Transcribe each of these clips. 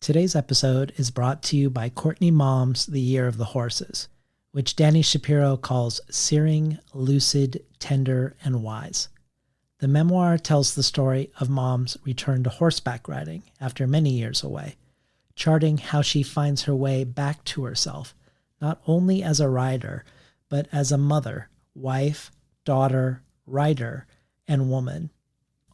Today's episode is brought to you by Courtney Mom's The Year of the Horses, which Danny Shapiro calls searing, lucid, tender, and wise. The memoir tells the story of Mom's return to horseback riding after many years away, charting how she finds her way back to herself, not only as a rider, but as a mother, wife, daughter, writer, and woman.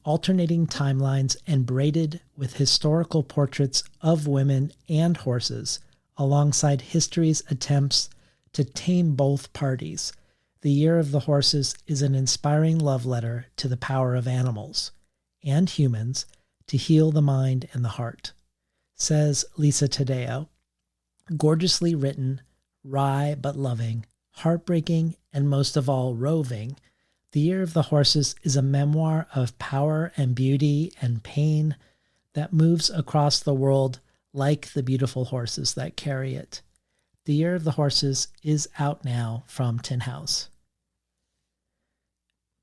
Alternating timelines and braided with historical portraits of women and horses, alongside history's attempts to tame both parties. The Year of the Horses is an inspiring love letter to the power of animals and humans to heal the mind and the heart, says Lisa Taddeo. Gorgeously written, wry but loving, heartbreaking, and most of all roving, The Year of the Horses is a memoir of power and beauty and pain that moves across the world like the beautiful horses that carry it. The Year of the Horses is out now from Tin House.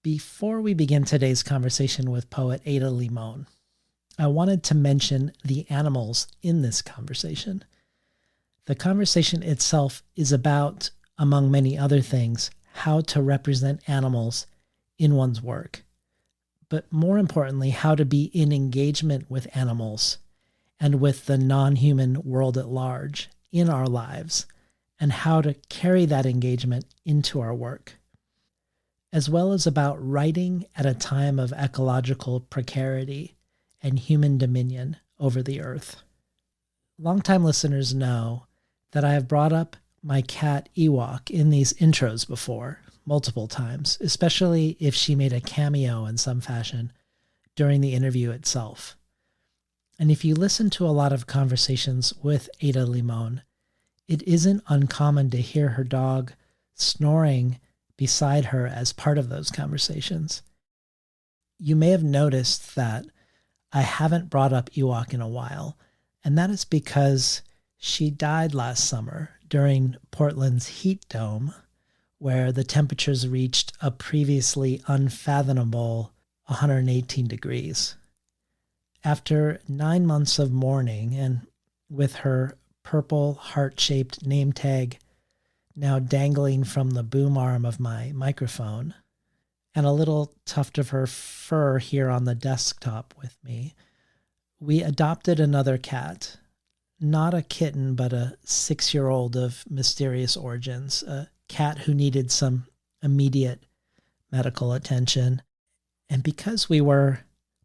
Before we begin today's conversation with poet Ada Limón, I wanted to mention the animals in this conversation. The conversation itself is about, among many other things, how to represent animals in one's work, but more importantly, how to be in engagement with animals and with the non-human world at large in our lives, and how to carry that engagement into our work, as well as about writing at a time of ecological precarity and human dominion over the earth. Longtime listeners know that I have brought up my cat Ewok in these intros before, multiple times, especially if she made a cameo in some fashion during the interview itself. And if you listen to a lot of conversations with Ada Limón, it isn't uncommon to hear her dog snoring beside her as part of those conversations. You may have noticed that I haven't brought up Ewok in a while, and that is because she died last summer during Portland's heat dome, where the temperatures reached a previously unfathomable 118 degrees. After 9 months of mourning, and with her purple heart-shaped name tag now dangling from the boom arm of my microphone, and a little tuft of her fur here on the desktop with me, we adopted another cat. Not a kitten, but a 6-year-old of mysterious origins, a cat who needed some immediate medical attention. And because we were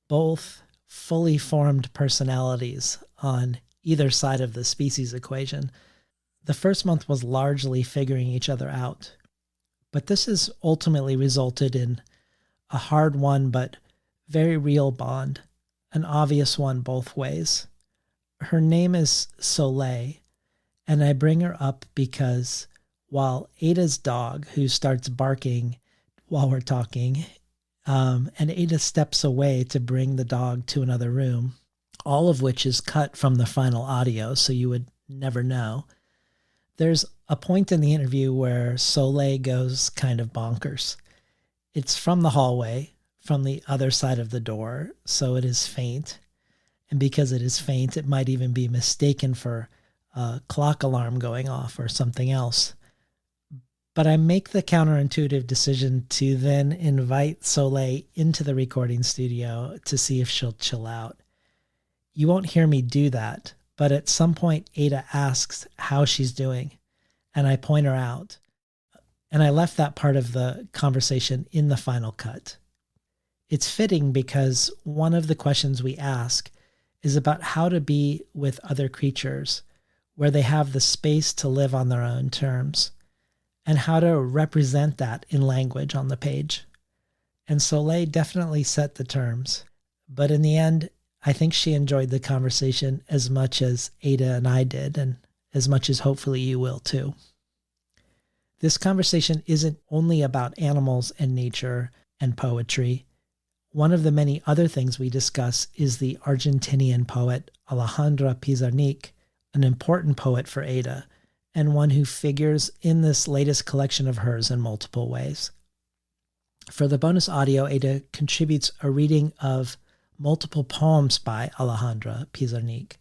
both fully formed personalities on either side of the species equation, the first month was largely figuring each other out. But this has ultimately resulted in a hard-won but very real bond, an obvious one both ways. Her name is Soleil, and I bring her up because while Ada's dog, who starts barking while we're talking, and Ada steps away to bring the dog to another room, all of which is cut from the final audio, so you would never know, there's a point in the interview where Soleil goes kind of bonkers. It's from the hallway, from the other side of the door, so it is faint. And because it is faint, it might even be mistaken for a clock alarm going off or something else. But I make the counterintuitive decision to then invite Soleil into the recording studio to see if she'll chill out. You won't hear me do that, but at some point Ada asks how she's doing, and I point her out. And I left that part of the conversation in the final cut. It's fitting because one of the questions we ask is about how to be with other creatures where they have the space to live on their own terms, and how to represent that in language on the page. And Soleil definitely set the terms, but in the end, I think she enjoyed the conversation as much as Ada and I did, and as much as hopefully you will too. This conversation isn't only about animals and nature and poetry. One of the many other things we discuss is the Argentinian poet Alejandra Pizarnik, an important poet for Ada, and one who figures in this latest collection of hers in multiple ways. For the bonus audio, Ada contributes a reading of multiple poems by Alejandra Pizarnik.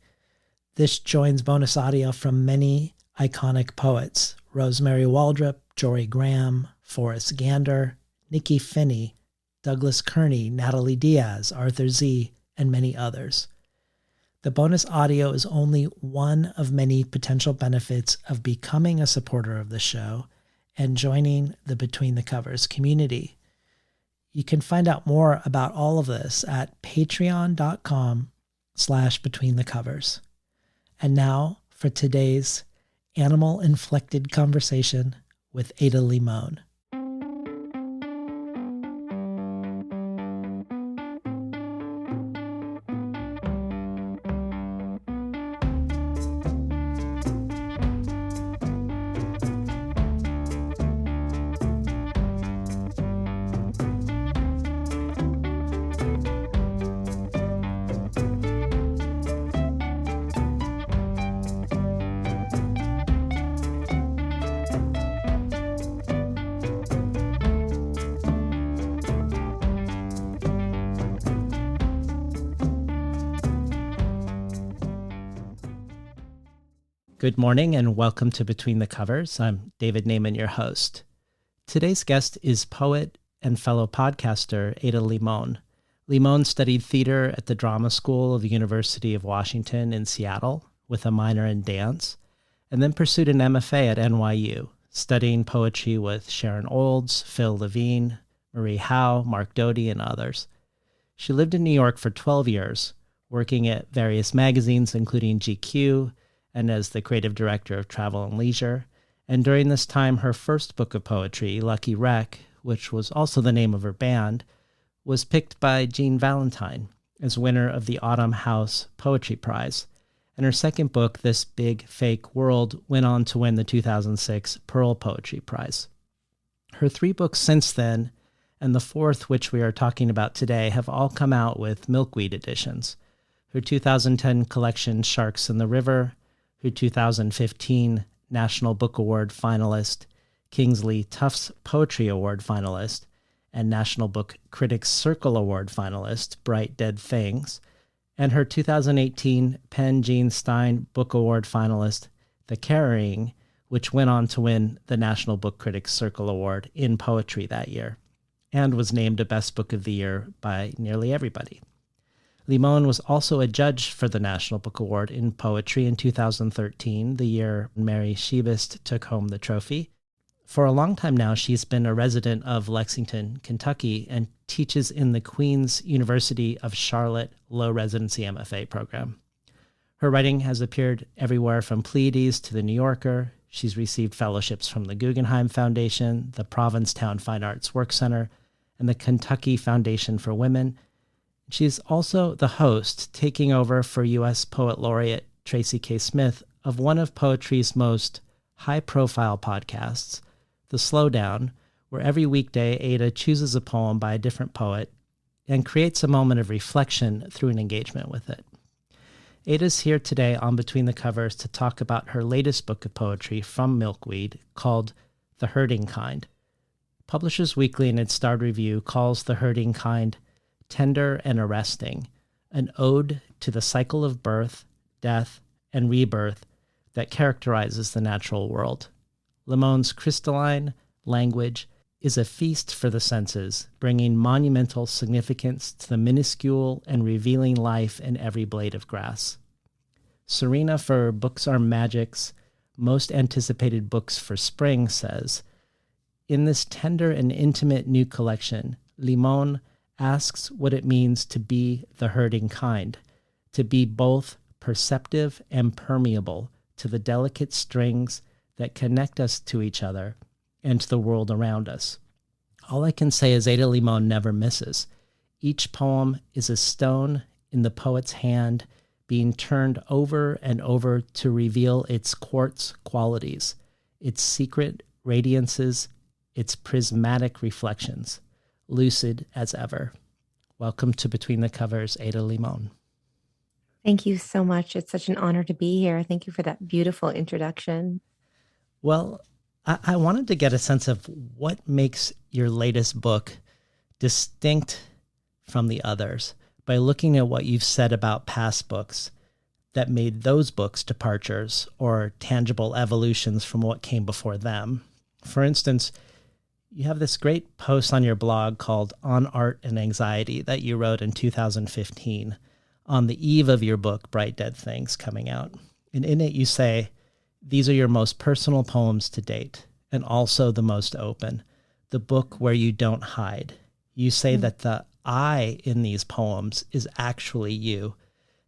This joins bonus audio from many iconic poets: Rosemary Waldrop, Jory Graham, Forrest Gander, Nikki Finney, Douglas Kearney, Natalie Diaz, Arthur Z., and many others. The bonus audio is only one of many potential benefits of becoming a supporter of the show and joining the Between the Covers community. You can find out more about all of this at patreon.com/betweenthecovers. And now for today's animal-inflected conversation with Ada Limón. Good morning and welcome to Between the Covers. I'm David Naiman, your host. Today's guest is poet and fellow podcaster Ada Limón. Limón studied theater at the Drama School of the University of Washington in Seattle with a minor in dance, and then pursued an MFA at NYU, studying poetry with Sharon Olds, Phil Levine, Marie Howe, Mark Doty, and others. She lived in New York for 12 years, working at various magazines including GQ, and as the creative director of Travel and Leisure. And during this time, her first book of poetry, Lucky Wreck, which was also the name of her band, was picked by Jean Valentine as winner of the Autumn House Poetry Prize. And her second book, This Big Fake World, went on to win the 2006 Pearl Poetry Prize. Her 3 books since then, and the 4th, which we are talking about today, have all come out with Milkweed editions. Her 2010 collection, Sharks in the River, her 2015 National Book Award finalist, Kingsley Tufts Poetry Award finalist, and National Book Critics Circle Award finalist, Bright Dead Things, and her 2018 Penn Gene Stein Book Award finalist, The Carrying, which went on to win the National Book Critics Circle Award in poetry that year, and was named a Best Book of the Year by nearly everybody. Limón was also a judge for the National Book Award in Poetry in 2013, the year Mary Shebist took home the trophy. For a long time now, she's been a resident of Lexington, Kentucky, and teaches in the Queen's University of Charlotte Low Residency MFA program. Her writing has appeared everywhere from Pleiades to The New Yorker. She's received fellowships from the Guggenheim Foundation, the Provincetown Fine Arts Work Center, and the Kentucky Foundation for Women. She's also the host, taking over for U.S. Poet Laureate Tracy K. Smith, of one of poetry's most high-profile podcasts, The Slowdown, where every weekday Ada chooses a poem by a different poet and creates a moment of reflection through an engagement with it. Ada's here today on Between the Covers to talk about her latest book of poetry from Milkweed called The Hurting Kind. Publishers Weekly in its starred review calls The Hurting Kind tender and arresting, an ode to the cycle of birth, death, and rebirth that characterizes the natural world. Limón's crystalline language is a feast for the senses, bringing monumental significance to the minuscule and revealing life in every blade of grass. Serena for Books Are Magic's Most Anticipated Books for Spring says, in this tender and intimate new collection, Limón asks what it means to be the hurting kind, to be both perceptive and permeable to the delicate strings that connect us to each other and to the world around us. All I can say is Ada Limón never misses. Each poem is a stone in the poet's hand being turned over and over to reveal its quartz qualities, its secret radiances, its prismatic reflections, lucid as ever. Welcome to Between the Covers, Ada Limón. Thank you so much. It's such an honor to be here. Thank you for that beautiful introduction. Well, I wanted to get a sense of what makes your latest book distinct from the others by looking at what you've said about past books. that made those books departures or tangible evolutions from what came before them. For instance, you have this great post on your blog called On Art and Anxiety that you wrote in 2015 on the eve of your book, Bright Dead Things, coming out. And in it, you say, these are your most personal poems to date, and also the most open, the book where you don't hide. You say that the I in these poems is actually you,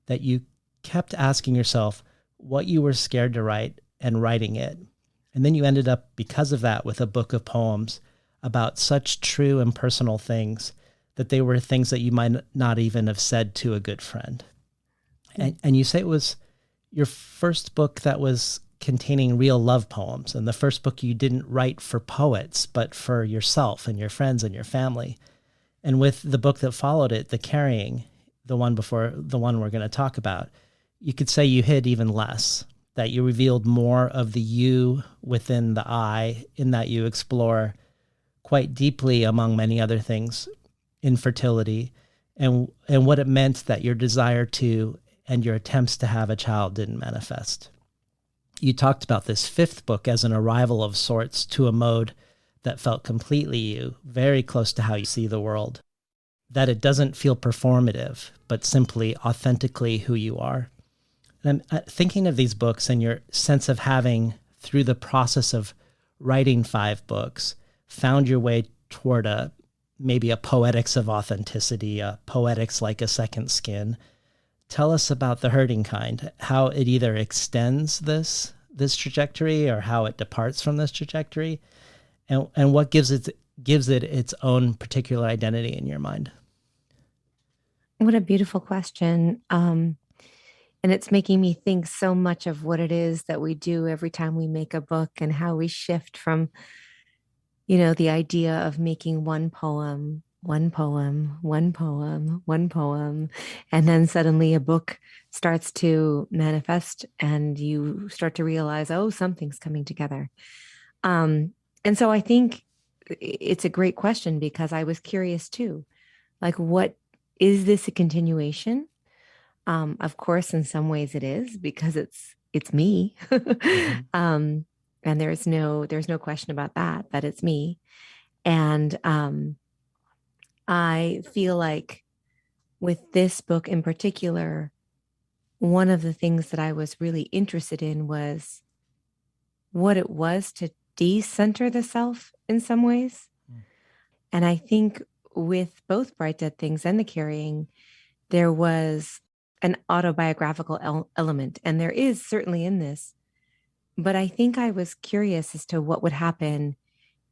that you kept asking yourself what you were scared to write and writing it. And then you ended up, because of that, with a book of poems about such true and personal things that they were things that you might not even have said to a good friend. And you say it was your first book that was containing real love poems, and the first book you didn't write for poets, but for yourself and your friends and your family. And with the book that followed it, The Carrying, the one before the one we're going to talk about, you could say you hid even less, that you revealed more of the you within the I, in that you explore quite deeply, among many other things, infertility and what it meant that your desire to and your attempts to have a child didn't manifest. You talked about this fifth book as an arrival of sorts to a mode that felt completely you, very close to how you see the world, that it doesn't feel performative, but simply authentically who you are. And I'm thinking of these books and your sense of having, through the process of writing 5 books, found your way toward maybe a poetics of authenticity, a poetics like a second skin. Tell us about The Hurting Kind, how it either extends this trajectory or how it departs from this trajectory, and what gives it its own particular identity in your mind. What a beautiful question. And it's making me think so much of what it is that we do every time we make a book and how we shift from, the idea of making one poem, one poem, one poem, one poem. And then suddenly a book starts to manifest and you start to realize, oh, something's coming together. And so I think it's a great question because I was curious too. Like, what is this a continuation? Of course, in some ways it is because it's me. And there's no question about that it's me. And I feel like with this book in particular, one of the things that I was really interested in was what it was to decenter the self in some ways. And I think with both Bright Dead Things and The Carrying, there was an autobiographical element, and there is certainly in this. But I think I was curious as to what would happen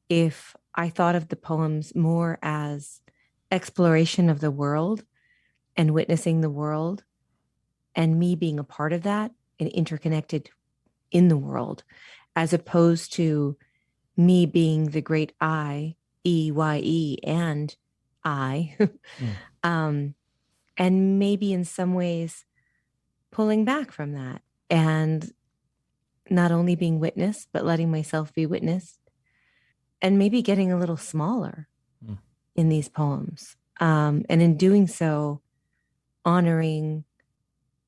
if I thought of the poems more as exploration of the world and witnessing the world and me being a part of that and interconnected in the world, as opposed to me being the great I, EYE, and I. And maybe in some ways pulling back from that and not only being witnessed, but letting myself be witnessed and maybe getting a little smaller in these poems. And in doing so, honoring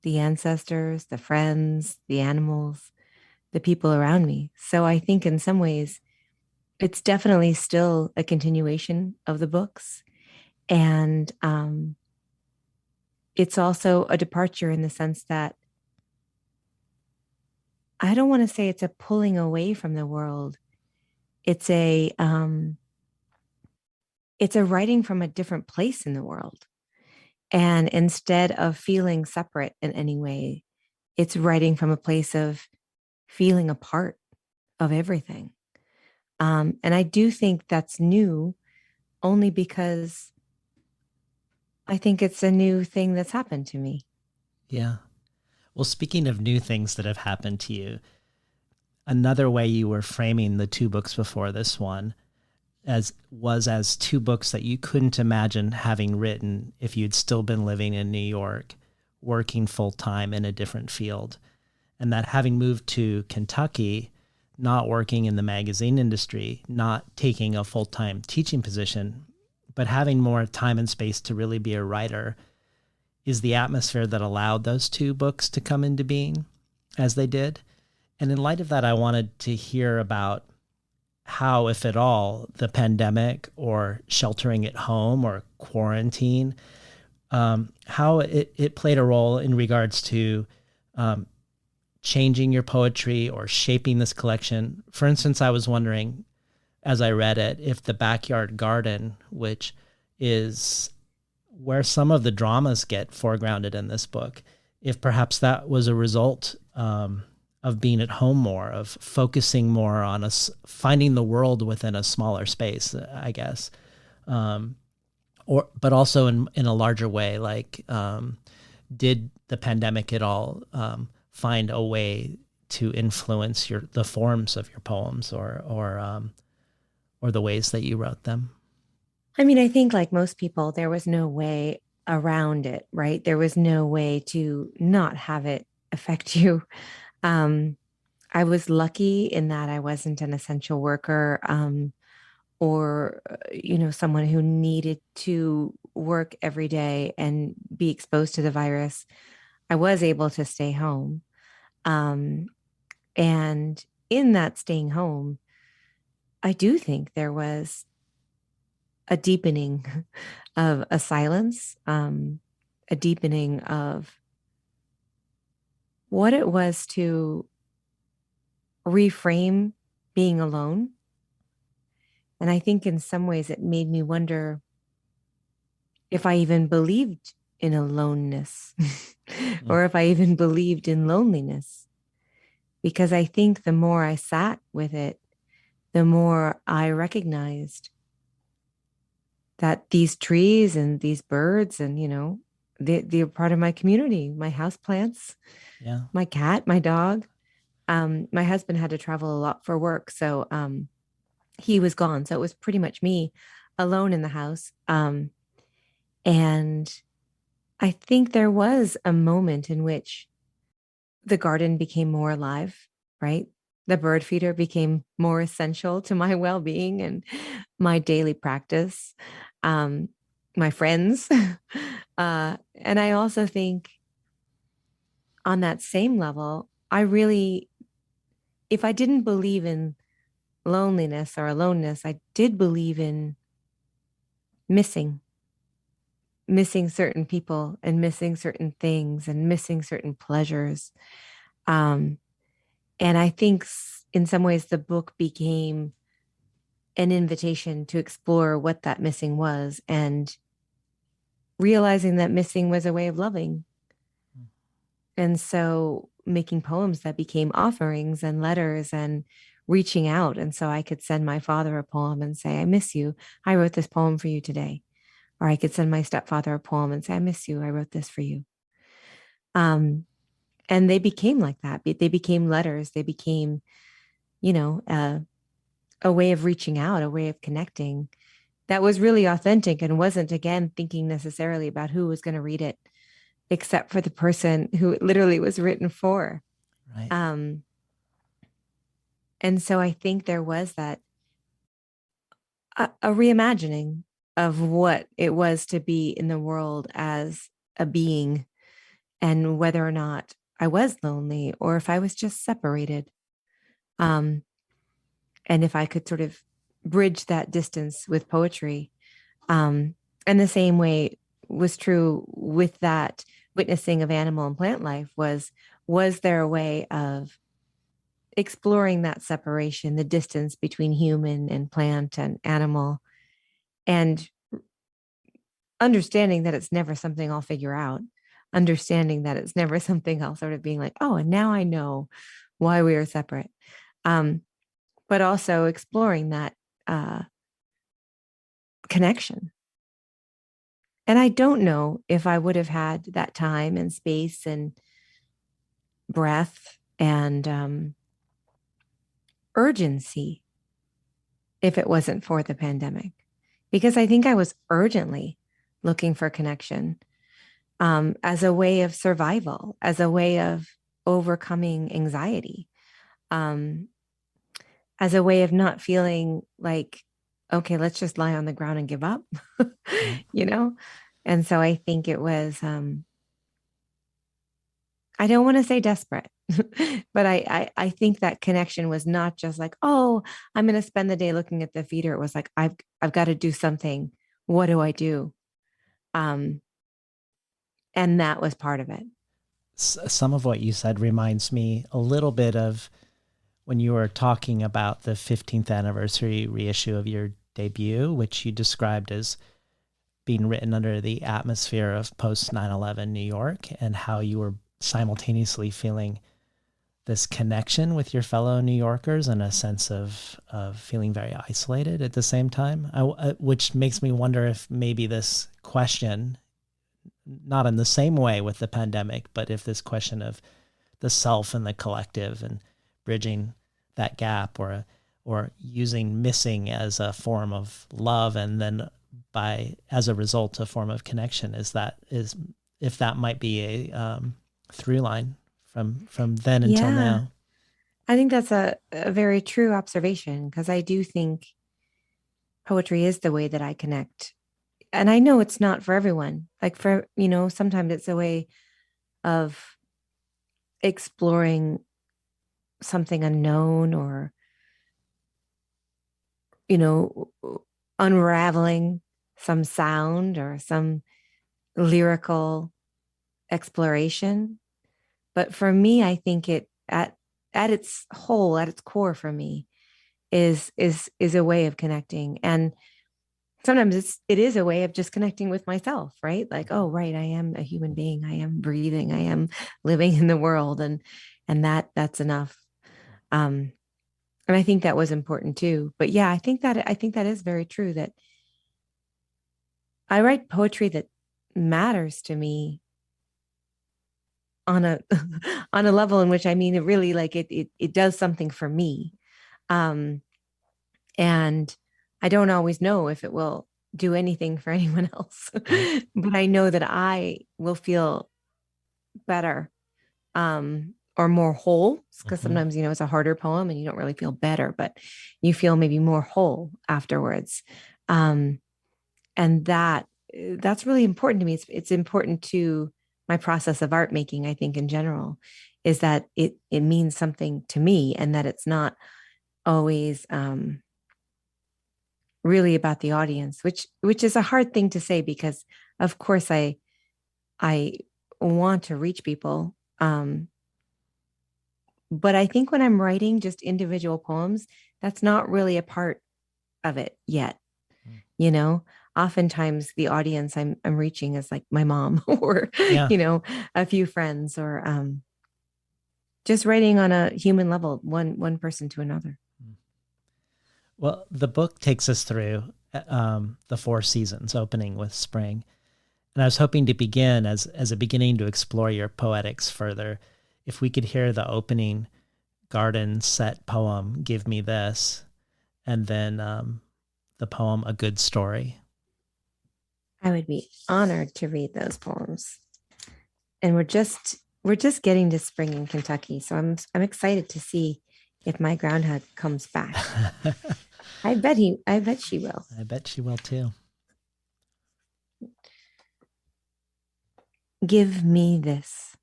the ancestors, the friends, the animals, the people around me. So I think in some ways, it's definitely still a continuation of the books. And it's also a departure in the sense that I don't want to say it's a pulling away from the world. It's a writing from a different place in the world. And instead of feeling separate in any way, it's writing from a place of feeling a part of everything. And I do think that's new only because I think it's a new thing that's happened to me. Yeah. Well, speaking of new things that have happened to you, another way you were framing the 2 books before this one as 2 books that you couldn't imagine having written if you'd still been living in New York, working full-time in a different field. And that having moved to Kentucky, not working in the magazine industry, not taking a full-time teaching position, but having more time and space to really be a writer, is the atmosphere that allowed those two books to come into being as they did. And in light of that, I wanted to hear about how, if at all, the pandemic or sheltering at home or quarantine, how it played a role in regards to um, changing your poetry or shaping this collection. For instance, I was wondering as I read it if the backyard garden, which is where some of the dramas get foregrounded in this book, if perhaps that was a result of being at home more, of focusing more on us, finding the world within a smaller space, I guess. But also in a larger way, like, did the pandemic at all find a way to influence the forms of your poems or the ways that you wrote them? I mean, I think like most people, there was no way around it, right? There was no way to not have it affect you. Um, I was lucky in that I wasn't an essential worker, or, someone who needed to work every day and be exposed to the virus. I was able to stay home. Um, and in that staying home, I do think there was a deepening of a silence, a deepening of what it was to reframe being alone. And I think in some ways it made me wonder if I even believed in aloneness Mm. or if I even believed in loneliness. Because I think the more I sat with it, the more I recognized that these trees and these birds and, they're part of my community, my house plants, Yeah. my cat, my dog. My husband had to travel a lot for work. So he was gone. So it was pretty much me alone in the house. And I think there was a moment in which the garden became more alive, right? The bird feeder became more essential to my well being and my daily practice, um, my friends. And I also think on that same level, I really, if I didn't believe in loneliness or aloneness, I did believe in missing, missing certain people and missing certain things and missing certain pleasures. Um, and I think in some ways the book became an invitation to explore what that missing was and realizing that missing was a way of loving. And so making poems that became offerings and letters and reaching out. And so I could send my father a poem and say, I miss you. I wrote this poem for you today. Or I could send my stepfather a poem and say, I miss you. I wrote this for you. Um, and they became like that. They became letters. They became, you know, uh, a way of reaching out, a way of connecting that was really authentic and wasn't, again, thinking necessarily about who was going to read it, except for the person who it literally was written for. Right. Um, and so I think there was that a reimagining of what it was to be in the world as a being and whether or not I was lonely or if I was just separated. Um, and if I could sort of bridge that distance with poetry. And the same way was true with that witnessing of animal and plant life was there a way of exploring that separation, the distance between human and plant and animal, and understanding that it's never something I'll figure out, understanding that it's never something I'll sort of being like, oh, and now I know why we are separate. Um, but also exploring that uh, connection. And I don't know if I would have had that time and space and breath and urgency if it wasn't for the pandemic, because I think I was urgently looking for connection as a way of survival, as a way of overcoming anxiety, um, as a way of not feeling like, okay, let's just lie on the ground and give up, Right. you know? And so I think it was I don't want to say desperate, but I think that connection was not just like, oh, I'm going to spend the day looking at the feeder. It was like, I've got to do something. What do I do? Um, and that was part of it. Some of what you said reminds me a little bit of when you were talking about the 15th anniversary reissue of your debut, which you described as being written under the atmosphere of post 9/11 New York, and how you were simultaneously feeling this connection with your fellow New Yorkers and a sense of feeling very isolated at the same time, which makes me wonder if maybe this question, not in the same way with the pandemic, but if this question of the self and the collective and bridging that gap, or using missing as a form of love, and then as a result a form of connection, is if that might be a through line from then until Yeah, now. I think that's a very true observation because I do think poetry is the way that I connect. And I know it's not for everyone. Like sometimes it's a way of exploring something unknown or, you know, unraveling some sound or some lyrical exploration. But for me, I think it at its whole, at its core for me is a way of connecting. And sometimes it is a way of just connecting with myself, right? Like, oh, right, I am a human being. I am breathing. I am living in the world, and that's enough. Um, and I think that was important too. But yeah, I think that is very true that I write poetry that matters to me on a on a level in which I mean it really like it does something for me. Um, and I don't always know if it will do anything for anyone else, Right. but I know that I will feel better or more whole because Mm-hmm. sometimes it's a harder poem and you don't really feel better, but you feel maybe more whole afterwards. Um, and that's really important to me. It's important to my process of art making. I think in general is that it means something to me and that it's not always really about the audience, which is a hard thing to say because of course I want to reach people. But I think when I'm writing just individual poems, that's not really a part of it yet. You know, oftentimes the audience I'm reaching is like my mom or, Yeah. a few friends or just writing on a human level, one person to another. Well, the book takes us through the 4 seasons, opening with spring. And I was hoping to begin as a beginning to explore your poetics further. If we could hear the opening garden set poem, Give Me This, and then the poem, A Good Story. I would be honored to read those poems. And we're just getting to spring in Kentucky, so I'm excited to see if my groundhog comes back. I bet she will. I bet she will too. Give me this.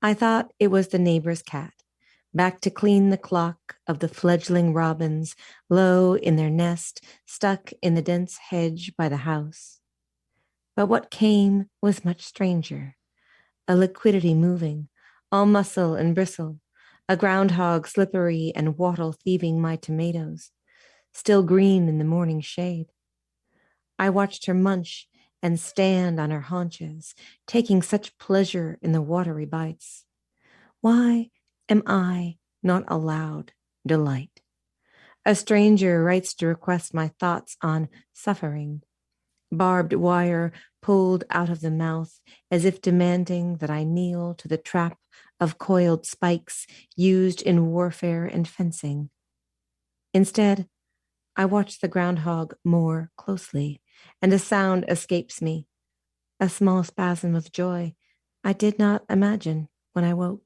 I thought it was the neighbor's cat, back to clean the clock of the fledgling robins low in their nest, stuck in the dense hedge by the house. But what came was much stranger, a liquidity moving, all muscle and bristle, a groundhog slippery and wattle thieving my tomatoes, still green in the morning shade. I watched her munch and stand on her haunches, taking such pleasure in the watery bites. Why am I not allowed delight? A stranger writes to request my thoughts on suffering, barbed wire pulled out of the mouth as if demanding that I kneel to the trap of coiled spikes used in warfare and fencing. Instead, I watch the groundhog more closely, and a sound escapes me, a small spasm of joy I did not imagine when I woke.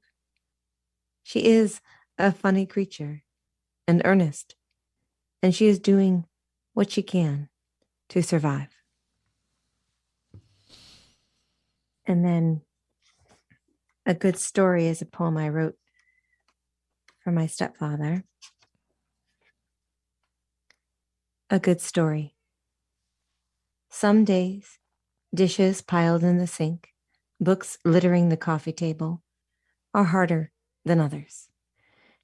She is a funny creature and earnest, and she is doing what she can to survive. And then A good story is a poem I wrote for my stepfather. A good story. Some days, dishes piled in the sink, books littering the coffee table, are harder than others.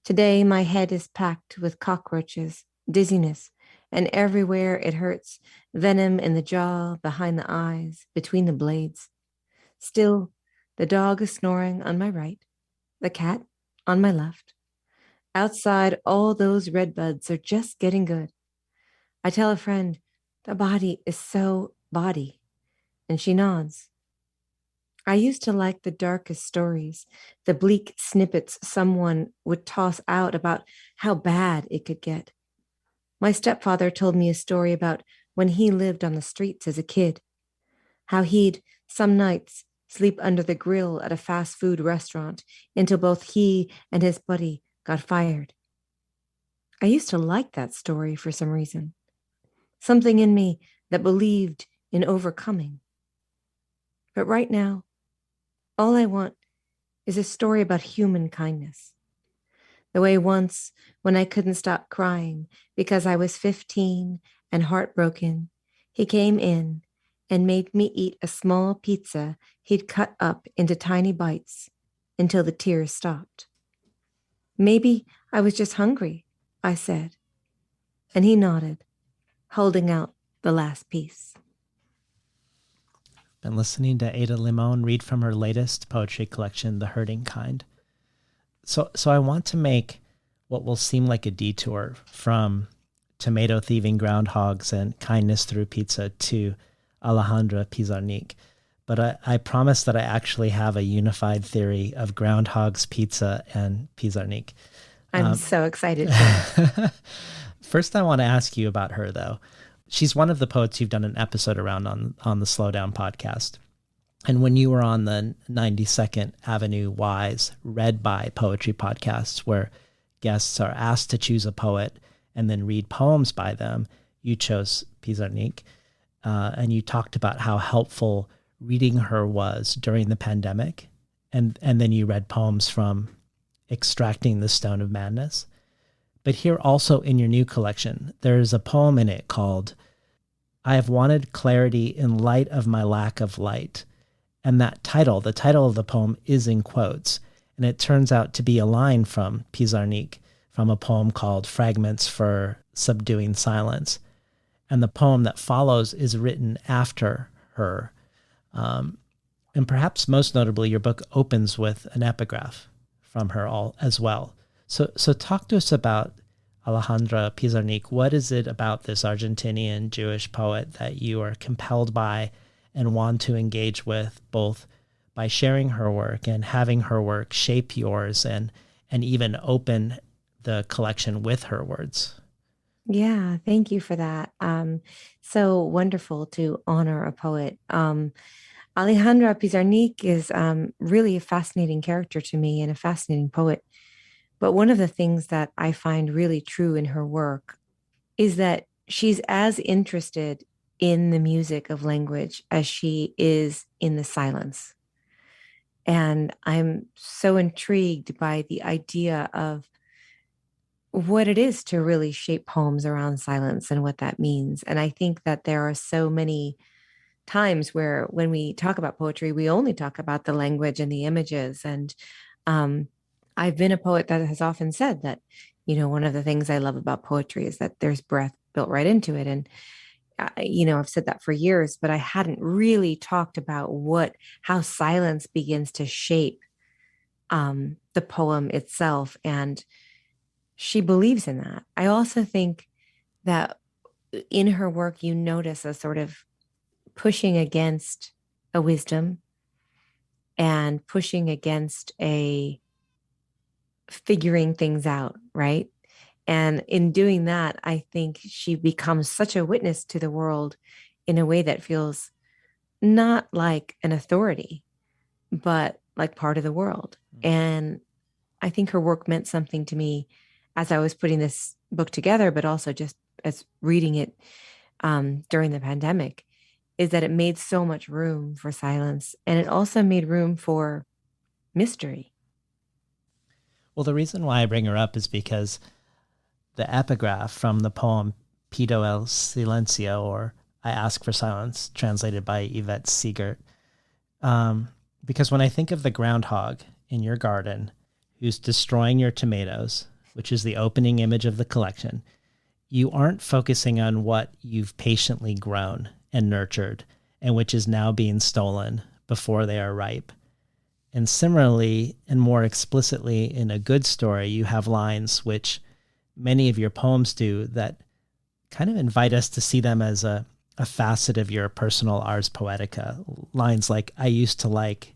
Today, my head is packed with cockroaches, dizziness, and everywhere it hurts, venom in the jaw, behind the eyes, between the blades. Still, the dog is snoring on my right, the cat on my left. Outside, all those red buds are just getting good. I tell a friend, the body is so body, and she nods. I used to like the darkest stories, the bleak snippets someone would toss out about how bad it could get. My stepfather told me a story about when he lived on the streets as a kid, how he'd some nights sleep under the grill at a fast food restaurant until both he and his buddy got fired. I used to like that story for some reason, something in me that believed in overcoming. But right now, all I want is a story about human kindness. The way once, when I couldn't stop crying because I was 15 and heartbroken, he came in and made me eat a small pizza he'd cut up into tiny bites until the tears stopped. Maybe I was just hungry, I said, and he nodded, holding out the last piece. Been listening to Ada Limón read from her latest poetry collection, The Hurting Kind. So I want to make what will seem like a detour from tomato thieving groundhogs and kindness through pizza to Alejandra Pizarnik. But I promise that I actually have a unified theory of groundhogs, pizza, and Pizarnik. I'm so excited. First, I want to ask you about her, though. She's one of the poets you've done an episode around on the Slowdown podcast. And when you were on the 92nd Avenue Wise Read By Poetry podcasts, where guests are asked to choose a poet and then read poems by them, you chose Pizarnik. And you talked about how helpful reading her was during the pandemic. And then you read poems from Extracting the Stone of Madness. But here also in your new collection, there's a poem in it called I Have Wanted Clarity in Light of My Lack of Light. And that title, the title of the poem is in quotes. And it turns out to be a line from Pizarnik from a poem called Fragments for Subduing Silence. And the poem that follows is written after her. And perhaps most notably, your book opens with an epigraph from her all as well. So talk to us about Alejandra Pizarnik. What is it about this Argentinian Jewish poet that you are compelled by and want to engage with, both by sharing her work and having her work shape yours and even open the collection with her words? Yeah, thank you for that. So wonderful to honor a poet. Alejandra Pizarnik is really a fascinating character to me and a fascinating poet. But one of the things that I find really true in her work is that she's as interested in the music of language as she is in the silence. And I'm so intrigued by the idea of what it is to really shape poems around silence and what that means. And I think that there are so many times where when we talk about poetry, we only talk about the language and the images. And I've been a poet that has often said that, one of the things I love about poetry is that there's breath built right into it. And, I've said that for years, but I hadn't really talked about how silence begins to shape the poem itself. And she believes in that. I also think that in her work, you notice a sort of pushing against a wisdom and pushing against a figuring things out, right? And in doing that, I think she becomes such a witness to the world in a way that feels not like an authority, but like part of the world. And I think her work meant something to me as I was putting this book together, but also just as reading it during the pandemic, is that it made so much room for silence. And it also made room for mystery. Well, the reason why I bring her up is because the epigraph from the poem Pido el Silencio, or I Ask for Silence, translated by Yvette Siegert. Because when I think of the groundhog in your garden who's destroying your tomatoes, which is the opening image of the collection, you aren't focusing on what you've patiently grown and nurtured and which is now being stolen before they are ripe. And similarly, and more explicitly in a good story, you have lines which many of your poems do that kind of invite us to see them as a facet of your personal ars poetica. Lines like, I used to like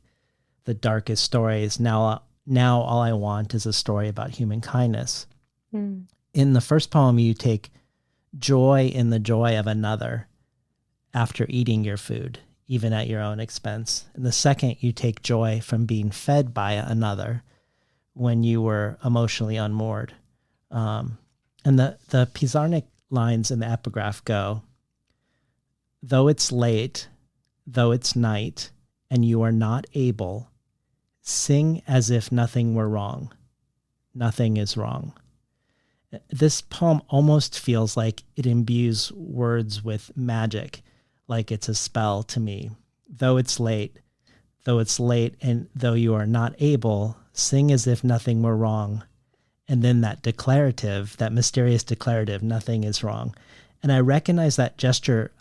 the darkest stories. Now all I want is a story about human kindness. Mm. In the first poem, you take joy in the joy of another after eating your food, even at your own expense. In the second, you take joy from being fed by another when you were emotionally unmoored. And the Pizarnik lines in the epigraph go, though it's late, though it's night, and you are not able, sing as if nothing were wrong. Nothing is wrong. This poem almost feels like it imbues words with magic, like it's a spell to me. Though it's late, and though you are not able, sing as if nothing were wrong. And then that declarative, that mysterious declarative, nothing is wrong. And I recognize that gesture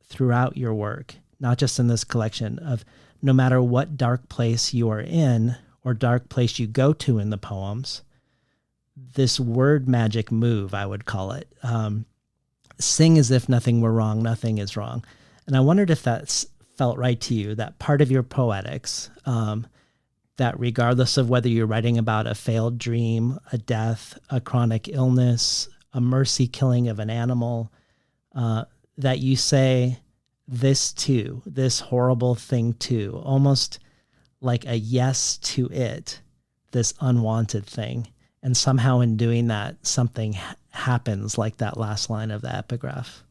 throughout your work, not just in this collection, of no matter what dark place you are in or dark place you go to in the poems, this word magic move, I would call it, sing as if nothing were wrong, nothing is wrong. And I wondered if that's felt right to you, that part of your poetics, that regardless of whether you're writing about a failed dream, a death, a chronic illness, a mercy killing of an animal, that you say this too, this horrible thing too, almost like a yes to it, this unwanted thing. And somehow in doing that, something happens, like that last line of the epigraph.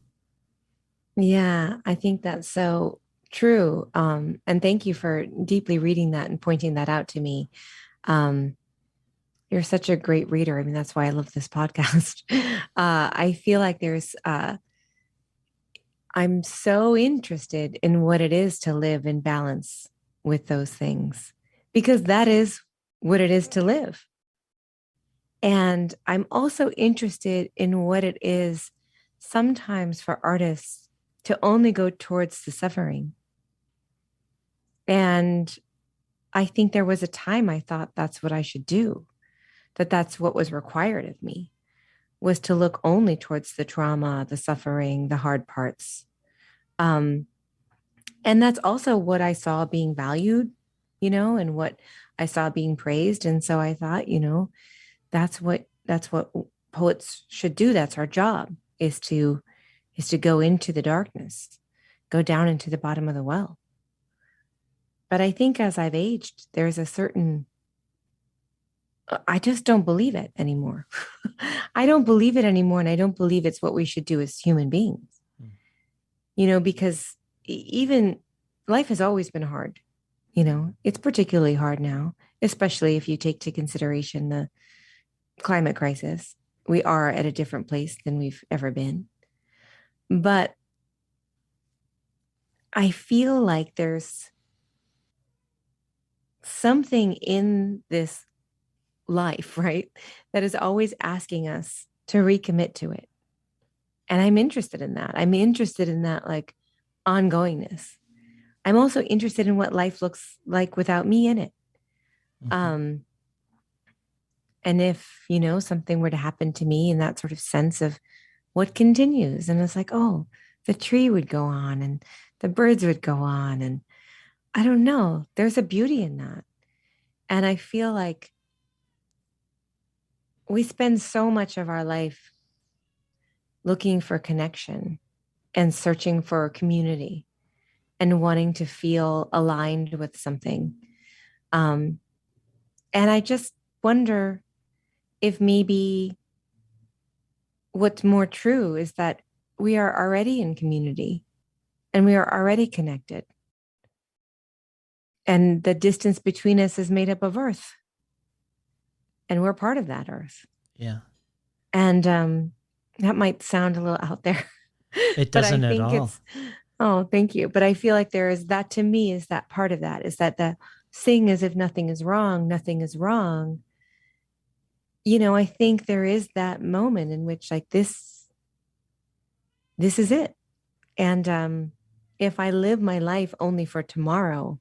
Yeah, I think that's so true. And thank you for deeply reading that and pointing that out to me. Um, you're such a great reader. I mean, that's why I love this podcast. I feel like I'm so interested in what it is to live in balance with those things, because that is what it is to live. And I'm also interested in what it is sometimes for artists to only go towards the suffering. And I think there was a time I thought that's what I should do, that that's what was required of me, was to look only towards the trauma, the suffering, the hard parts. Um, and that's also what I saw being valued, and what I saw being praised. And so I thought, that's what poets should do. That's our job, is to go into the darkness, go down into the bottom of the well. But I think as I've aged, there's a certain, I just don't believe it anymore. I don't believe it anymore. And I don't believe it's what we should do as human beings, because even life has always been hard. It's particularly hard now, especially if you take to consideration the climate crisis. We are at a different place than we've ever been. But I feel like there's something in this life, right, that is always asking us to recommit to it. And I'm interested in that. I'm interested in that, like, ongoingness. I'm also interested in what life looks like without me in it. Mm-hmm. And if, something were to happen to me, in that sort of sense of what continues, and it's like, oh, the tree would go on and the birds would go on. And I don't know, there's a beauty in that. And I feel like we spend so much of our life looking for connection and searching for community and wanting to feel aligned with something. And I just wonder if maybe what's more true is that we are already in community and we are already connected. And the distance between us is made up of earth. And we're part of that earth. Yeah. And that might sound a little out there, It but I doesn't at think all. oh, thank you. But I feel like there is that, to me, is that part of that, is that the seeing as if nothing is wrong, nothing is wrong. I think there is that moment in which, like, this is it. And if I live my life only for tomorrow,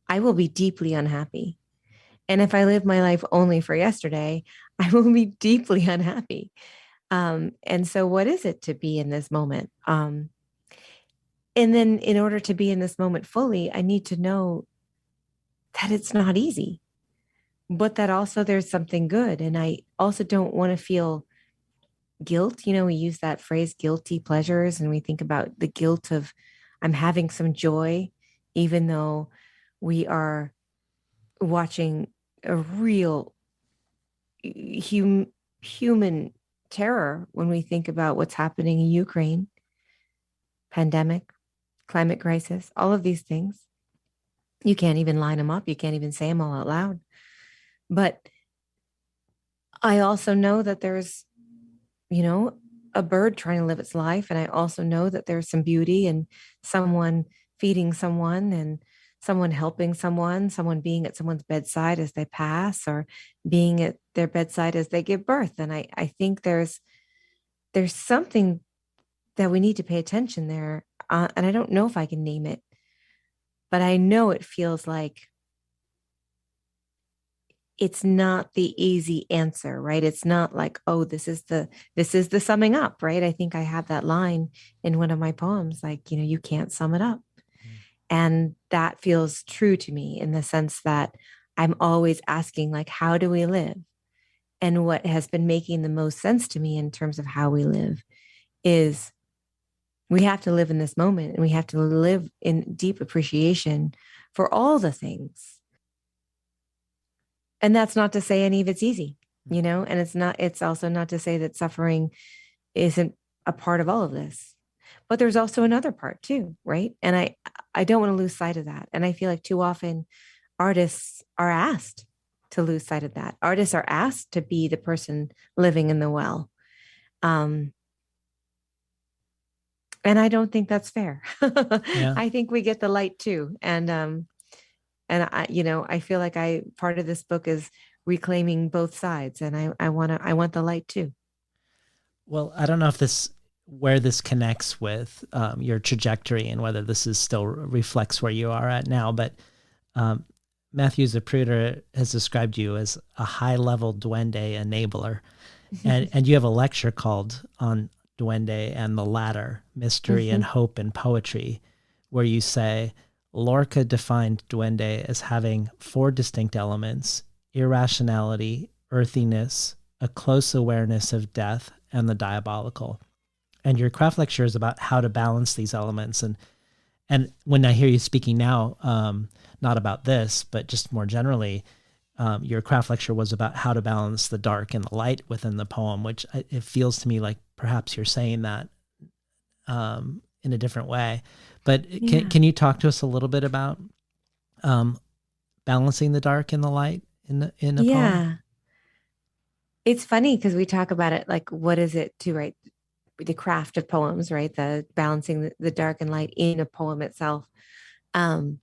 I will be deeply unhappy. And if I live my life only for yesterday, I will be deeply unhappy. And so, what is it to be in this moment? And then, in order to be in this moment fully, I need to know that it's not easy, but that also there's something good. And I also don't want to feel guilt. We use that phrase guilty pleasures, and we think about the guilt of I'm having some joy, even though we are watching a real human terror when we think about what's happening in Ukraine, pandemic, climate crisis, all of these things. You can't even line them up. You can't even say them all out loud. But I also know that there's, you know, a bird trying to live its life. And I also know that there's some beauty in someone feeding someone and someone helping someone being at someone's bedside as they pass, or being at their bedside as they give birth. And I think there's something that we need to pay attention there. And I don't know if I can name it, but I know it feels like it's not the easy answer, right? It's not like, oh, this is the summing up, right? I think I have that line in one of my poems, like, you can't sum it up. Mm. And that feels true to me in the sense that I'm always asking, like, how do we live? And what has been making the most sense to me in terms of how we live is we have to live in this moment, and we have to live in deep appreciation for all the things. And that's not to say any of it's easy, and it's also not to say that suffering isn't a part of all of this. But there's also another part too, right? And I don't want to lose sight of that. And I feel like too often artists are asked to lose sight of that. Artists are asked to be the person living in the well. Um, and I don't think that's fair. Yeah. I think we get the light too. And I feel like part of this book is reclaiming both sides, and I want the light too. Well, I don't know if where this connects with your trajectory and whether this is still reflects where you are at now, but um, Matthew Zapruder has described you as a high-level duende enabler, and you have a lecture called on duende and the ladder, mystery and Mm-hmm. hope in poetry, where you say Lorca defined duende as having four distinct elements: irrationality, earthiness, a close awareness of death, and the diabolical. And your craft lecture is about how to balance these elements. And when I hear you speaking now, not about this, but just more generally, your craft lecture was about how to balance the dark and the light within the poem, which it feels to me like perhaps you're saying that in a different way. But can Yeah. can you talk to us a little bit about um, balancing the dark and the light in a poem? Yeah. It's funny because we talk about it like, what is it to write the craft of poems, right? The balancing the dark and light in a poem itself. Um,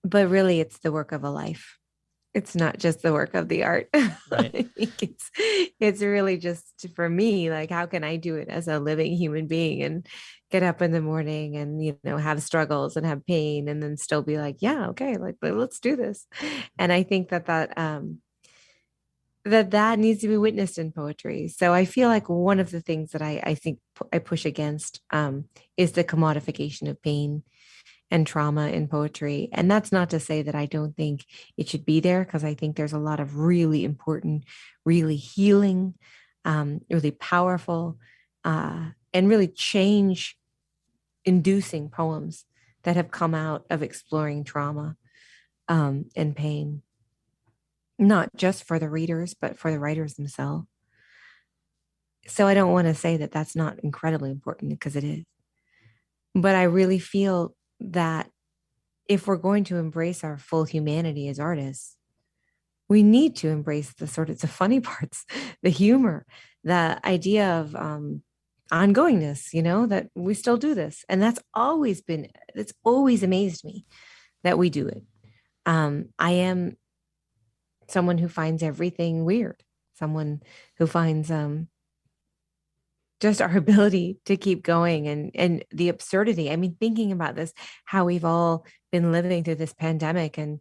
but really, it's the work of a life. It's not just the work of the art. I Right. think it's really just for me, like, how can I do it as a living human being and get up in the morning and have struggles and have pain and then still be like, yeah, okay, like, let's do this. And I think that needs to be witnessed in poetry. So I feel like one of the things that I think I push against is the commodification of pain and trauma in poetry. And that's not to say that I don't think it should be there, because I think there's a lot of really important, really healing, really powerful, and really change inducing poems that have come out of exploring trauma and pain, not just for the readers, but for the writers themselves. So I don't want to say that that's not incredibly important, because it is. But I really feel that if we're going to embrace our full humanity as artists, we need to embrace the sort of the funny parts, the humor, the idea of ongoingness, that we still do this. And it's always amazed me that we do it. I am someone who finds everything weird, someone who finds just our ability to keep going and the absurdity. I mean, thinking about this, how we've all been living through this pandemic, and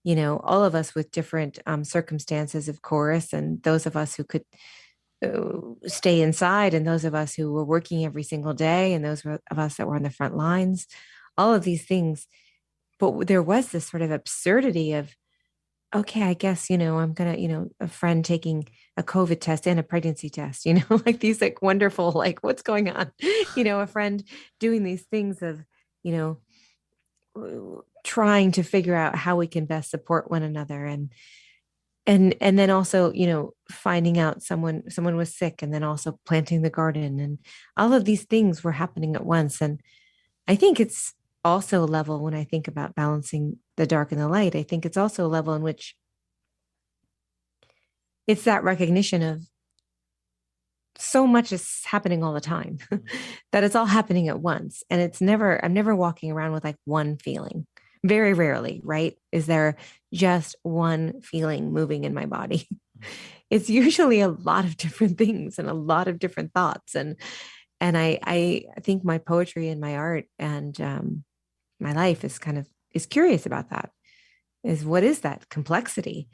all of us with different circumstances, of course, and those of us who could stay inside, and those of us who were working every single day, and those of us that were on the front lines, all of these things. But there was this sort of absurdity of, okay, I guess, I'm going to, a friend taking a COVID test and a pregnancy test, like these like wonderful, like what's going on, a friend doing these things of, trying to figure out how we can best support one another. And then also, finding out someone was sick, and then also planting the garden, and all of these things were happening at once. And I think it's also a level, when I think about balancing the dark and the light, I think it's also a level in which it's that recognition of so much is happening all the time that it's all happening at once. And I'm never walking around with like one feeling. Very rarely, right? Is there just one feeling moving in my body? It's usually a lot of different things and a lot of different thoughts. And I think my poetry and my art and my life is curious about that. Is what is that complexity?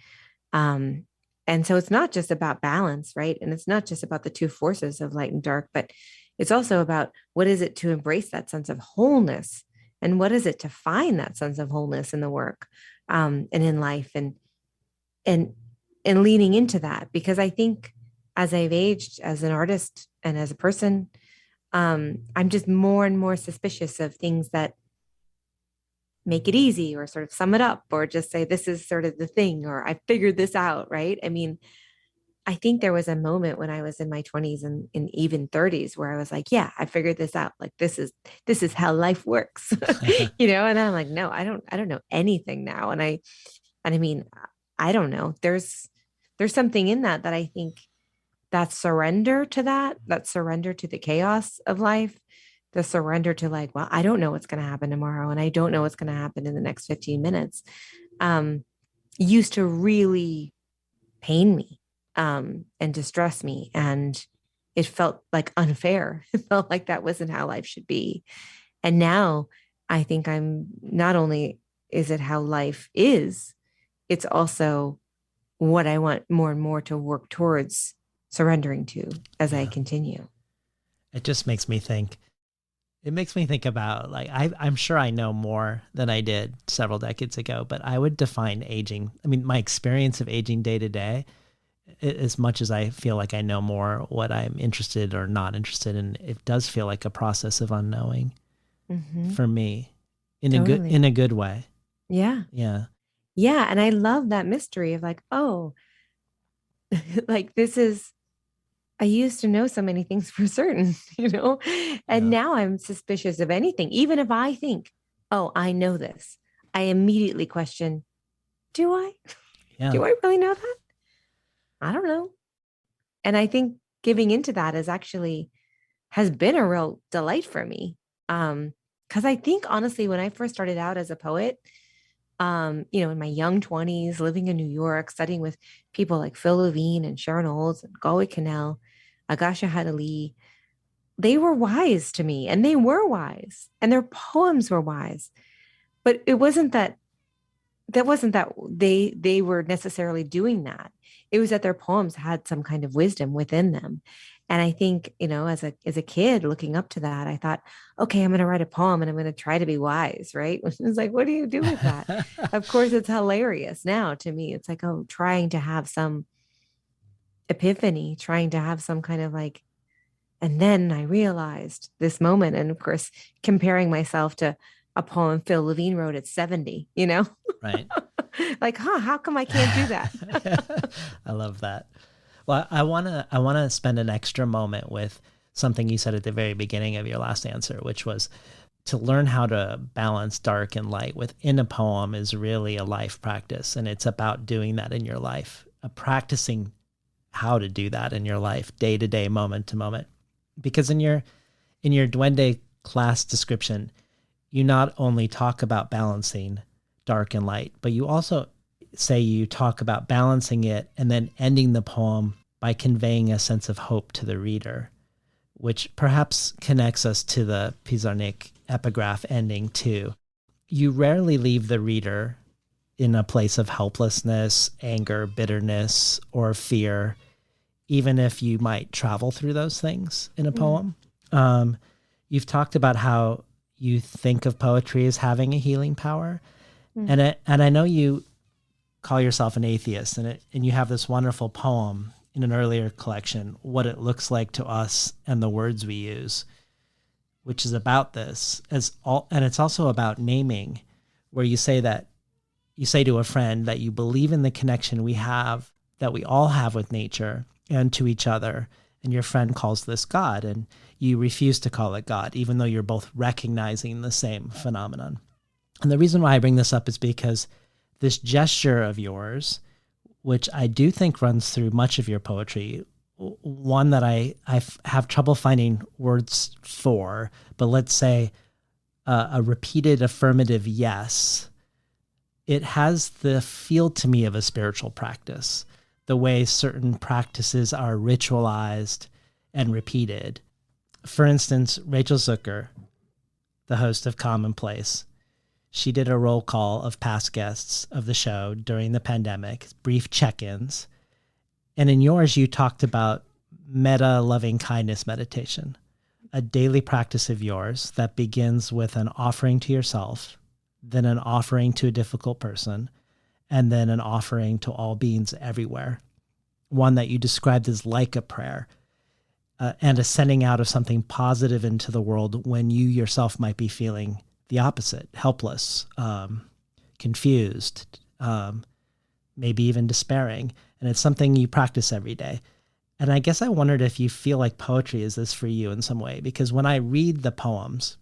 And so it's not just about balance, right? And it's not just about the two forces of light and dark, but it's also about what is it to embrace that sense of wholeness, and what is it to find that sense of wholeness in the work and in life, and leaning into that. Because I think as I've aged as an artist and as a person, I'm just more and more suspicious of things that make it easy, or sort of sum it up, or just say, this is sort of the thing, or I figured this out, right? I mean, I think there was a moment when I was in my 20s and even 30s where I was like, yeah, I figured this out. Like, this is how life works, and I'm like, no, I don't know anything now. And I mean, I don't know. There's something in that I think that surrender to that surrender to the chaos of life, the surrender to like, well, I don't know what's going to happen tomorrow, and I don't know what's going to happen in the next 15 minutes, used to really pain me and distress me. And it felt like unfair. It felt like that wasn't how life should be. And now I think I'm not only is it how life is, it's also what I want more and more to work towards surrendering to as I continue. It just makes me think. It makes me think about, like, I'm sure I know more than I did several decades ago, but I would define aging. I mean, my experience of aging day to day, as much as I feel like I know more what I'm interested or not interested in, it does feel like a process of unknowing for me in a good way. Yeah. Yeah. Yeah. And I love that mystery of like, oh, like I used to know so many things for certain, and now I'm suspicious of anything. Even if I think, oh, I know this, I immediately question, do I? Yeah. Do I really know that? I don't know. And I think giving into that has been a real delight for me. Because I think honestly, when I first started out as a poet, in my young 20s, living in New York, studying with people like Phil Levine and Sharon Olds and Galway Cannell, Agasha Hadali, they were wise to me, and they were wise, and their poems were wise. But it wasn't that they were necessarily doing that. It was that their poems had some kind of wisdom within them. And I think, as a kid looking up to that, I thought, okay, I'm going to write a poem and I'm going to try to be wise, right? It's like, what do you do with that? Of course, it's hilarious now to me. It's like, oh, trying to have some epiphany, trying to have some kind of like, and then I realized this moment. And of course, comparing myself to a poem Phil Levine wrote at 70, Right. Like, how come I can't do that? I love that. Well, I want to spend an extra moment with something you said at the very beginning of your last answer, which was to learn how to balance dark and light within a poem is really a life practice. And it's about doing that in your life, practicing how to do that in your life, day to day, moment to moment. Because in your Duende class description, you not only talk about balancing dark and light, but you also say you talk about balancing it and then ending the poem by conveying a sense of hope to the reader, which perhaps connects us to the Pizarnik epigraph ending too. You rarely leave the reader in a place of helplessness, anger, bitterness, or fear, even if you might travel through those things in a poem. You've talked about how you think of poetry as having a healing power. And I know you call yourself an atheist, and you have this wonderful poem in an earlier collection, What It Looks Like to Us and the Words We Use, which is about this and it's also about naming, where you say to a friend that you believe in the connection that we all have with nature and to each other. And your friend calls this God, and you refuse to call it God, even though you're both recognizing the same phenomenon. And the reason why I bring this up is because this gesture of yours, which I do think runs through much of your poetry, one that I have trouble finding words for, but let's say a repeated affirmative yes, it has the feel to me of a spiritual practice, the way certain practices are ritualized and repeated. For instance, Rachel Zucker, the host of Commonplace, she did a roll call of past guests of the show during the pandemic, brief check-ins. And in yours, you talked about metta loving kindness meditation, a daily practice of yours that begins with an offering to yourself, then an offering to a difficult person, and then an offering to all beings everywhere. One that you described as like a prayer, and a sending out of something positive into the world when you yourself might be feeling the opposite, helpless, confused, maybe even despairing. And it's something you practice every day. And I guess I wondered if you feel like poetry is this for you in some way, because when I read the poems,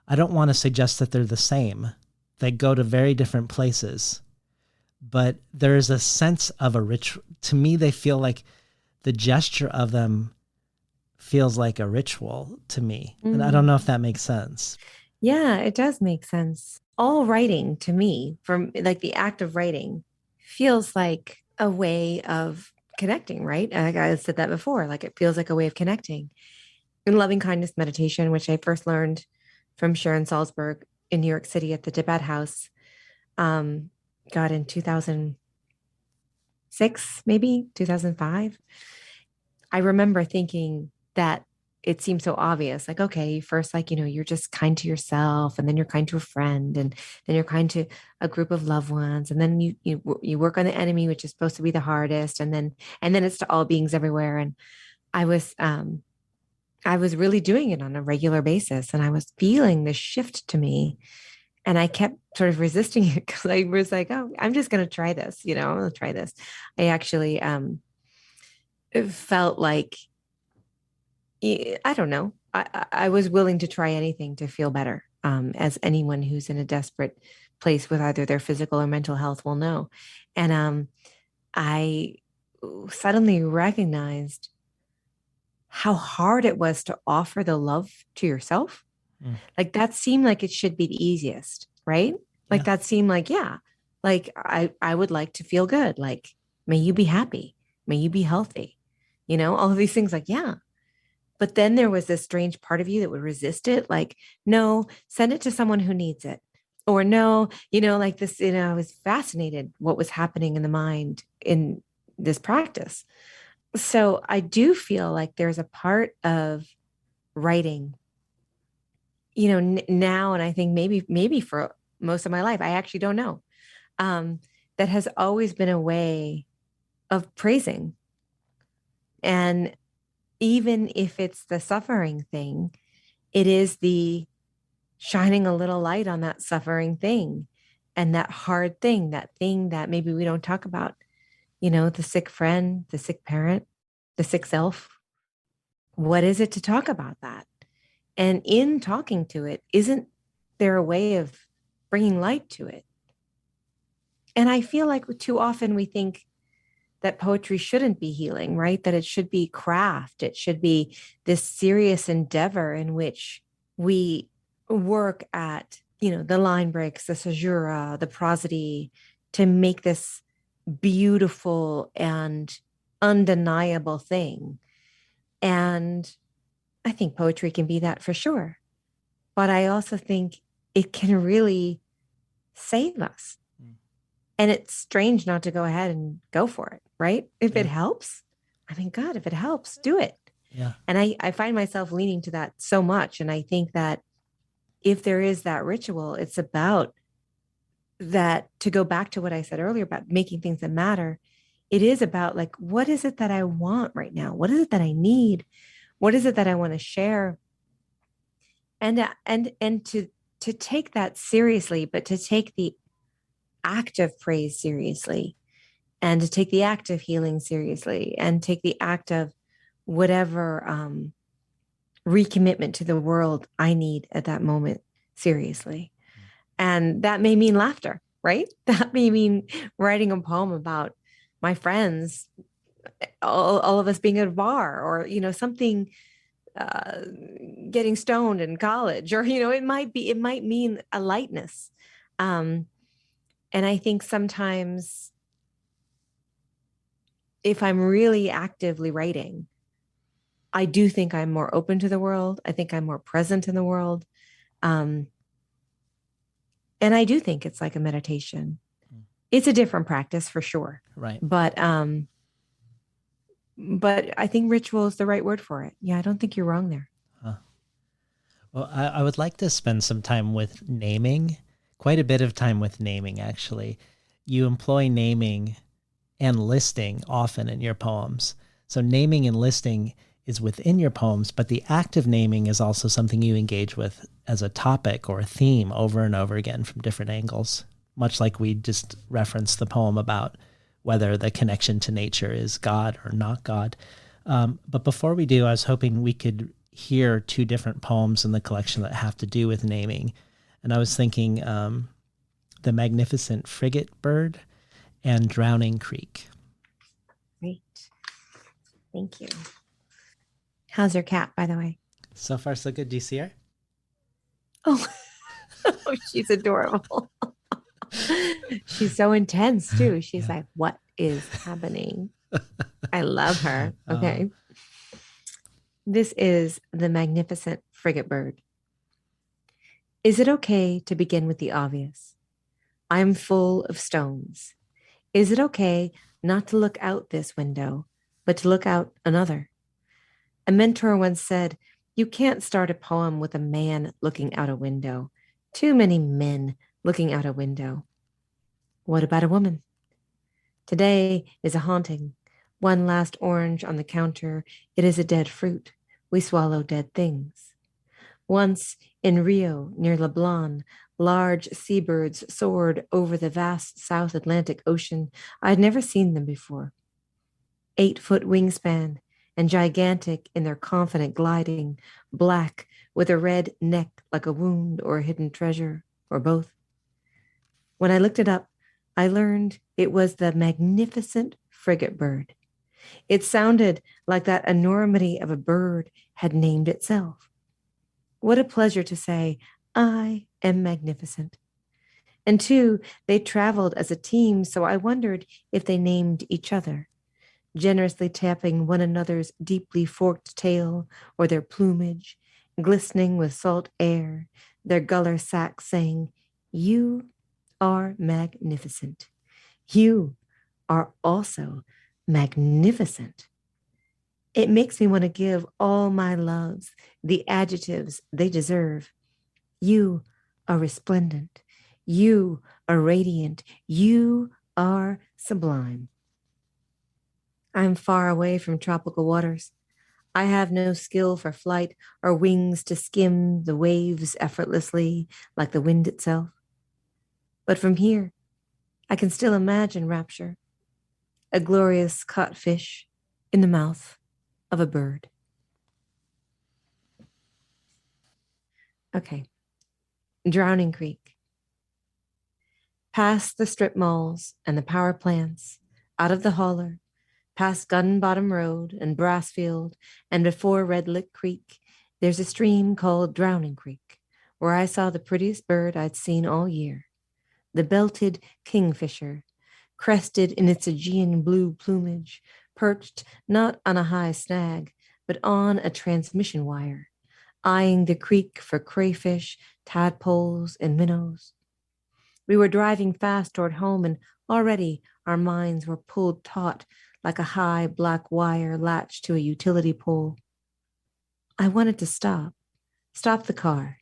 I don't want to suggest that they're the same. They go to very different places, but there's a sense of a ritual. To me, they feel like the gesture of them feels like a ritual to me. And I don't know if that makes sense. Yeah, it does make sense. All writing to me, from like the act of writing, feels like a way of connecting, right? Like I said that before, like it feels like a way of connecting. In loving kindness meditation, which I first learned from Sharon Salzberg in New York City at the Tibet House, God, in 2006, maybe 2005. I remember thinking that it seemed so obvious. Like, okay, first, like, you're just kind to yourself, and then you're kind to a friend, and then you're kind to a group of loved ones, and then you work on the enemy, which is supposed to be the hardest, and then it's to all beings everywhere. And I was really doing it on a regular basis, and I was feeling this shift to me, and I kept sort of resisting it because I was like, oh, I'm just going to try this. I'm going to try this. I actually it felt like, I don't know. I was willing to try anything to feel better, as anyone who's in a desperate place with either their physical or mental health will know. And I suddenly recognized how hard it was to offer the love to yourself. Like that seemed like it should be the easiest, right? Like that seemed like, yeah, like I would like to feel good. Like, may you be happy. May you be healthy. All of these things, like, yeah. But then there was this strange part of you that would resist it. Like, no, send it to someone who needs it. Or no, like this, I was fascinated what was happening in the mind in this practice. So I do feel like there's a part of writing, now, and I think maybe for most of my life, I actually don't know, that has always been a way of praising. And even if it's the suffering thing, it is the shining a little light on that suffering thing and that hard thing, that thing that maybe we don't talk about, the sick friend, the sick parent, the sick self. What is it to talk about that? And in talking to it, isn't there a way of bringing light to it? And I feel like too often we think that poetry shouldn't be healing, right? That it should be craft. It should be this serious endeavor in which we work at, the line breaks, the caesura, the prosody, to make this beautiful and undeniable thing. And I think poetry can be that for sure. But I also think it can really save us. And it's strange not to go ahead and go for it, right? If it helps, I mean, God, if it helps, do it. Yeah. And I find myself leaning to that so much. And I think that if there is that ritual, it's about that, to go back to what I said earlier about making things that matter. It is about, like, what is it that I want right now? What is it that I need? What is it that I want to share? And to take that seriously, but to take the act of praise seriously, and to take the act of healing seriously, and take the act of whatever recommitment to the world I need at that moment seriously. And that may mean laughter, right? That may mean writing a poem about my friends, all of us being at a bar, or, something, uh, getting stoned in college, or, it might mean a lightness. And I think sometimes if I'm really actively writing, I do think I'm more open to the world. I think I'm more present in the world. Um, and I do think it's like a meditation. It's a different practice for sure. Right. But I think ritual is the right word for it. Yeah, I don't think you're wrong there. Huh. Well, I would like to spend some time with naming, quite a bit of time with naming, actually. You employ naming and listing often in your poems. So naming and listing is within your poems, but the act of naming is also something you engage with as a topic or a theme over and over again from different angles, much like we just referenced the poem about whether the connection to nature is God or not God. But before we do, I was hoping we could hear two different poems in the collection that have to do with naming. And I was thinking The Magnificent Frigate Bird and Drowning Creek. Great. Thank you. How's your cat, by the way? So far, so good. Do you see her? Oh, oh, she's adorable. She's so intense too. She's like, what is happening? I love her. Okay. This is The Magnificent Frigate Bird. Is it okay to begin with the obvious? I'm full of stones. Is it okay not to look out this window, but to look out another? A mentor once said, you can't start a poem with a man looking out a window. Too many men looking out a window. What about a woman? Today is a haunting. One last orange on the counter. It is a dead fruit. We swallow dead things. Once in Rio, near Leblon, large seabirds soared over the vast South Atlantic Ocean. I had never seen them before. 8-foot wingspan, and gigantic in their confident gliding, black with a red neck like a wound or a hidden treasure, or both. When I looked it up, I learned it was the magnificent frigate bird. It sounded like that enormity of a bird had named itself. What a pleasure to say, I am magnificent. And two, they traveled as a team, so I wondered if they named each other, generously tapping one another's deeply forked tail or their plumage, glistening with salt air, their guller sacks saying, you are magnificent. You are also magnificent. It makes me want to give all my loves the adjectives they deserve. You are resplendent. You are radiant. You are sublime. I'm far away from tropical waters. I have no skill for flight or wings to skim the waves effortlessly like the wind itself. But from here, I can still imagine rapture, a glorious caught fish in the mouth of a bird. Okay. Drowning Creek. Past the strip malls and the power plants, out of the holler, past Gun Bottom Road and Brassfield, and before Red Lick Creek, there's a stream called Drowning Creek, where I saw the prettiest bird I'd seen all year, the belted kingfisher, crested in its Aegean blue plumage, perched not on a high snag, but on a transmission wire, eyeing the creek for crayfish, tadpoles, and minnows. We were driving fast toward home, and already our minds were pulled taut like a high black wire latched to a utility pole. I wanted to stop the car,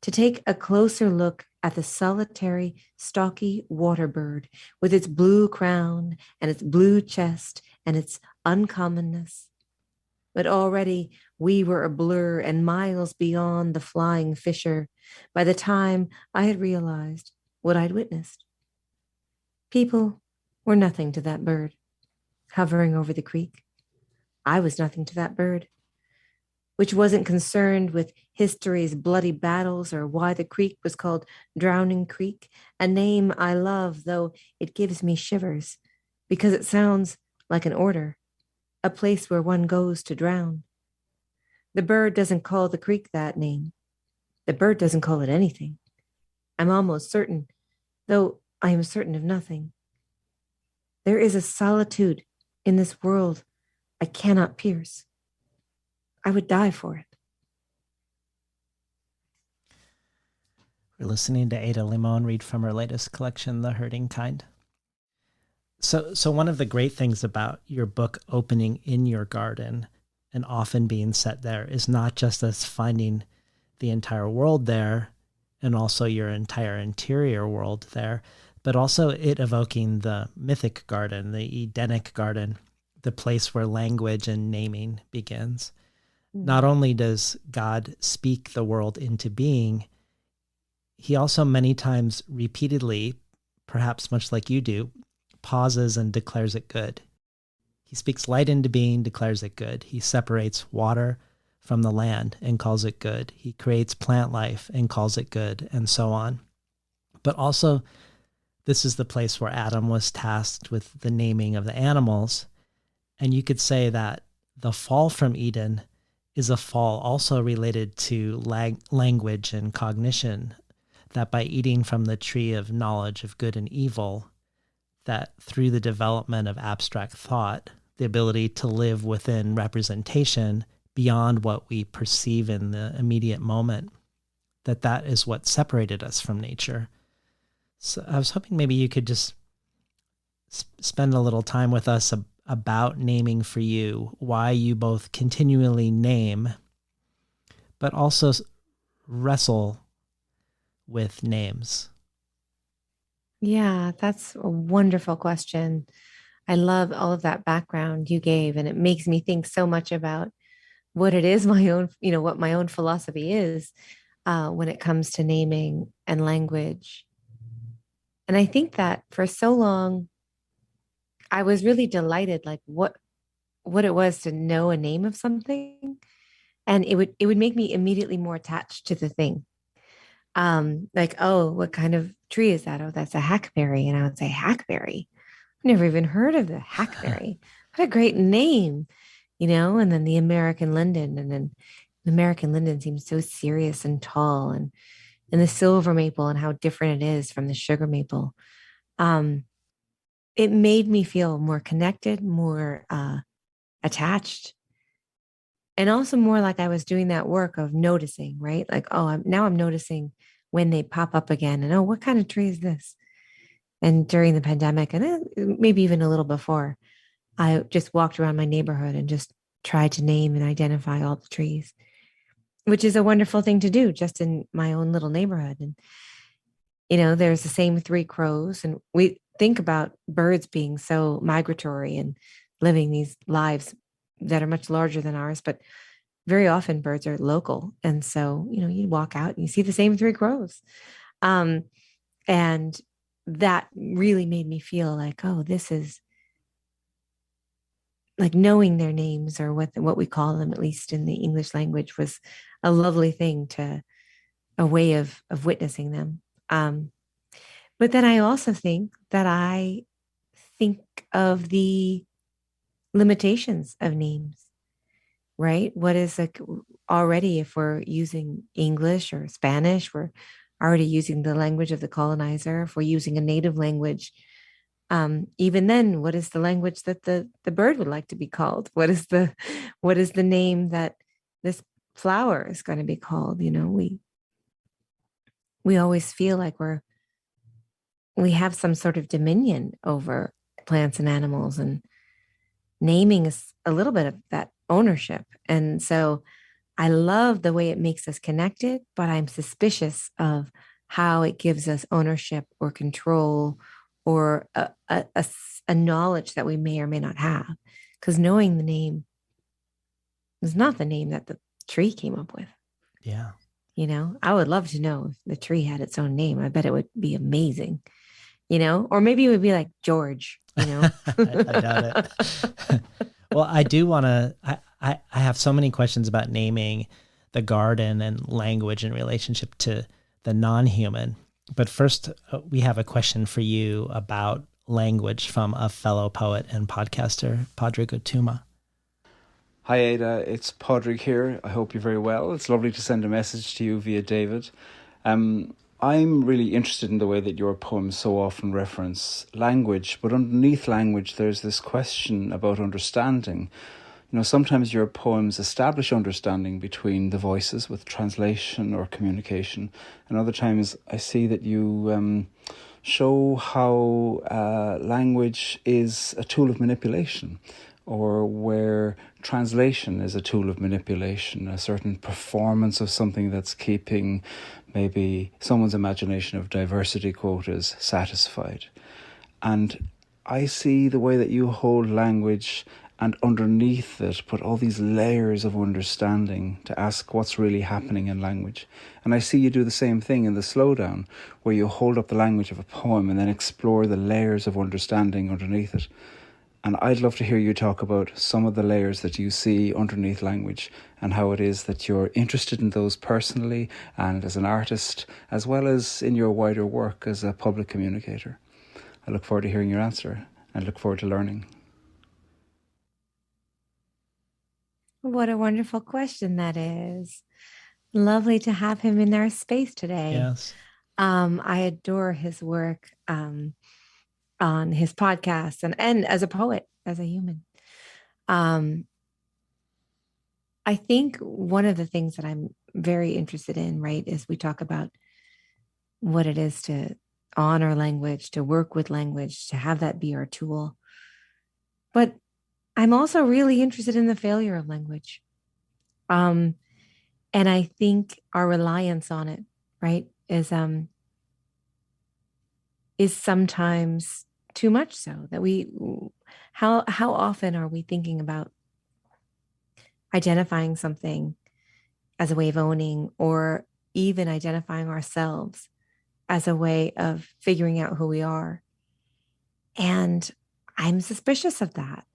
to take a closer look at the solitary, stocky water bird with its blue crown and its blue chest and its uncommonness. But already we were a blur and miles beyond the flying fisher by the time I had realized what I'd witnessed. People were nothing to that bird hovering over the creek. I was nothing to that bird, which wasn't concerned with history's bloody battles or why the creek was called Drowning Creek, a name I love, though it gives me shivers, because it sounds like an order, a place where one goes to drown. The bird doesn't call the creek that name. The bird doesn't call it anything. I'm almost certain, though I am certain of nothing. There is a solitude in this world I cannot pierce. I would die for it. We're listening to Ada Limón read from her latest collection, The Hurting Kind. So one of the great things about your book opening in your garden and often being set there is not just us finding the entire world there and also your entire interior world there, but also it evoking the mythic garden, the Edenic garden, the place where language and naming begins. Not only does God speak the world into being, he also many times repeatedly, perhaps much like you do, pauses and declares it good. He speaks light into being, declares it good. He separates water from the land and calls it good. He creates plant life and calls it good, and so on. But also, this is the place where Adam was tasked with the naming of the animals. And you could say that the fall from Eden is a fall also related to language and cognition, that by eating from the tree of knowledge of good and evil, that through the development of abstract thought, the ability to live within representation beyond what we perceive in the immediate moment, that is what separated us from nature. So I was hoping maybe you could just spend a little time with us about naming for you, why you both continually name, but also wrestle with names. Yeah, that's a wonderful question. I love all of that background you gave, and it makes me think so much about what it is my own, what my own philosophy is when it comes to naming and language. And I think that for so long, I was really delighted, like what it was to know a name of something, and it would make me immediately more attached to the thing. Like, oh, what kind of tree is that? Oh, that's a hackberry, and I would say hackberry. I've never even heard of the hackberry. What a great name, and then the American linden. And then the American linden seems so serious and tall, and the silver maple and how different it is from the sugar maple. Um, it made me feel more connected, more attached, and also more like I was doing that work of noticing, right? Like, oh, I'm noticing when they pop up again. And oh, what kind of tree is this? And during the pandemic, and then maybe even a little before, I just walked around my neighborhood and just tried to name and identify all the trees, which is a wonderful thing to do just in my own little neighborhood. And, there's the same three crows. And we think about birds being so migratory and living these lives that are much larger than ours, but very often birds are local. And so, you walk out and you see the same three crows. Um, and that really made me feel like, oh, this is like knowing their names, or what we call them, at least in the English language, was a lovely thing to a way of witnessing them. But then I also think that I think of the limitations of names, right? What is like already, if we're using English or Spanish, we're already using the language of the colonizer. If we're using a native language, even then, what is the language that the bird would like to be called? What is the name that this flower is going to be called? You know, we always feel like we have some sort of dominion over plants and animals, and naming is a little bit of that ownership. And so I love the way it makes us connected, but I'm suspicious of how it gives us ownership or control or a knowledge that we may or may not have. Because knowing the name is not the name that the tree came up with. Yeah. You know, I would love to know if the tree had its own name. I bet it would be amazing, you know, or maybe it would be like George, you know. I doubt it. Well, I do want to, I have so many questions about naming the garden and language in relationship to the non-human. But first, we have a question for you about language from a fellow poet and podcaster, Padraig Tuma. Hi Ada, it's Padraig here. I hope you're very well. It's lovely to send a message to you via David. I'm really interested in the way that your poems so often reference language, but underneath language there's this question about understanding. You know, sometimes your poems establish understanding between the voices with translation or communication, and other times I see that you show how language is a tool of manipulation, or where translation is a tool of manipulation, a certain performance of something that's keeping maybe someone's imagination of diversity quotas satisfied. And I see the way that you hold language and underneath it put all these layers of understanding to ask what's really happening in language. And I see you do the same thing in the slowdown, where you hold up the language of a poem and then explore the layers of understanding underneath it. And I'd love to hear you talk about some of the layers that you see underneath language and how it is that you're interested in those personally and as an artist, as well as in your wider work as a public communicator. I look forward to hearing your answer and look forward to learning. What a wonderful question that is. Lovely to have him in our space today. Yes. I adore his work on his podcast and as a poet, as a human. I think one of the things that I'm very interested in, right, is we talk about what it is to honor language, to work with language, to have that be our tool. But I'm also really interested in the failure of language. And I think our reliance on it, right, is sometimes too much, so that how often are we thinking about identifying something as a way of owning, or even identifying ourselves as a way of figuring out who we are? And I'm suspicious of that.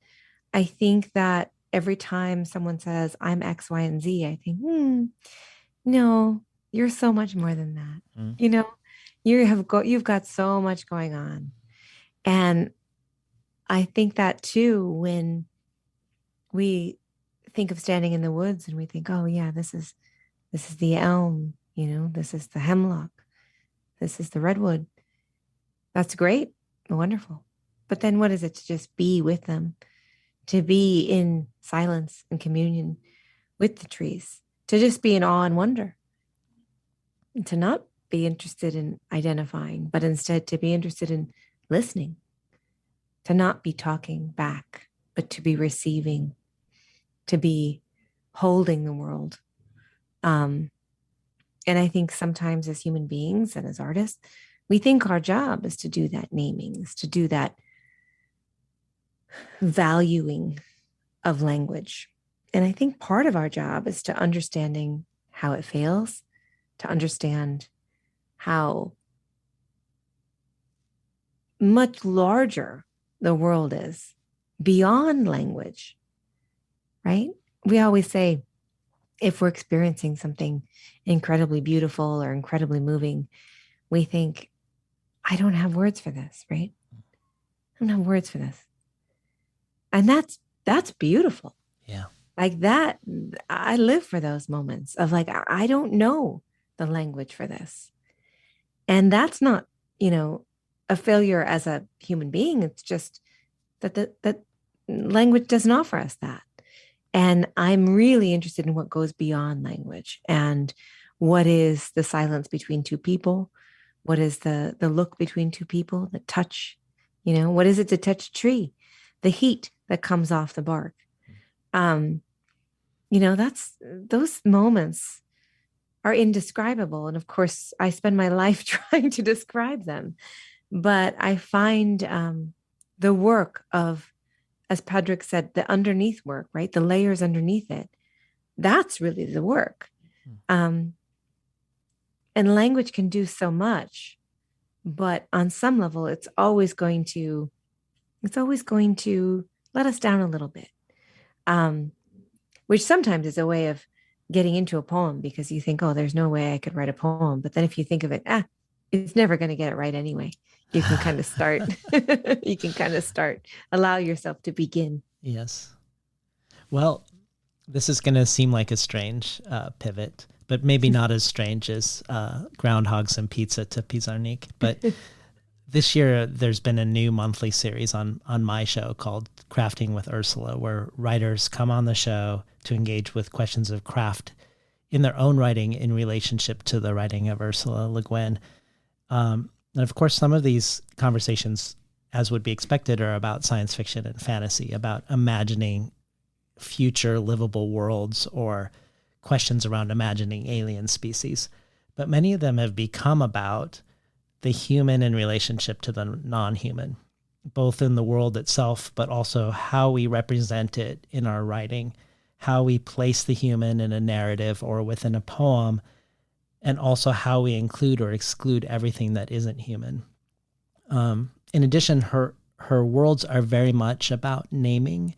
I think that every time someone says, I'm X, Y, and Z, I think, no, you're so much more than that. You know, you've got so much going on. And I think that too, when we think of standing in the woods and we think, oh yeah, this is the elm, you know, this is the hemlock, this is the redwood. That's great, wonderful. But then what is it to just be with them, to be in silence and communion with the trees, to just be in awe and wonder, and to not be interested in identifying, but instead to be interested in listening, to not be talking back, but to be receiving, to be holding the world. And I think sometimes as human beings and as artists, we think our job is to do that naming, is to do that valuing of language. And I think part of our job is to understanding how it fails, to understand how much larger the world is beyond language, right? We always say, if we're experiencing something incredibly beautiful or incredibly moving, we think, I don't have words for this, right? I don't have words for this. And that's beautiful. Yeah. Like that, I live for those moments of like, I don't know the language for this. And that's not, a failure as a human being. It's just that language doesn't offer us that. And I'm really interested in what goes beyond language and what is the silence between two people. What is the look between two people, the touch, what is it to touch a tree, the heat that comes off the bark. That's those moments are indescribable. And of course, I spend my life trying to describe them. But I find the work of, as Padraig said, the underneath work, right? The layers underneath it. That's really the work. And language can do so much, but on some level, it's always going to let us down a little bit. Which sometimes is a way of getting into a poem, because you think, oh, there's no way I could write a poem. But then if you think of it, it's never going to get it right anyway. You can kind of start. You can kind of start. Allow yourself to begin. Yes. Well, this is going to seem like a strange pivot, but maybe not as strange as groundhogs and pizza to Pizarnik. But this year, there's been a new monthly series on my show called Crafting with Ursula, where writers come on the show to engage with questions of craft in their own writing in relationship to the writing of Ursula Le Guin. And of course, some of these conversations, as would be expected, are about science fiction and fantasy, about imagining future livable worlds or questions around imagining alien species. But many of them have become about the human in relationship to the non-human, both in the world itself, but also how we represent it in our writing, how we place the human in a narrative or within a poem, and also how we include or exclude everything that isn't human. In addition, her worlds are very much about naming,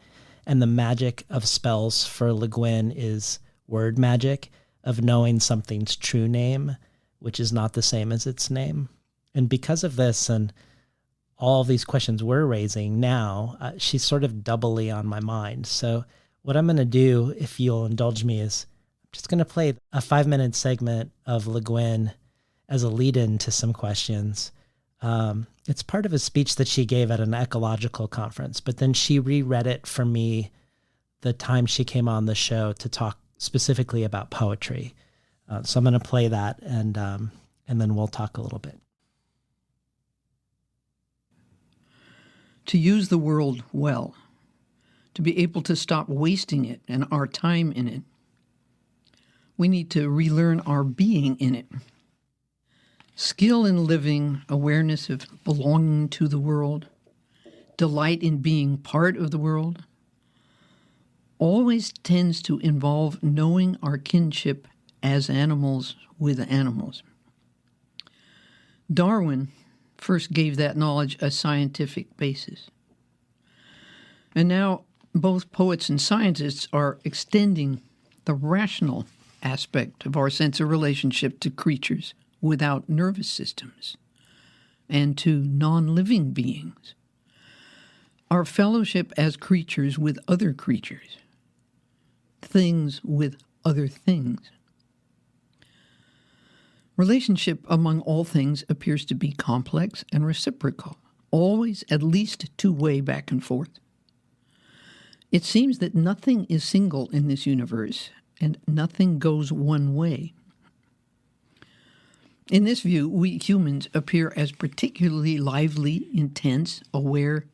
and the magic of spells for Le Guin is word magic, of knowing something's true name, which is not the same as its name. And because of this and all of these questions we're raising now, she's sort of doubly on my mind. So what I'm going to do, if you'll indulge me, is I'm just going to play a 5-minute segment of Le Guin as a lead-in to some questions. It's part of a speech that she gave at an ecological conference, but then she reread it for me the time she came on the show to talk specifically about poetry. So I'm going to play that, and then we'll talk a little bit. To use the world well, to be able to stop wasting it and our time in it, we need to relearn our being in it. Skill in living, awareness of belonging to the world, delight in being part of the world, always tends to involve knowing our kinship as animals with animals. Darwin first gave that knowledge a scientific basis. And now both poets and scientists are extending the rational aspect of our sense of relationship to creatures without nervous systems and to non-living beings. Our fellowship as creatures with other creatures, things with other things. Relationship among all things appears to be complex and reciprocal, always at least two-way back and forth. It seems that nothing is single in this universe, and nothing goes one way. In this view, we humans appear as particularly lively, intense, aware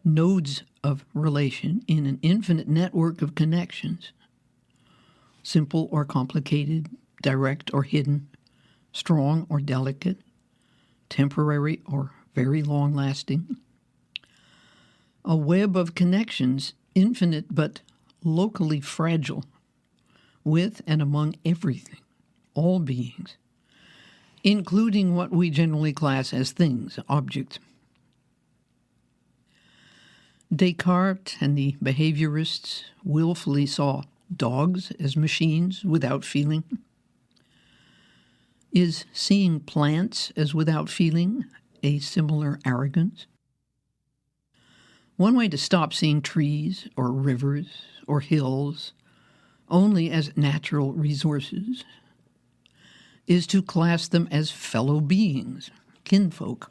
nodes of relation in an infinite network of connections, simple or complicated, direct or hidden, strong or delicate, temporary or very long-lasting. A web of connections, infinite but locally fragile, with and among everything, all beings, including what we generally class as things, objects. Descartes and the behaviorists willfully saw dogs as machines without feeling? Is seeing plants as without feeling a similar arrogance? One way to stop seeing trees or rivers or hills only as natural resources is to class them as fellow beings, kinfolk.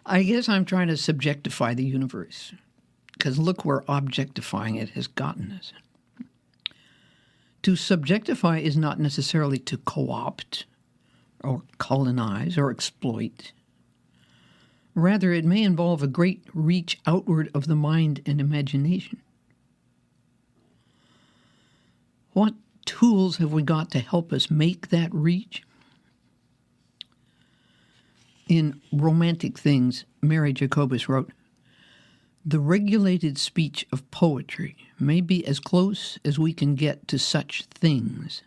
I guess I'm trying to subjectify the universe, because look where objectifying it has gotten us. To subjectify is not necessarily to co-opt or colonize or exploit. Rather, it may involve a great reach outward of the mind and imagination. What tools have we got to help us make that reach? In Romantic Things, Mary Jacobus wrote, "The regulated speech of poetry may be as close as we can get to such things,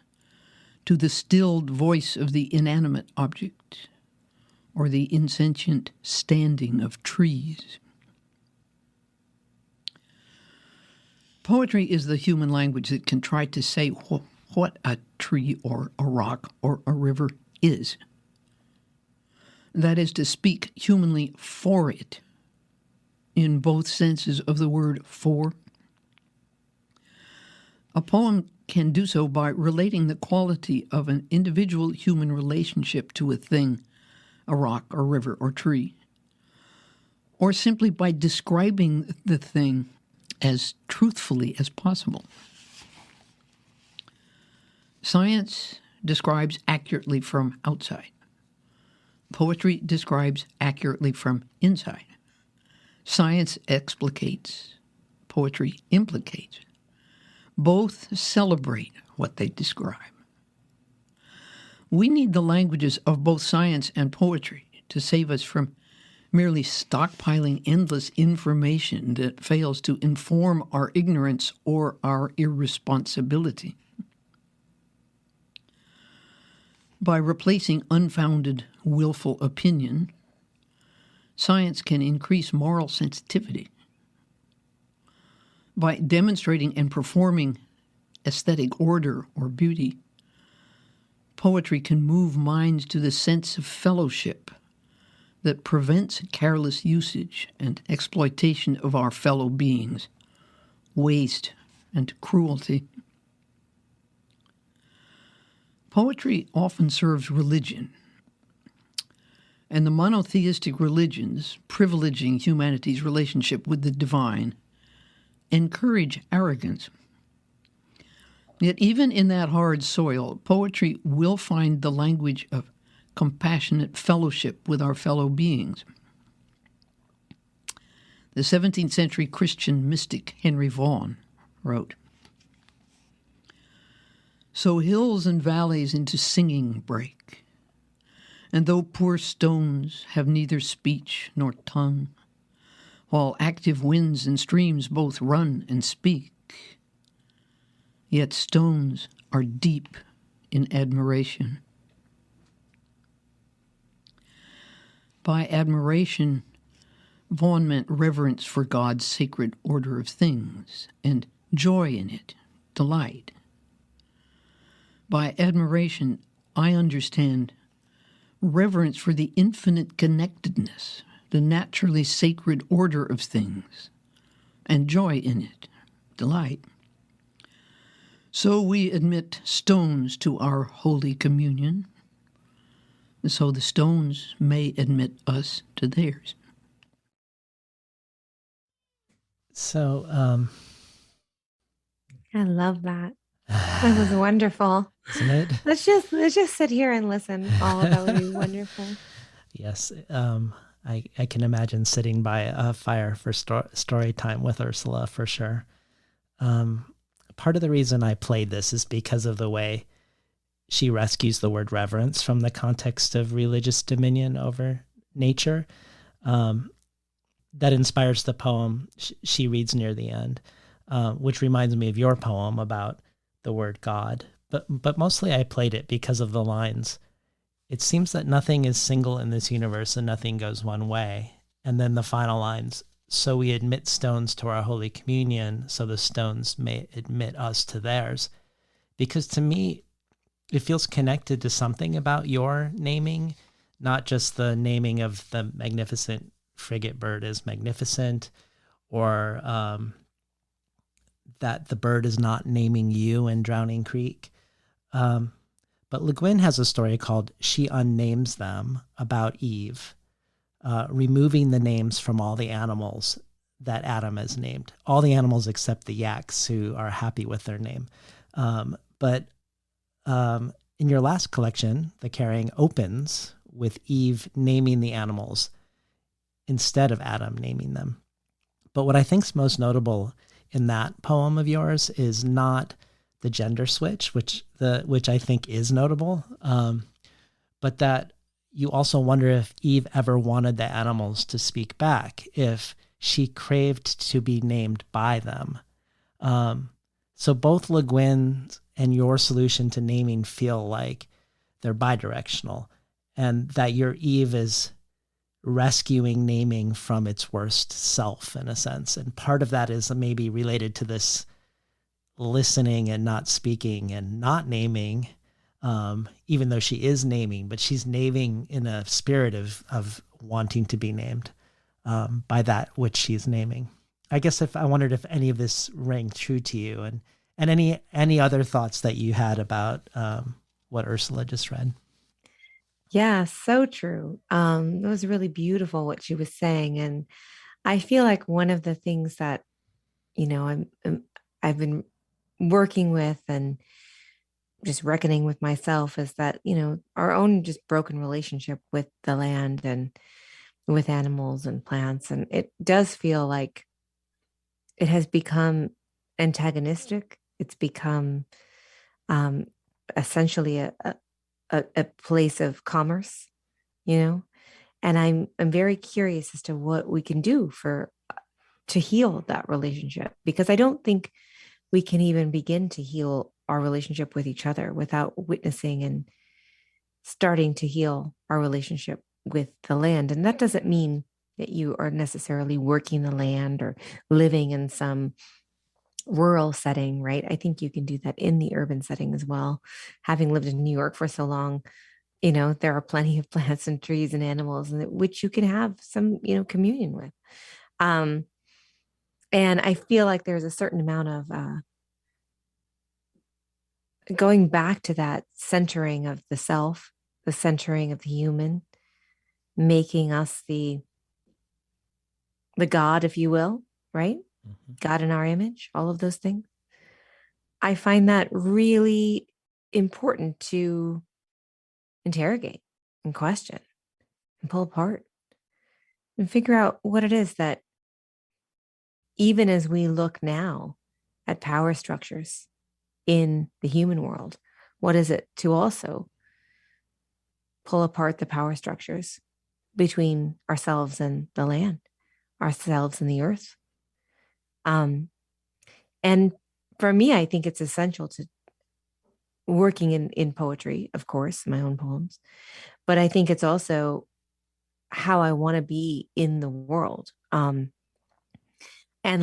to the stilled voice of the inanimate object, or the insentient standing of trees." Poetry is the human language that can try to say what a tree or a rock or a river is. That is, to speak humanly for it, in both senses of the word for. A poem can do so by relating the quality of an individual human relationship to a thing, a rock or river or tree, or simply by describing the thing as truthfully as possible. Science describes accurately from outside. Poetry describes accurately from inside. Science explicates. Poetry implicates. Both celebrate what they describe. We need the languages of both science and poetry to save us from merely stockpiling endless information that fails to inform our ignorance or our irresponsibility. By replacing unfounded, willful opinion, science can increase moral sensitivity. By demonstrating and performing aesthetic order or beauty, poetry can move minds to the sense of fellowship that prevents careless usage and exploitation of our fellow beings, waste and cruelty. Poetry often serves religion, and the monotheistic religions, privileging humanity's relationship with the divine, encourage arrogance. Yet even in that hard soil, poetry will find the language of compassionate fellowship with our fellow beings. The 17th century Christian mystic Henry Vaughan wrote, "So hills and valleys into singing break, and though poor stones have neither speech nor tongue, while active winds and streams both run and speak, yet stones are deep in admiration." By admiration, Vaughan meant reverence for God's sacred order of things and joy in it, delight. By admiration, I understand reverence for the infinite connectedness, the naturally sacred order of things, and joy in it, delight. So we admit stones to our Holy Communion, so the stones may admit us to theirs. So, I love that. That was wonderful. isn't it? Let's just sit here and listen. Oh, that would be wonderful. Yes. I can imagine sitting by a fire for story time with Ursula for sure. Part of the reason I played this is because of the way she rescues the word reverence from the context of religious dominion over nature. That inspires the poem she reads near the end, which reminds me of your poem about the word God. But mostly I played it because of the lines. It seems that nothing is single in this universe and nothing goes one way. And then the final lines, so we admit stones to our Holy Communion, so the stones may admit us to theirs. Because to me, it feels connected to something about your naming, not just the naming of the magnificent frigate bird as magnificent, or that the bird is not naming you in Drowning Creek. But Le Guin has a story called She Unnames Them about Eve, removing the names from all the animals that Adam has named. All the animals except the yaks, who are happy with their name. But in your last collection, The Carrying opens with Eve naming the animals instead of Adam naming them. But what I think is most notable in that poem of yours is not the gender switch, which I think is notable, but that you also wonder if Eve ever wanted the animals to speak back, if she craved to be named by them. So both Le Guin's and your solution to naming feel like they're bidirectional, and that your Eve is rescuing naming from its worst self, in a sense. And part of that is maybe related to this listening and not speaking and not naming, even though she is naming, but she's naming in a spirit of wanting to be named by that which she's naming. I guess I wondered if any of this rang true to you, and any other thoughts that you had about what Ursula just read. Yeah, so true. It was really beautiful what she was saying. And I feel like one of the things that, I've been working with and just reckoning with myself is that, our own just broken relationship with the land and with animals and plants. And it does feel like it has become antagonistic. It's become essentially a place of commerce, and I'm very curious as to what we can do to heal that relationship, because I don't think we can even begin to heal our relationship with each other without witnessing and starting to heal our relationship with the land. And that doesn't mean that you are necessarily working the land or living in some rural setting, right? I think you can do that in the urban setting as well. Having lived in New York for so long, there are plenty of plants and trees and animals which you can have some, communion with. And I feel like there's a certain amount of going back to that centering of the self, the centering of the human, making us the God, if you will, right? Mm-hmm. God in our image, all of those things. I find that really important to interrogate and question and pull apart and figure out what it is that, even as we look now at power structures in the human world, what is it to also pull apart the power structures between ourselves and the land, ourselves and the earth? And for me, I think it's essential to working in poetry, of course, my own poems, but I think it's also how I want to be in the world. And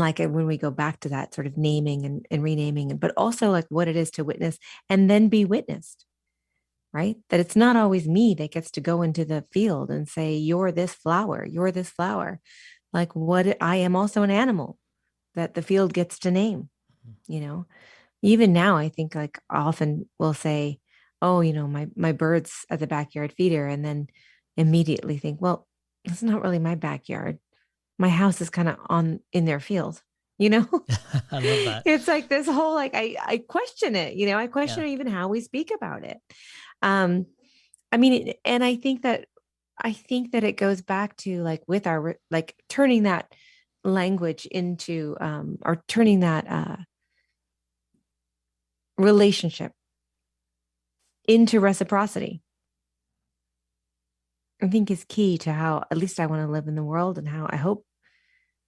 like when we go back to that sort of naming and renaming, but also like what it is to witness and then be witnessed, right? That it's not always me that gets to go into the field and say, you're this flower, you're this flower. Like I am also an animal that the field gets to name, Even now, I think like often we'll say, oh, my bird's at the backyard feeder, and then immediately think, well, it's not really my backyard. My house is kind of in their field, I love that. It's like this whole, like, I question it, I question even how we speak about it. I mean, and I think that it goes back to like with our, like turning that language into, or turning that relationship into reciprocity, I think is key to how at least I want to live in the world, and how I hope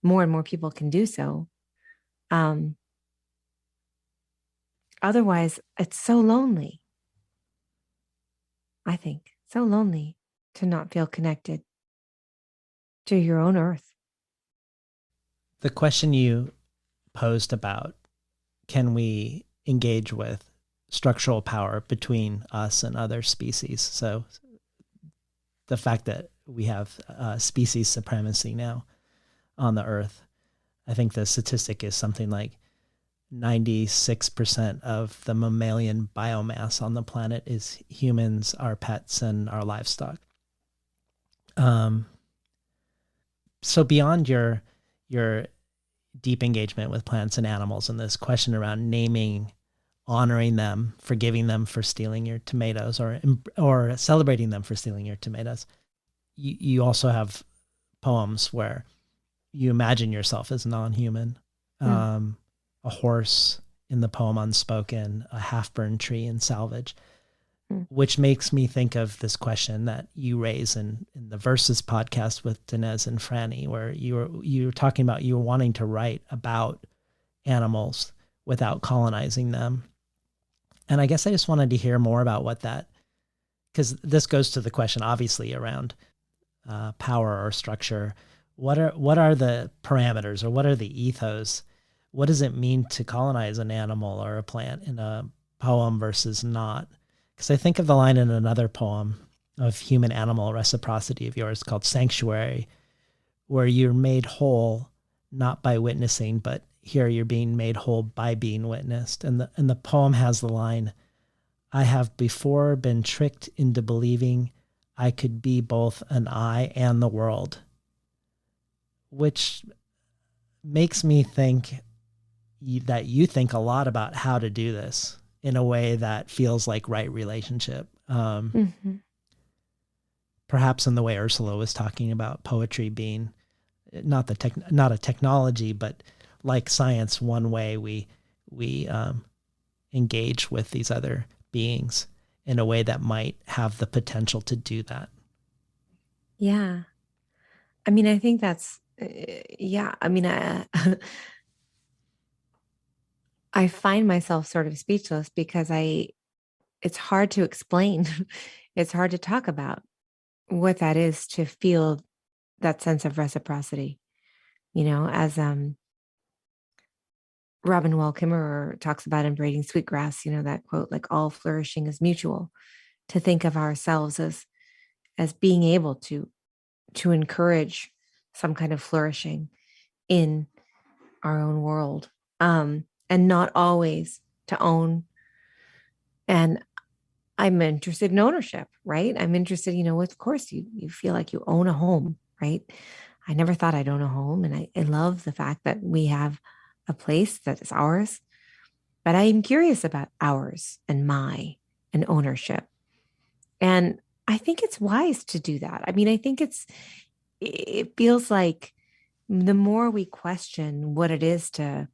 more and more people can do so. Otherwise, it's so lonely. I think so lonely to not feel connected to your own earth. The question you posed about, can we engage with structural power between us and other species? So the fact that we have species supremacy now on the earth, I think the statistic is something like 96% of the mammalian biomass on the planet is humans, our pets, and our livestock. So beyond your deep engagement with plants and animals and this question around naming, honoring them, forgiving them for stealing your tomatoes, or celebrating them for stealing your tomatoes, you also have poems where you imagine yourself as non-human. A horse in the poem Unspoken, a half-burned tree in Salvage, which makes me think of this question that you raise in the Verses podcast with Dinez and Franny, where you were talking about you were wanting to write about animals without colonizing them. And I guess I just wanted to hear more about what that, because this goes to the question, obviously, around power or structure. What are the parameters, or what are the ethos? What does it mean to colonize an animal or a plant in a poem versus not? Because I think of the line in another poem of human-animal reciprocity of yours called Sanctuary, where you're made whole not by witnessing, but here you're being made whole by being witnessed. And the poem has the line, I have before been tricked into believing I could be both an I and the world, which makes me think that you think a lot about how to do this in a way that feels like right relationship. Perhaps in the way Ursula was talking about poetry being not a technology, but like science, one way we engage with these other beings in a way that might have the potential to do that. Yeah. I mean, I think that's, yeah. I mean, I find myself sort of speechless because it's hard to explain. It's hard to talk about what that is, to feel that sense of reciprocity, as Robin Wall Kimmerer talks about in Braiding Sweetgrass, that quote, like all flourishing is mutual, to think of ourselves as being able to encourage some kind of flourishing in our own world, and not always to own. And I'm interested in ownership, right? I'm interested, of course you feel like you own a home, right? I never thought I'd own a home. And I love the fact that we have a place that is ours, but I'm curious about ours and my and ownership. And I think it's wise to do that. I mean, I think it feels like the more we question what it is to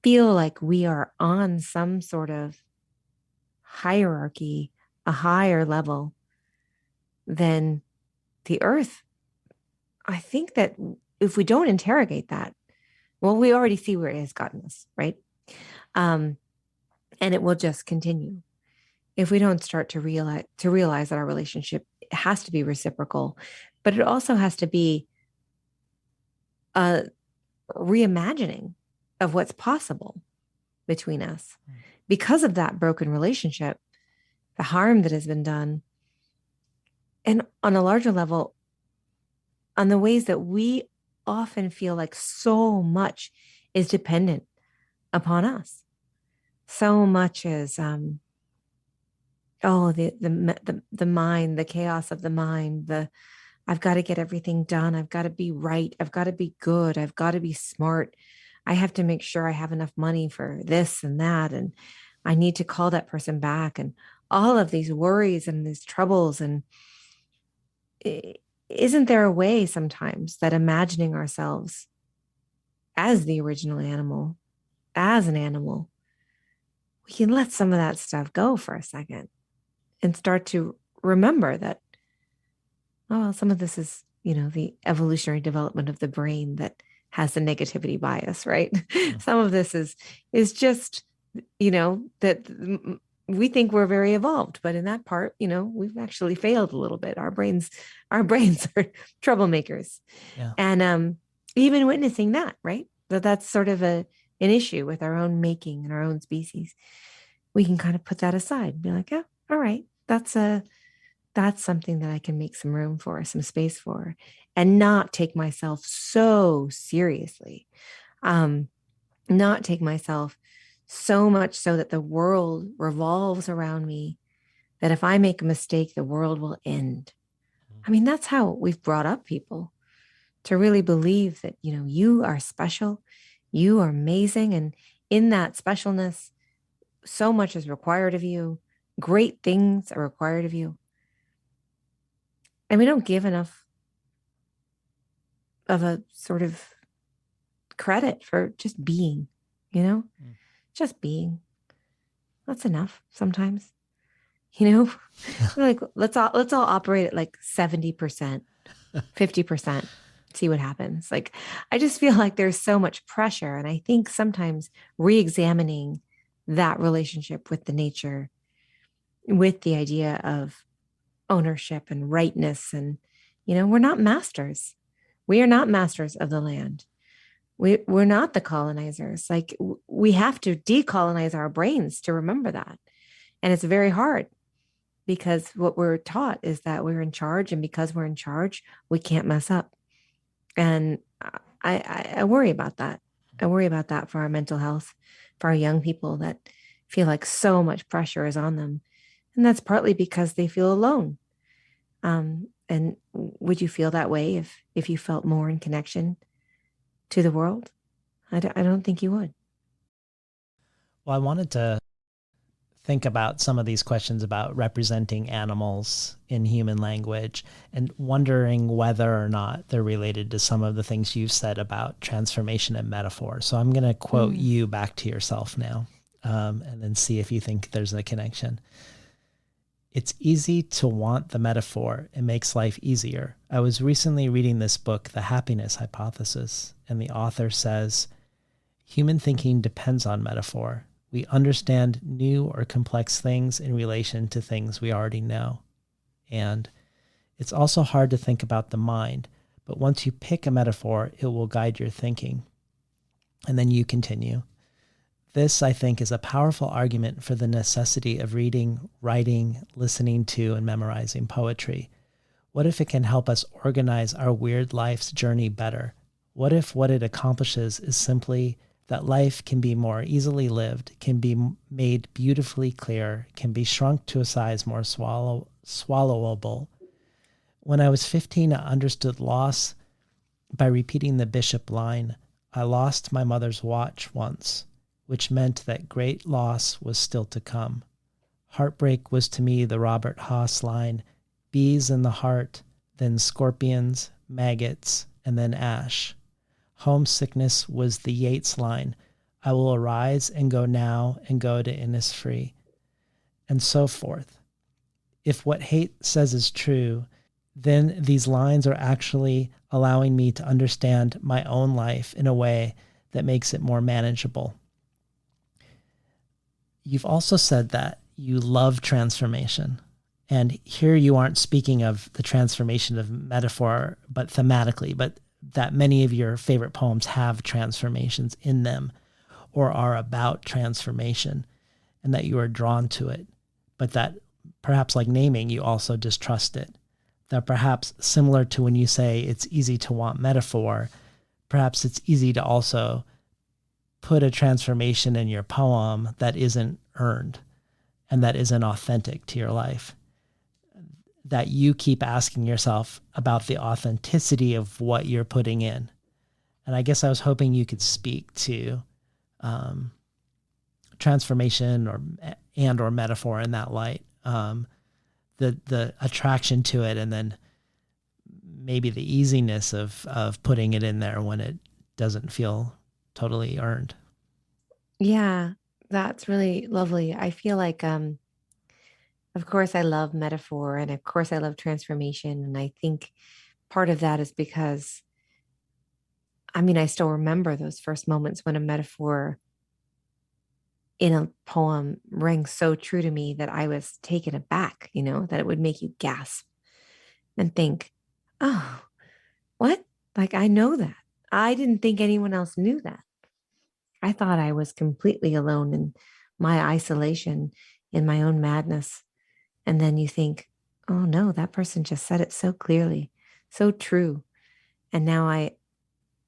feel like we are on some sort of hierarchy, a higher level than the earth, I think that if we don't interrogate that, well, we already see where it has gotten us, right? And it will just continue if we don't start to realize that our relationship has to be reciprocal, but it also has to be a reimagining of what's possible between us. Because of that broken relationship, the harm that has been done, and on a larger level, on the ways that we often feel like so much is dependent upon us. So much is, the mind, the chaos of the mind, I've got to get everything done. I've got to be right. I've got to be good. I've got to be smart. I have to make sure I have enough money for this and that. And I need to call that person back. And all of these worries and these troubles. And isn't there a way sometimes that imagining ourselves as the original animal, as an animal, we can let some of that stuff go for a second and start to remember that, some of this is, the evolutionary development of the brain that has the negativity bias, right? Yeah. Some of this is just, that we think we're very evolved, but in that part, we've actually failed a little bit. Our brains are troublemakers. Yeah. And even witnessing that, right? That's sort of an issue with our own making and our own species. We can kind of put that aside and be like, yeah, all right, that's something that I can make some room for, some space for, and not take myself so seriously. Not take myself so much so that the world revolves around me, that if I make a mistake, the world will end. I mean, that's how we've brought up people, to really believe that, you are special, you are amazing. And in that specialness, so much is required of you. Great things are required of you. And we don't give enough of a sort of credit for just being, just being. That's enough sometimes. We're like, let's all operate at like 70%, 50%, see what happens. Like, I just feel like there's so much pressure. And I think sometimes re-examining that relationship with the nature, with the idea of ownership and rightness. And, we're not masters. We are not masters of the land. We're not the colonizers. Like, we have to decolonize our brains to remember that. And it's very hard, because what we're taught is that we're in charge. And because we're in charge, we can't mess up. And I worry about that. I worry about that for our mental health, for our young people that feel like so much pressure is on them. And that's partly because they feel alone. And would you feel that way if you felt more in connection to the world? I don't think you would. Well, I wanted to think about some of these questions about representing animals in human language and wondering whether or not they're related to some of the things you've said about transformation and metaphor. So I'm going to quote you back to yourself now, and then see if you think there's a connection. It's easy to want the metaphor. It makes life easier. I was recently reading this book, The Happiness Hypothesis, and the author says, human thinking depends on metaphor. We understand new or complex things in relation to things we already know. And it's also hard to think about the mind, but once you pick a metaphor, it will guide your thinking. And then you continue. This, I think, is a powerful argument for the necessity of reading, writing, listening to, and memorizing poetry. What if it can help us organize our weird life's journey better? What if what it accomplishes is simply that life can be more easily lived, can be made beautifully clear, can be shrunk to a size more swallowable? When I was 15, I understood loss by repeating the Bishop line, I lost my mother's watch once, which meant that great loss was still to come. Heartbreak was to me the Robert Haas line, bees in the heart, then scorpions, maggots, and then ash. Homesickness was the Yeats line, I will arise and go now and go to Innisfree, and so forth. If what hate says is true, then these lines are actually allowing me to understand my own life in a way that makes it more manageable. You've also said that you love transformation. And here you aren't speaking of the transformation of metaphor, but thematically, but that many of your favorite poems have transformations in them or are about transformation, and that you are drawn to it, but that perhaps like naming, you also distrust it. That perhaps similar to when you say it's easy to want metaphor, perhaps it's easy to also put a transformation in your poem that isn't earned and that isn't authentic to your life. That you keep asking yourself about the authenticity of what you're putting in. And I guess I was hoping you could speak to transformation or metaphor in that light, the attraction to it, and then maybe the easiness of putting it in there when it doesn't feel totally earned. Yeah, that's really lovely. I feel like, of course, I love metaphor, and of course, I love transformation. And I think part of that is because, I still remember those first moments when a metaphor in a poem rang so true to me that I was taken aback, that it would make you gasp and think, oh, what? Like, I know that. I didn't think anyone else knew that. I thought I was completely alone in my isolation, in my own madness. And then you think, oh no, that person just said it so clearly, so true. And now I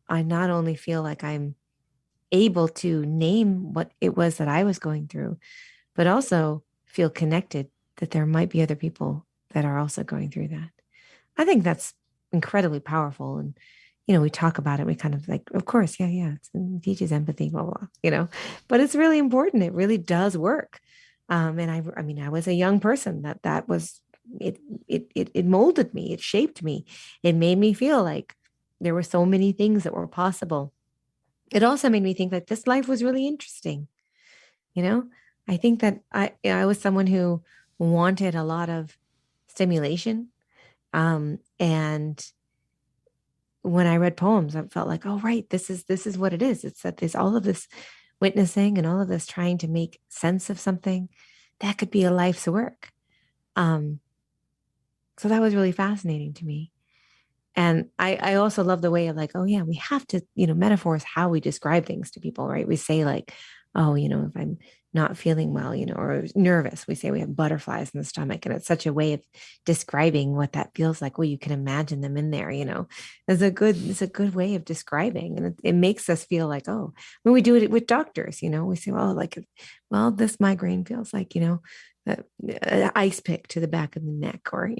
not only feel like I'm able to name what it was that I was going through, but also feel connected that there might be other people that are also going through that. I think that's incredibly powerful. And, we talk about it. We kind of like, of course, yeah, it teaches empathy, blah, blah, but it's really important. It really does work. And I mean, I was a young person that was, it molded me. It shaped me. It made me feel like there were so many things that were possible. It also made me think that this life was really interesting. You know, I think that I was someone who wanted a lot of stimulation. And when I read poems, I felt like, oh, right, this is what it is. It's that there's all of this witnessing and all of this trying to make sense of something that could be a life's work. Um, so that was really fascinating to me. And I also love the way of like, oh yeah, we have to, metaphor is how we describe things to people, right? We say like, oh, if I'm not feeling well, or nervous, we say we have butterflies in the stomach. And it's such a way of describing what that feels like. Well, you can imagine them in there, it's a good way of describing. And it makes us feel like, oh, when we do it with doctors, we say, well, this migraine feels like, ice pick to the back of the neck, or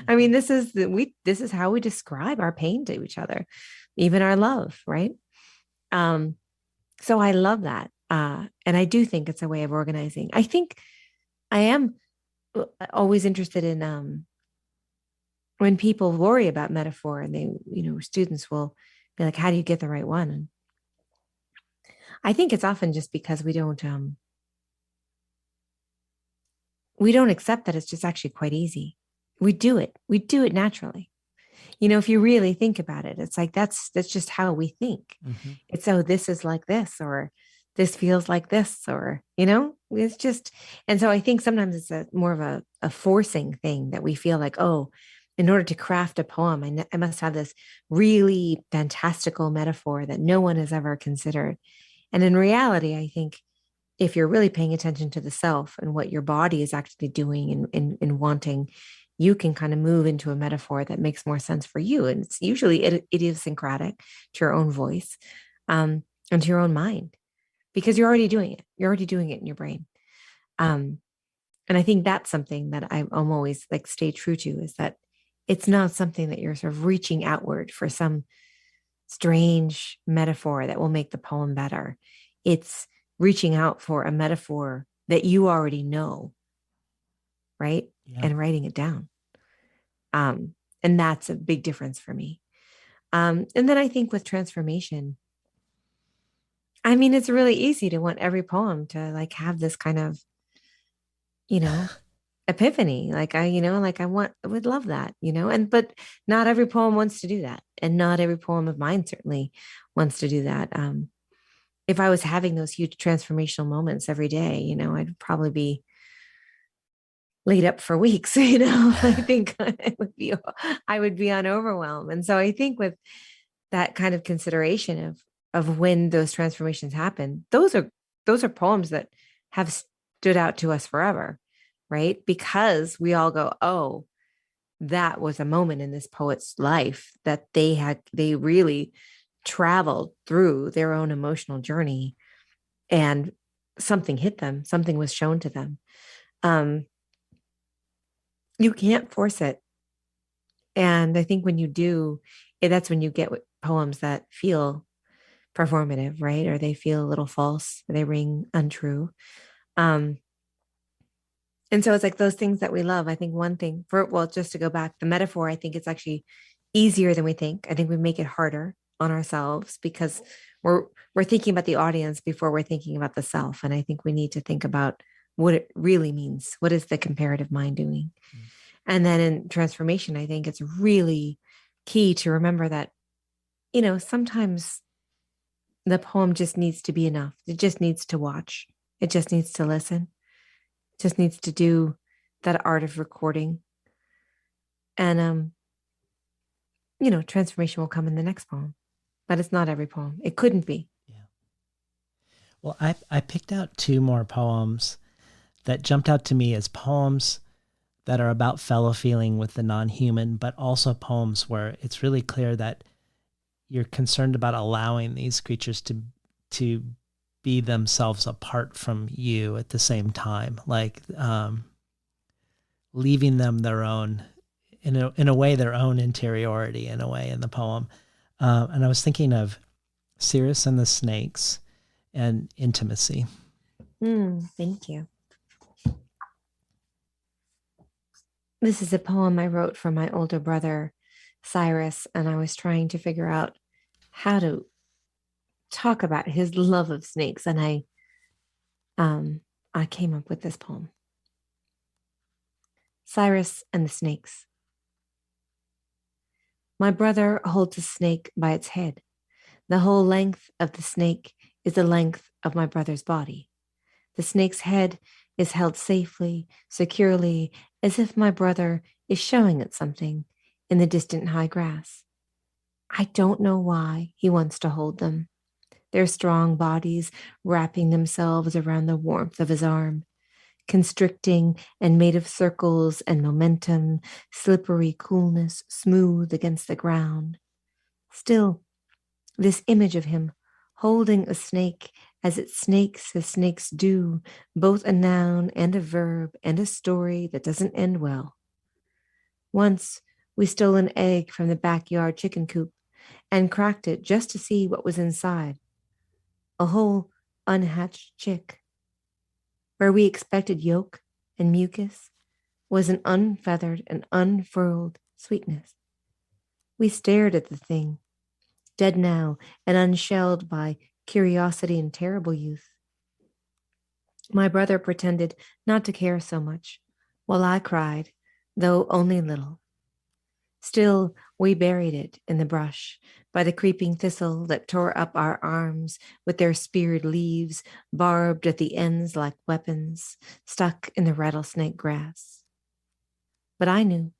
I mean, this is how we describe our pain to each other, even our love, right? So I love that, and I do think it's a way of organizing. I think I am always interested in when people worry about metaphor, and they, students will be like, how do you get the right one? And I think it's often just because we don't accept that it's just actually quite easy. We do it naturally. If you really think about it, it's like, that's just how we think. Mm-hmm. It's, oh, this is like this, or this feels like this, or, it's just, and so I think sometimes it's more of a forcing thing that we feel like, oh, in order to craft a poem, I must have this really fantastical metaphor that no one has ever considered. And in reality, I think if you're really paying attention to the self and what your body is actually doing and wanting, you can kind of move into a metaphor that makes more sense for you. And it's usually idiosyncratic to your own voice, and to your own mind, because you're already doing it. You're already doing it in your brain. And I think that's something that I'm always like stay true to, is that it's not something that you're sort of reaching outward for some strange metaphor that will make the poem better. It's reaching out for a metaphor that you already know, right? Yeah. And writing it down. And that's a big difference for me. And then I think with transformation, I mean, it's really easy to want every poem to like have this kind of, epiphany. Like I would love that, but not every poem wants to do that. And not every poem of mine certainly wants to do that. If I was having those huge transformational moments every day, I'd probably be laid up for weeks. I think I would be on overwhelm. And so I think with that kind of consideration of when those transformations happen, those are poems that have stood out to us forever, right? Because we all go, oh, that was a moment in this poet's life that they really traveled through their own emotional journey, and something hit them, something was shown to them. You can't force it. And I think when you do, that's when you get poems that feel performative, right? Or they feel a little false, or they ring untrue. And so it's like those things that we love. I think one thing just to go back, the metaphor, I think it's actually easier than we think. I think we make it harder on ourselves because we're thinking about the audience before we're thinking about the self. And I think we need to think about what it really means. What is the comparative mind doing? Mm. And then in transformation, I think it's really key to remember that, sometimes the poem just needs to be enough. It just needs to watch. It just needs to listen. It just needs to do that art of recording. And, transformation will come in the next poem. but it's not every poem. It couldn't be. Yeah. Well, I picked out two more poems that jumped out to me as poems that are about fellow feeling with the non-human, but also poems where it's really clear that you're concerned about allowing these creatures to be themselves apart from you at the same time, like leaving them their own, in a way, their own interiority in a way in the poem. And I was thinking of Cirrus and the Snakes and Intimacy. Thank you. This is a poem I wrote for my older brother, Cyrus, and I was trying to figure out how to talk about his love of snakes, and I came up with this poem. Cyrus and the Snakes. My brother holds a snake by its head. The whole length of the snake is the length of my brother's body. The snake's head is held safely, securely, as if my brother is showing it something in the distant high grass. I don't know why he wants to hold them, their strong bodies wrapping themselves around the warmth of his arm, constricting and made of circles and momentum, slippery coolness smooth against the ground. Still, this image of him holding a snake as it snakes as snakes do, both a noun and a verb and a story that doesn't end well. Once we stole an egg from the backyard chicken coop and cracked it just to see what was inside. A whole unhatched chick. Where we expected yolk and mucus was an unfeathered and unfurled sweetness. We stared at the thing, dead now and unshelled by curiosity and terrible youth. My brother pretended not to care so much, while I cried, though only little. Still, we buried it in the brush by the creeping thistle that tore up our arms with their speared leaves, barbed at the ends like weapons, stuck in the rattlesnake grass. But I knew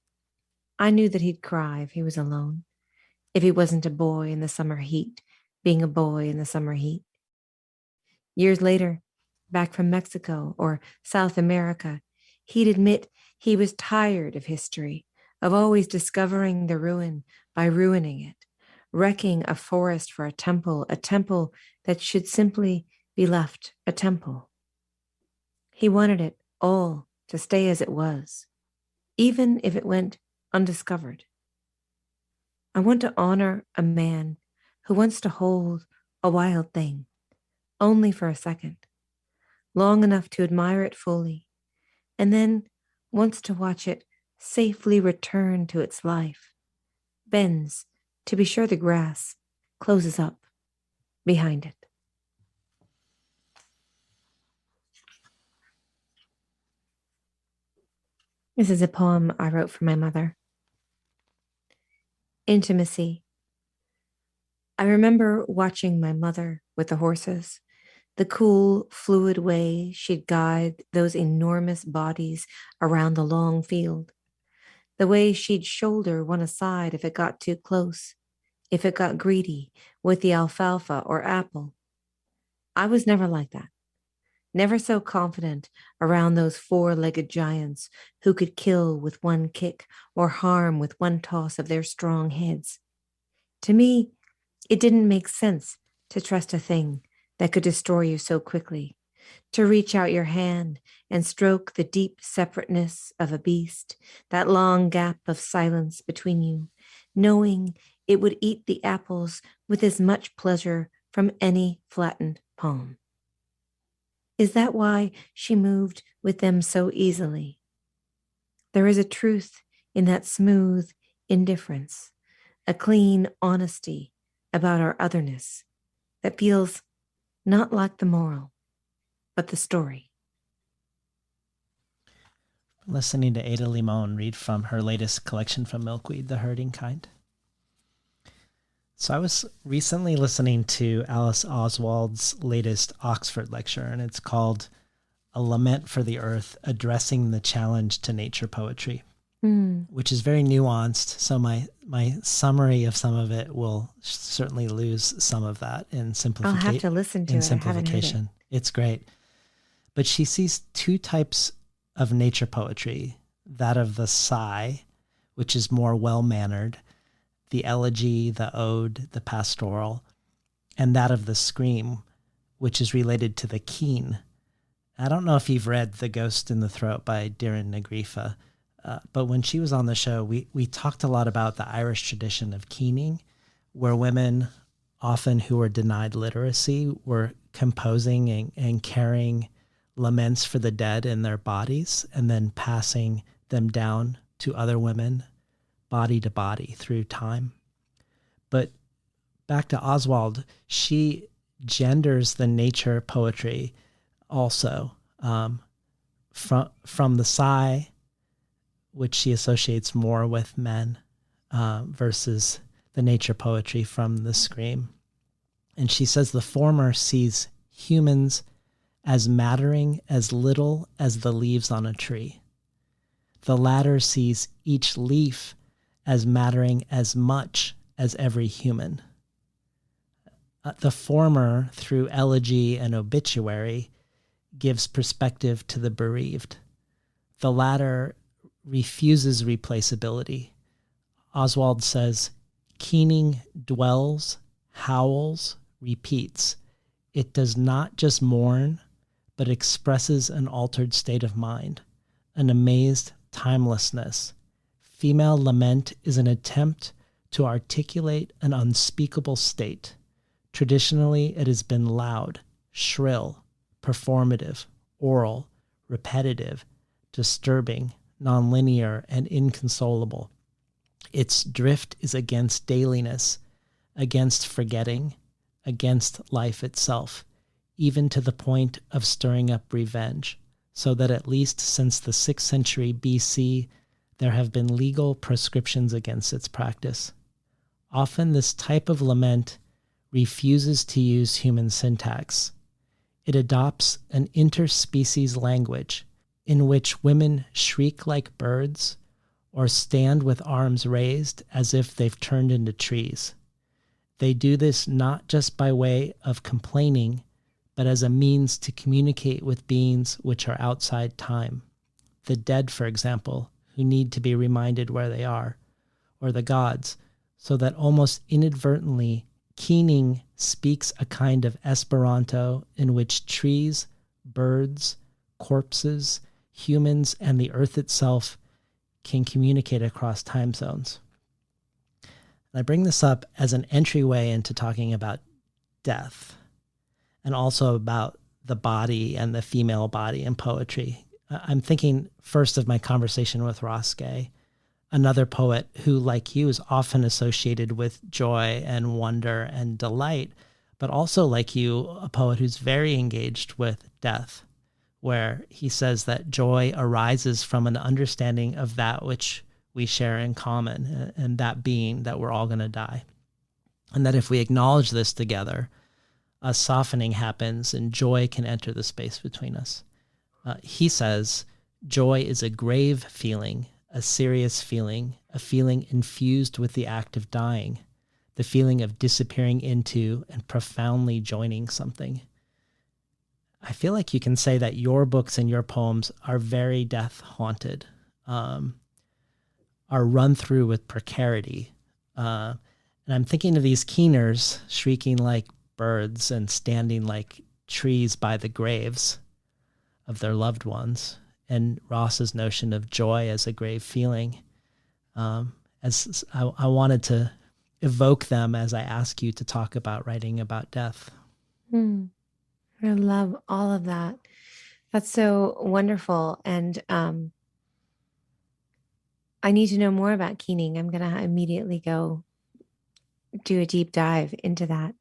that he'd cry if he was alone, if he wasn't a boy in the summer heat, being a boy in the summer heat. Years later, back from Mexico or South America, he'd admit he was tired of history, of always discovering the ruin by ruining it, wrecking a forest for a temple that should simply be left a temple. He wanted it all to stay as it was, even if it went undiscovered. I want to honor a man who wants to hold a wild thing, only for a second, long enough to admire it fully, and then wants to watch it safely return to its life, bends to be sure the grass closes up behind it. This is a poem I wrote for my mother. Intimacy. I remember watching my mother with the horses, the cool, fluid way she'd guide those enormous bodies around the long field, the way she'd shoulder one aside if it got too close, if it got greedy with the alfalfa or apple. I was never like that, never so confident around those four-legged giants who could kill with one kick or harm with one toss of their strong heads. To me, it didn't make sense to trust a thing that could destroy you so quickly, to reach out your hand and stroke the deep separateness of a beast, that long gap of silence between you, knowing it would eat the apples with as much pleasure from any flattened palm. Is that why she moved with them so easily? There is a truth in that smooth indifference, a clean honesty about our otherness that feels not like the moral, but the story. Listening to Ada Limón read from her latest collection from Milkweed, The Herding Kind. So I was recently listening to Alice Oswald's latest Oxford lecture, and it's called A Lament for the Earth, Addressing the Challenge to Nature Poetry. which is very nuanced. So my summary of some of it will certainly lose some of that in I'll have to listen to it. I haven't heard it. It's great. But she sees two types of nature poetry, that of the sigh, which is more well-mannered, the elegy, the ode, the pastoral, and that of the scream, which is related to the keen. I don't know if you've read The Ghost in the Throat by Doireann na Gríofa, but when she was on the show, we talked a lot about the Irish tradition of keening, where women, often who were denied literacy, were composing and carrying laments for the dead in their bodies and then passing them down to other women, body to body through time. But back to Oswald, she genders the nature poetry also from the sigh, which she associates more with men, versus the nature poetry from the scream. And she says the former sees humans as mattering as little as the leaves on a tree. The latter sees each leaf as mattering as much as every human. The former, through elegy and obituary, gives perspective to the bereaved. The latter refuses replaceability. Oswald says, keening dwells, howls, repeats. It does not just mourn, but expresses an altered state of mind, an amazed timelessness. Female lament is an attempt to articulate an unspeakable state. Traditionally, it has been loud, shrill, performative, oral, repetitive, disturbing, nonlinear, and inconsolable. Its drift is against dailiness, against forgetting, against life itself, even to the point of stirring up revenge, so that at least since the 6th century BC, there have been legal prescriptions against its practice. Often this type of lament refuses to use human syntax. It adopts an interspecies language in which women shriek like birds or stand with arms raised as if they've turned into trees. They do this not just by way of complaining, but as a means to communicate with beings which are outside time. The dead, for example, who need to be reminded where they are, or the gods, so that almost inadvertently keening speaks a kind of Esperanto in which trees, birds, corpses, humans, and the earth itself can communicate across time zones. And I bring this up as an entryway into talking about death and also about the body and the female body in poetry. I'm thinking first of my conversation with Ross Gay, another poet who, like you, is often associated with joy and wonder and delight, but also, like you, a poet who's very engaged with death, where he says that joy arises from an understanding of that which we share in common, and that being that we're all going to die. And that if we acknowledge this together, a softening happens and joy can enter the space between us. He says, joy is a grave feeling, a serious feeling, a feeling infused with the act of dying, the feeling of disappearing into and profoundly joining something. I feel like you can say that your books and your poems are very death-haunted, are run through with precarity. And I'm thinking of these keeners shrieking like birds and standing like trees by the graves of their loved ones, and Ross's notion of joy as a grave feeling. As I wanted to evoke them as I ask you to talk about writing about death. I love all of that. That's so wonderful. And I need to know more about keening. I'm going to immediately go do a deep dive into that.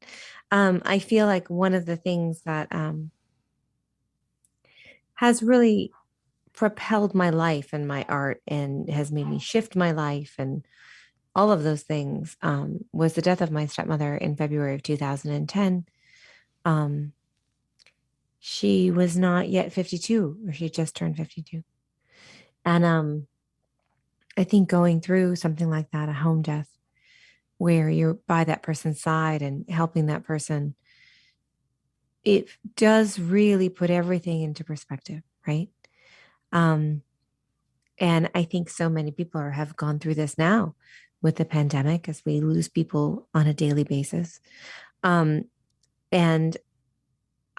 I feel like one of the things that has really propelled my life and my art and has made me shift my life and all of those things was the death of my stepmother in February of 2010. She was not yet 52, or she had just turned 52. And I think going through something like that, a home death, where you're by that person's side and helping that person, it does really put everything into perspective, right? And I think so many people have gone through this now with the pandemic as we lose people on a daily basis. And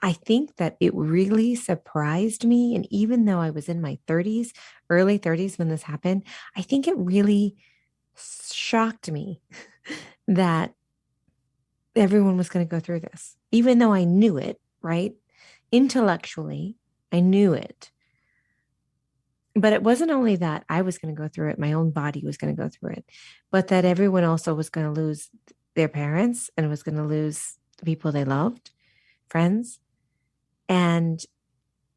I think that it really surprised me. And even though I was in my 30s, early 30s when this happened, I think it really shocked me that everyone was going to go through this, even though I knew it, right? Intellectually, I knew it. But it wasn't only that I was going to go through it, my own body was going to go through it, but that everyone also was going to lose their parents and was going to lose the people they loved, friends. And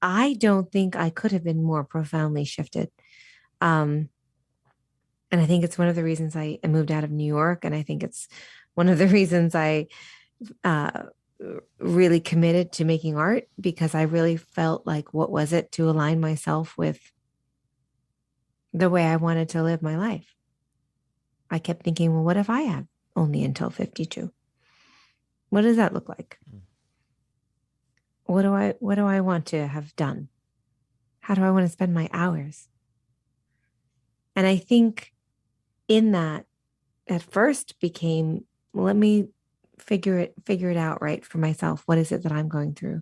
I don't think I could have been more profoundly shifted. And I think it's one of the reasons I moved out of New York. And I think it's one of the reasons I really committed to making art, because I really felt like, what was it to align myself with the way I wanted to live my life? I kept thinking, well, what if I have only until 52? What does that look like? What do I want to have done? How do I want to spend my hours? And I think in that, at first became, well, let me figure it out right for myself. What is it that I'm going through?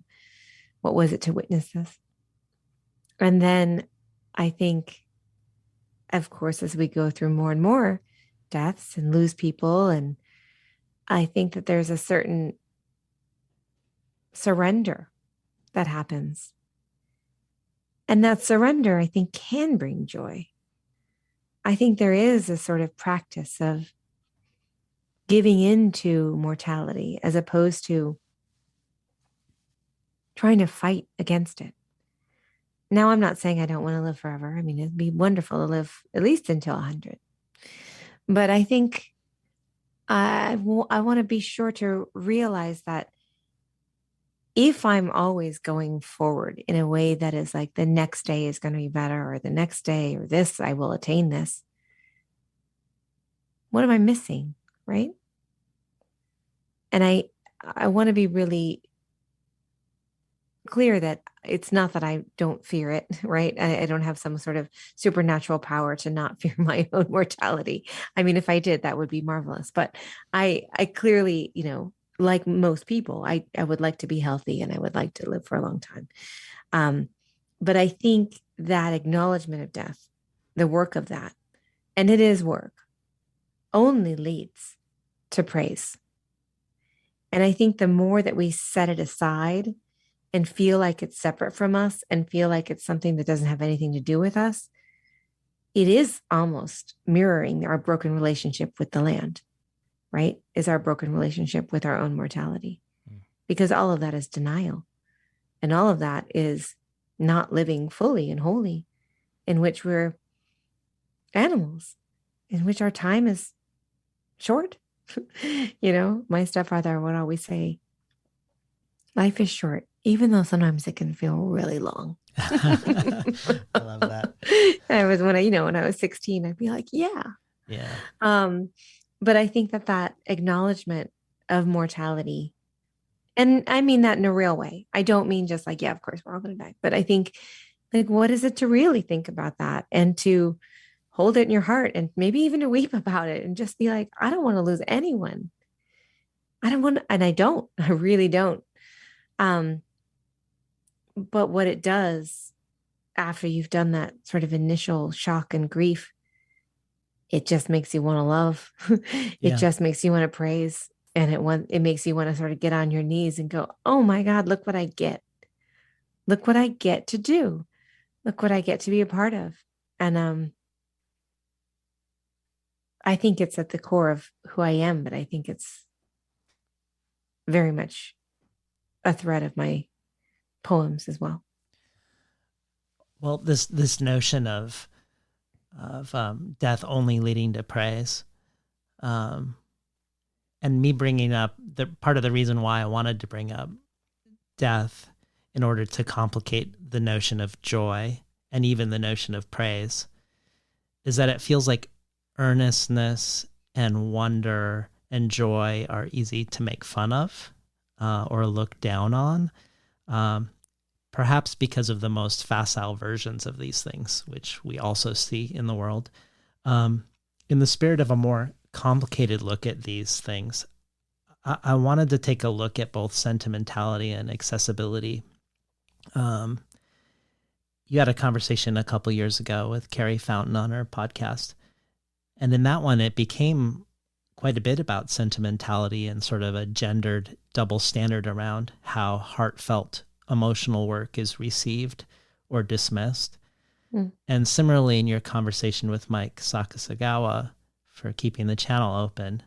What was it to witness this? And then I think, of course, as we go through more and more deaths and lose people, and I think that there's a certain surrender that happens. And that surrender, I think, can bring joy. I think there is a sort of practice of giving into mortality as opposed to trying to fight against it. Now, I'm not saying I don't want to live forever. I mean, it'd be wonderful to live at least until 100. But I think I want to be sure to realize that if I'm always going forward in a way that is like the next day is going to be better, or the next day, or this, I will attain this, what am I missing, right? And I want to be really clear that it's not that I don't fear it, right? I don't have some sort of supernatural power to not fear my own mortality. I mean, if I did, that would be marvelous. But I clearly, like most people, I would like to be healthy and I would like to live for a long time. But I think that acknowledgement of death, the work of that, and it is work, only leads to praise. And I think the more that we set it aside and feel like it's separate from us and feel like it's something that doesn't have anything to do with us, it is almost mirroring our broken relationship with the land, right? Is our broken relationship with our own mortality. Because all of that is denial. And all of that is not living fully and wholly, in which we're animals, in which our time is short. My stepfather would always say, life is short, even though sometimes it can feel really long. I love that. When I was 16, I'd be like, yeah. But I think that acknowledgement of mortality, and I mean that in a real way. I don't mean just like, yeah, of course we're all going to die. But I think, like, what is it to really think about that and to hold it in your heart and maybe even to weep about it and just be like, I don't want to lose anyone. I really don't. But what it does after you've done that sort of initial shock and grief, it just makes you want to love. It just makes you want to praise. And it makes you want to sort of get on your knees and go, oh my God, look what I get. Look what I get to do. Look what I get to be a part of. And I think it's at the core of who I am, but I think it's very much a thread of my poems as well. Well, this notion of death only leading to praise, and me bringing up the part of the reason why I wanted to bring up death in order to complicate the notion of joy and even the notion of praise is that it feels like earnestness and wonder and joy are easy to make fun of or look down on, perhaps because of the most facile versions of these things, which we also see in the world. In the spirit of a more complicated look at these things, I wanted to take a look at both sentimentality and accessibility. You had a conversation a couple years ago with Carrie Fountain on her podcast. And in that one, it became quite a bit about sentimentality and sort of a gendered double standard around how heartfelt emotional work is received or dismissed. And similarly, in your conversation with Mike Sakasagawa for Keeping the Channel Open,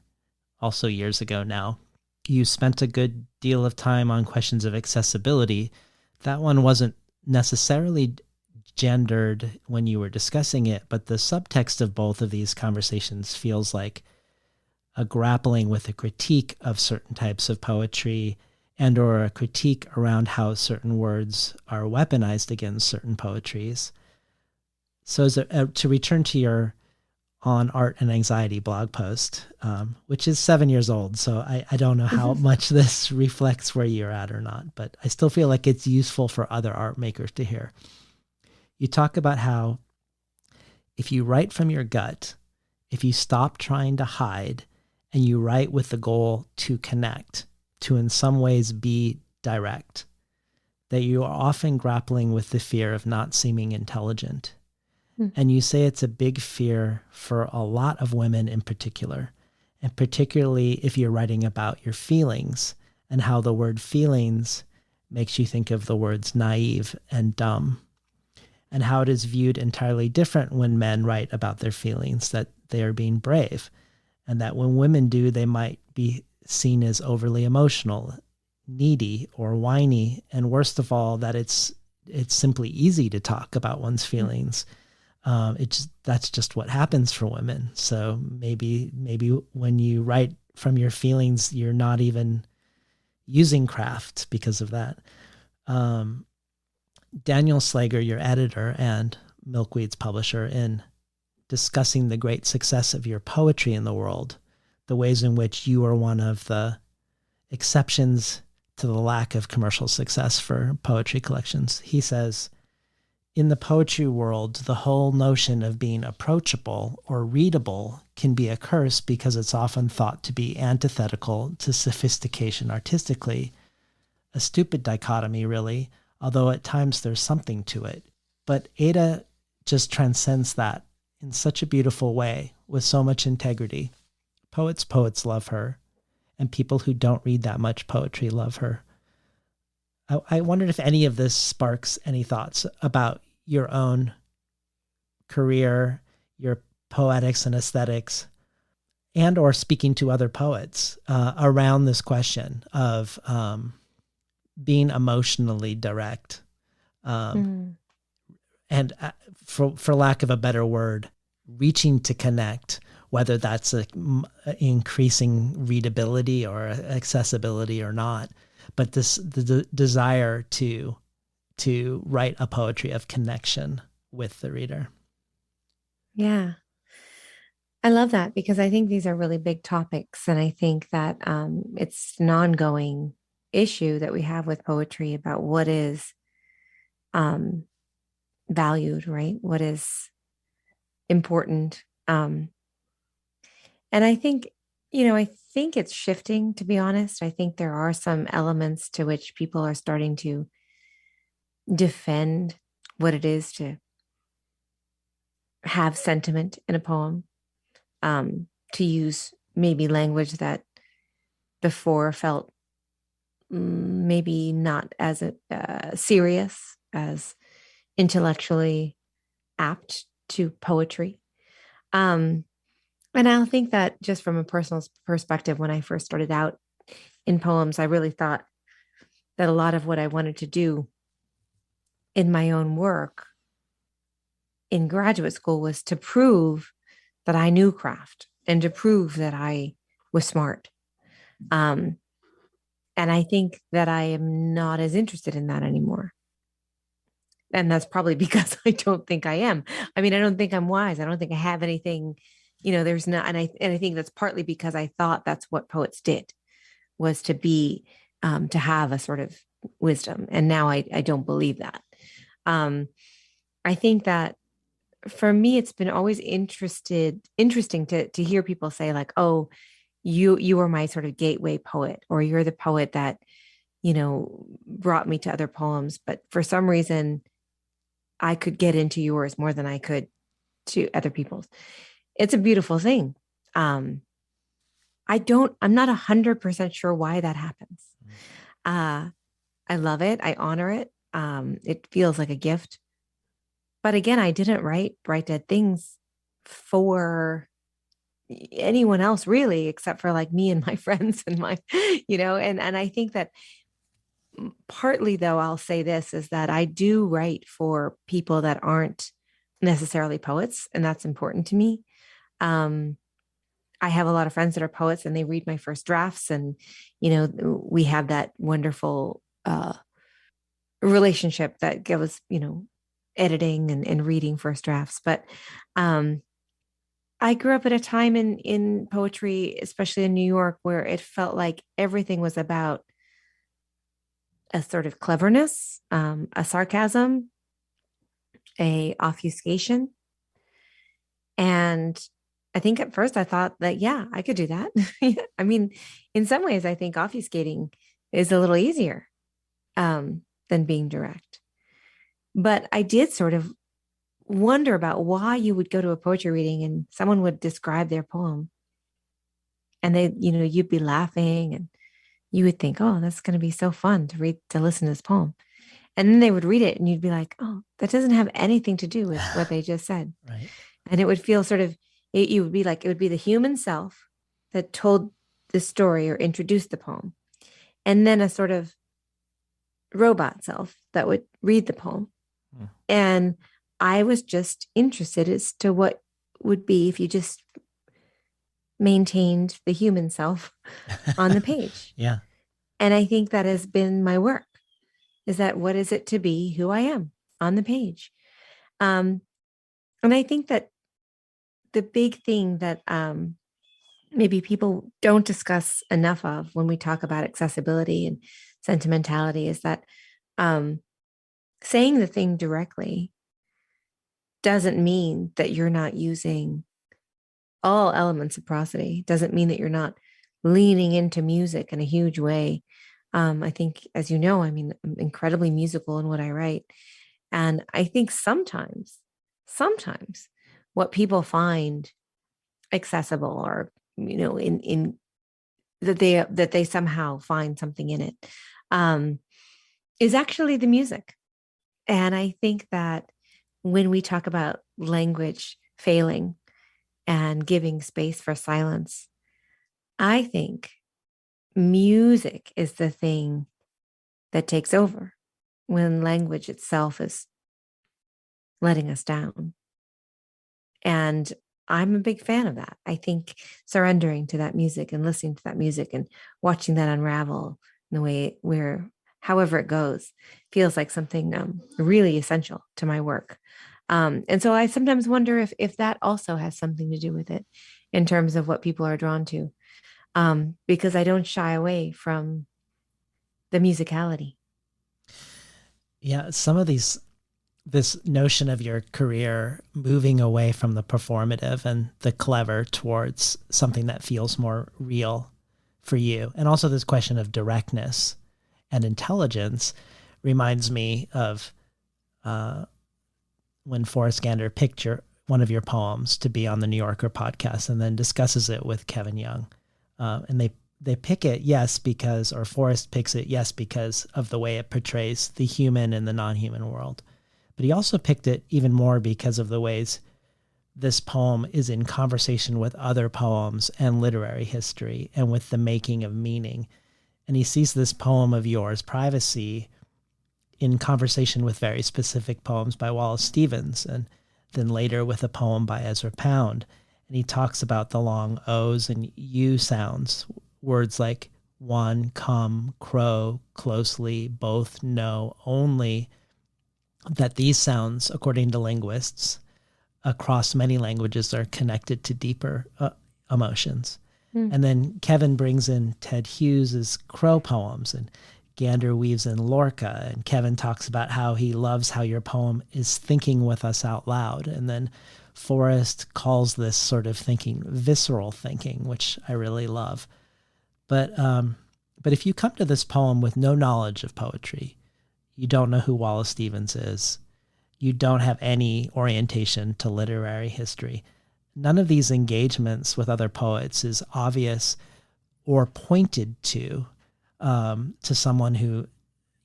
also years ago now, you spent a good deal of time on questions of accessibility. That one wasn't necessarily gendered when you were discussing it, but the subtext of both of these conversations feels like a grappling with a critique of certain types of poetry and or a critique around how certain words are weaponized against certain poetries. So to return to your On Art and Anxiety blog post, which is 7 years old, so I don't know how much this reflects where you're at or not, but I still feel like it's useful for other art makers to hear. You talk about how if you write from your gut, if you stop trying to hide and you write with the goal to connect, to in some ways be direct, that you are often grappling with the fear of not seeming intelligent. And you say it's a big fear for a lot of women in particular, and particularly if you're writing about your feelings and how the word feelings makes you think of the words naive and dumb, and how it is viewed entirely different when men write about their feelings, that they are being brave, and that when women do, they might be seen as overly emotional, needy, or whiny, and worst of all, that it's simply easy to talk about one's feelings. That's just what happens for women. So maybe when you write from your feelings, you're not even using craft because of that. Daniel Slager, your editor and Milkweed's publisher, in discussing the great success of your poetry in the world, the ways in which you are one of the exceptions to the lack of commercial success for poetry collections. He says, in the poetry world, the whole notion of being approachable or readable can be a curse because it's often thought to be antithetical to sophistication artistically. A stupid dichotomy, really, although at times there's something to it. But Ada just transcends that in such a beautiful way with so much integrity. Poets love her, and people who don't read that much poetry love her. I wondered if any of this sparks any thoughts about your own career, your poetics and aesthetics, and or speaking to other poets around this question of being emotionally direct. And for lack of a better word, reaching to connect, whether that's increasing readability or accessibility or not, but the desire to write a poetry of connection with the reader. Yeah. I love that because I think these are really big topics. And I think that it's an ongoing issue that we have with poetry about what is valued, right? What is important. And I think, I think it's shifting, to be honest. I think there are some elements to which people are starting to defend what it is to have sentiment in a poem, to use maybe language that before felt maybe not as serious, as intellectually apt to poetry. And I think that just from a personal perspective, when I first started out in poems, I really thought that a lot of what I wanted to do in my own work in graduate school was to prove that I knew craft and to prove that I was smart. And I think that I am not as interested in that anymore. And that's probably because I don't think I am. I mean, I don't think I'm wise. I don't think I have anything, there's not, and I think that's partly because I thought that's what poets did, was to be, to have a sort of wisdom. And now I don't believe that. I think that for me, it's been always interesting to hear people say like, oh, you were my sort of gateway poet, or you're the poet that, brought me to other poems. But for some reason, I could get into yours more than I could to other people's. It's a beautiful thing. I'm not 100% sure why that happens. I love it. I honor it. It feels like a gift. But again, I didn't write Bright Dead Things for anyone else really, except for like me and my friends and my, and I think that partly though, I'll say this is that I do write for people that aren't necessarily poets, and that's important to me. I have a lot of friends that are poets and they read my first drafts, and, we have that wonderful relationship that goes, editing and reading first drafts. But I grew up at a time in poetry, especially in New York, where it felt like everything was about a sort of cleverness, a sarcasm, a obfuscation. And I think at first I thought that, yeah, I could do that. I mean, in some ways, I think obfuscating is a little easier than being direct. But I did sort of wonder about why you would go to a poetry reading and someone would describe their poem and you'd be laughing and you would think, oh, that's going to be so fun to listen to this poem. And then they would read it and you'd be like, oh, that doesn't have anything to do with what they just said. Right. And it would feel sort of, it would be like, it would be the human self that told the story or introduced the poem. And then a sort of robot self that would read the poem. And I was just interested as to what would be if you just maintained the human self on the page. Yeah. And I think that has been my work, is that what is it to be who I am on the page? And I think that the big thing that maybe people don't discuss enough of when we talk about accessibility and sentimentality is that saying the thing directly doesn't mean that you're not using all elements of prosody. Doesn't mean that you're not leaning into music in a huge way. I think, as you know, I mean, I'm incredibly musical in what I write. And I think sometimes what people find accessible or, in that they somehow find something in it, is actually the music. And I think that when we talk about language failing and giving space for silence, I think music is the thing that takes over when language itself is letting us down. And I'm a big fan of that. I think surrendering to that music and listening to that music and watching that unravel in the way however it goes, feels like something really essential to my work. And so I sometimes wonder if that also has something to do with it in terms of what people are drawn to, because I don't shy away from the musicality. Yeah, some of this notion of your career moving away from the performative and the clever towards something that feels more real for you. And also this question of directness and intelligence reminds me of when Forrest Gander picked one of your poems to be on the New Yorker podcast and then discusses it with Kevin Young. And they pick it, yes, because, or Forrest picks it, yes, because of the way it portrays the human and the non-human world. But he also picked it even more because of the ways this poem is in conversation with other poems and literary history and with the making of meaning. And he sees this poem of yours, Privacy, in conversation with very specific poems by Wallace Stevens, and then later with a poem by Ezra Pound. And he talks about the long O's and U sounds, words like one, come, crow, closely, both, no, only, that these sounds, according to linguists, across many languages are connected to deeper emotions. And then Kevin brings in Ted Hughes's Crow poems, and Gander weaves in Lorca, and Kevin talks about how he loves how your poem is thinking with us out loud. And then Forrest calls this sort of thinking visceral thinking, which I really love. But if you come to this poem with no knowledge of poetry, you don't know who Wallace Stevens is, you don't have any orientation to literary history, none of these engagements with other poets is obvious or pointed to someone who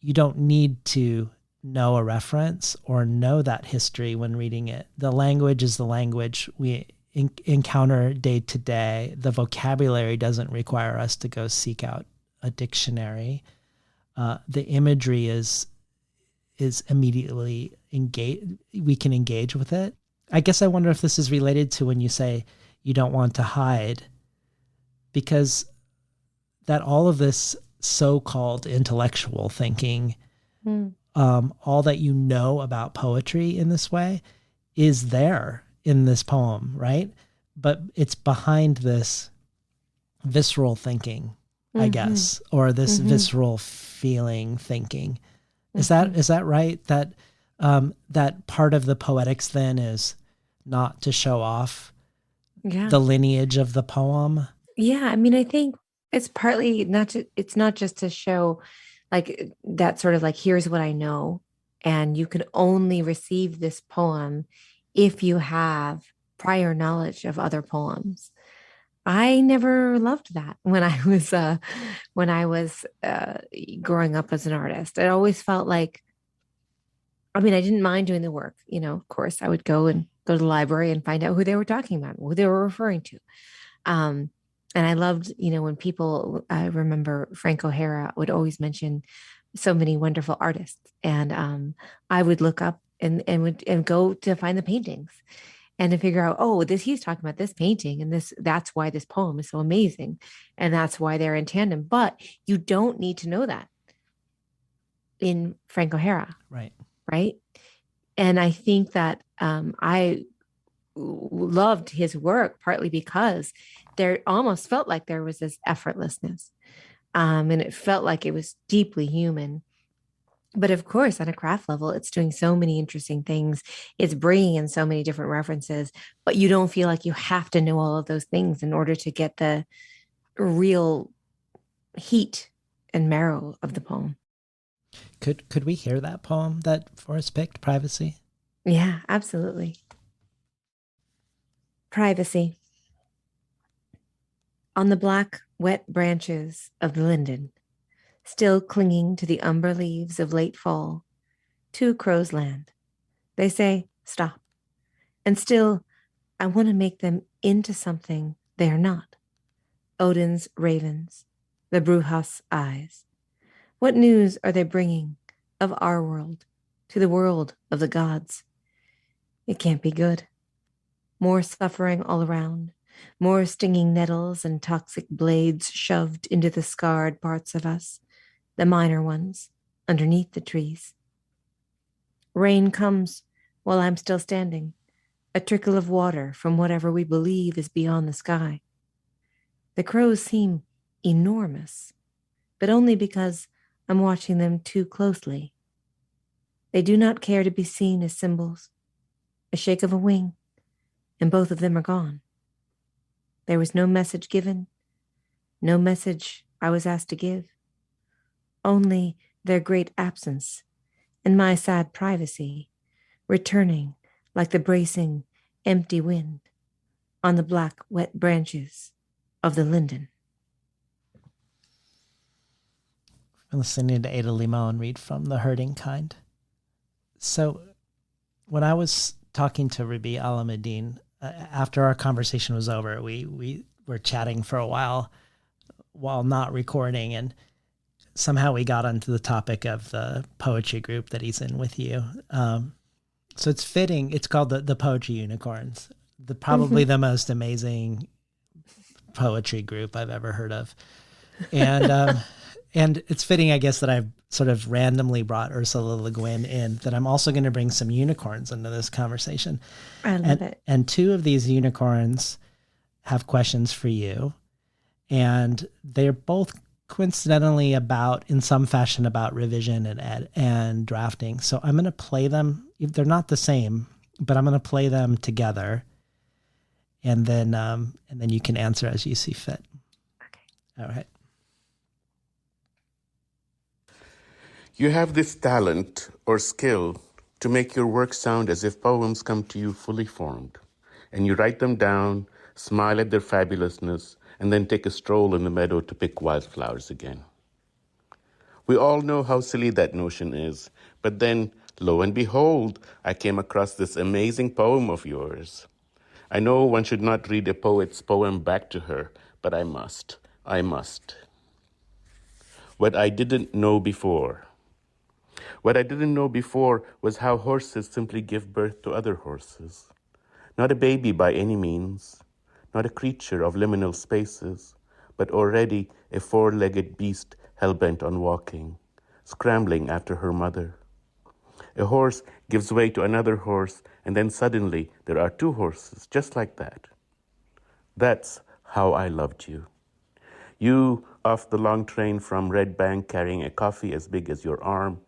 you don't need to know a reference or know that history when reading it. The language is the language we encounter day to day. The vocabulary doesn't require us to go seek out a dictionary. The imagery is immediately we can engage with it. I guess I wonder if this is related to when you say you don't want to hide, because that all of this so-called intellectual thinking, all that you know about poetry in this way is there in this poem, right? But it's behind this visceral thinking, I guess, or this visceral feeling thinking. Is that right? That that part of the poetics then is not to show off the lineage of the poem? Yeah, I mean, I think it's partly it's not just to show like that sort of like, here's what I know. And you can only receive this poem if you have prior knowledge of other poems. I never loved that when I was growing up as an artist. It always felt like, I mean, I didn't mind doing the work. Of course, I would go to the library and find out who they were talking about, who they were referring to. And I loved, when people, I remember Frank O'Hara would always mention so many wonderful artists. And I would look up and go to find the paintings and to figure out, he's talking about this painting and that's why this poem is so amazing. And that's why they're in tandem. But you don't need to know that in Frank O'Hara. Right. Right. And I think that I loved his work partly because there almost felt like there was this effortlessness. And it felt like it was deeply human. But of course, on a craft level, it's doing so many interesting things. It's bringing in so many different references, but you don't feel like you have to know all of those things in order to get the real heat and marrow of the poem. Could we hear that poem that Forrest picked, Privacy? Yeah, absolutely. Privacy. On the black, wet branches of the linden, still clinging to the umber leaves of late fall, two crows land. They say, stop. And still, I want to make them into something they are not. Odin's ravens, the Brujas' eyes. What news are they bringing of our world to the world of the gods? It can't be good. More suffering all around, more stinging nettles and toxic blades shoved into the scarred parts of us, the minor ones, underneath the trees. Rain comes while I'm still standing, a trickle of water from whatever we believe is beyond the sky. The crows seem enormous, but only because I'm watching them too closely. They do not care to be seen as symbols. A shake of a wing, and both of them are gone. There was no message given, no message I was asked to give, only their great absence and my sad privacy, returning like the bracing, empty wind on the black, wet branches of the linden. I'm listening to Ada Limón read from The Hurting Kind. So when I was talking to Rabi Alameddine, after our conversation was over, we were chatting for a while not recording, and somehow we got onto the topic of the poetry group that he's in with you. So it's fitting. It's called the Poetry Unicorns, probably the most amazing poetry group I've ever heard of. And And it's fitting, I guess, that I've sort of randomly brought Ursula Le Guin in, that I'm also going to bring some unicorns into this conversation. I love it. And two of these unicorns have questions for you. And they're both coincidentally in some fashion, about revision and drafting. So I'm going to play them. They're not the same, but I'm going to play them together. And then you can answer as you see fit. Okay. All right. You have this talent or skill to make your work sound as if poems come to you fully formed, and you write them down, smile at their fabulousness, and then take a stroll in the meadow to pick wildflowers again. We all know how silly that notion is, but then, lo and behold, I came across this amazing poem of yours. I know one should not read a poet's poem back to her, but I must. What I didn't know before. What I didn't know before was how horses simply give birth to other horses. Not a baby by any means, not a creature of liminal spaces, but already a four-legged beast hell-bent on walking, scrambling after her mother. A horse gives way to another horse, and then suddenly there are two horses, just like that. That's how I loved you. You off the long train from Red Bank carrying a coffee as big as your arm,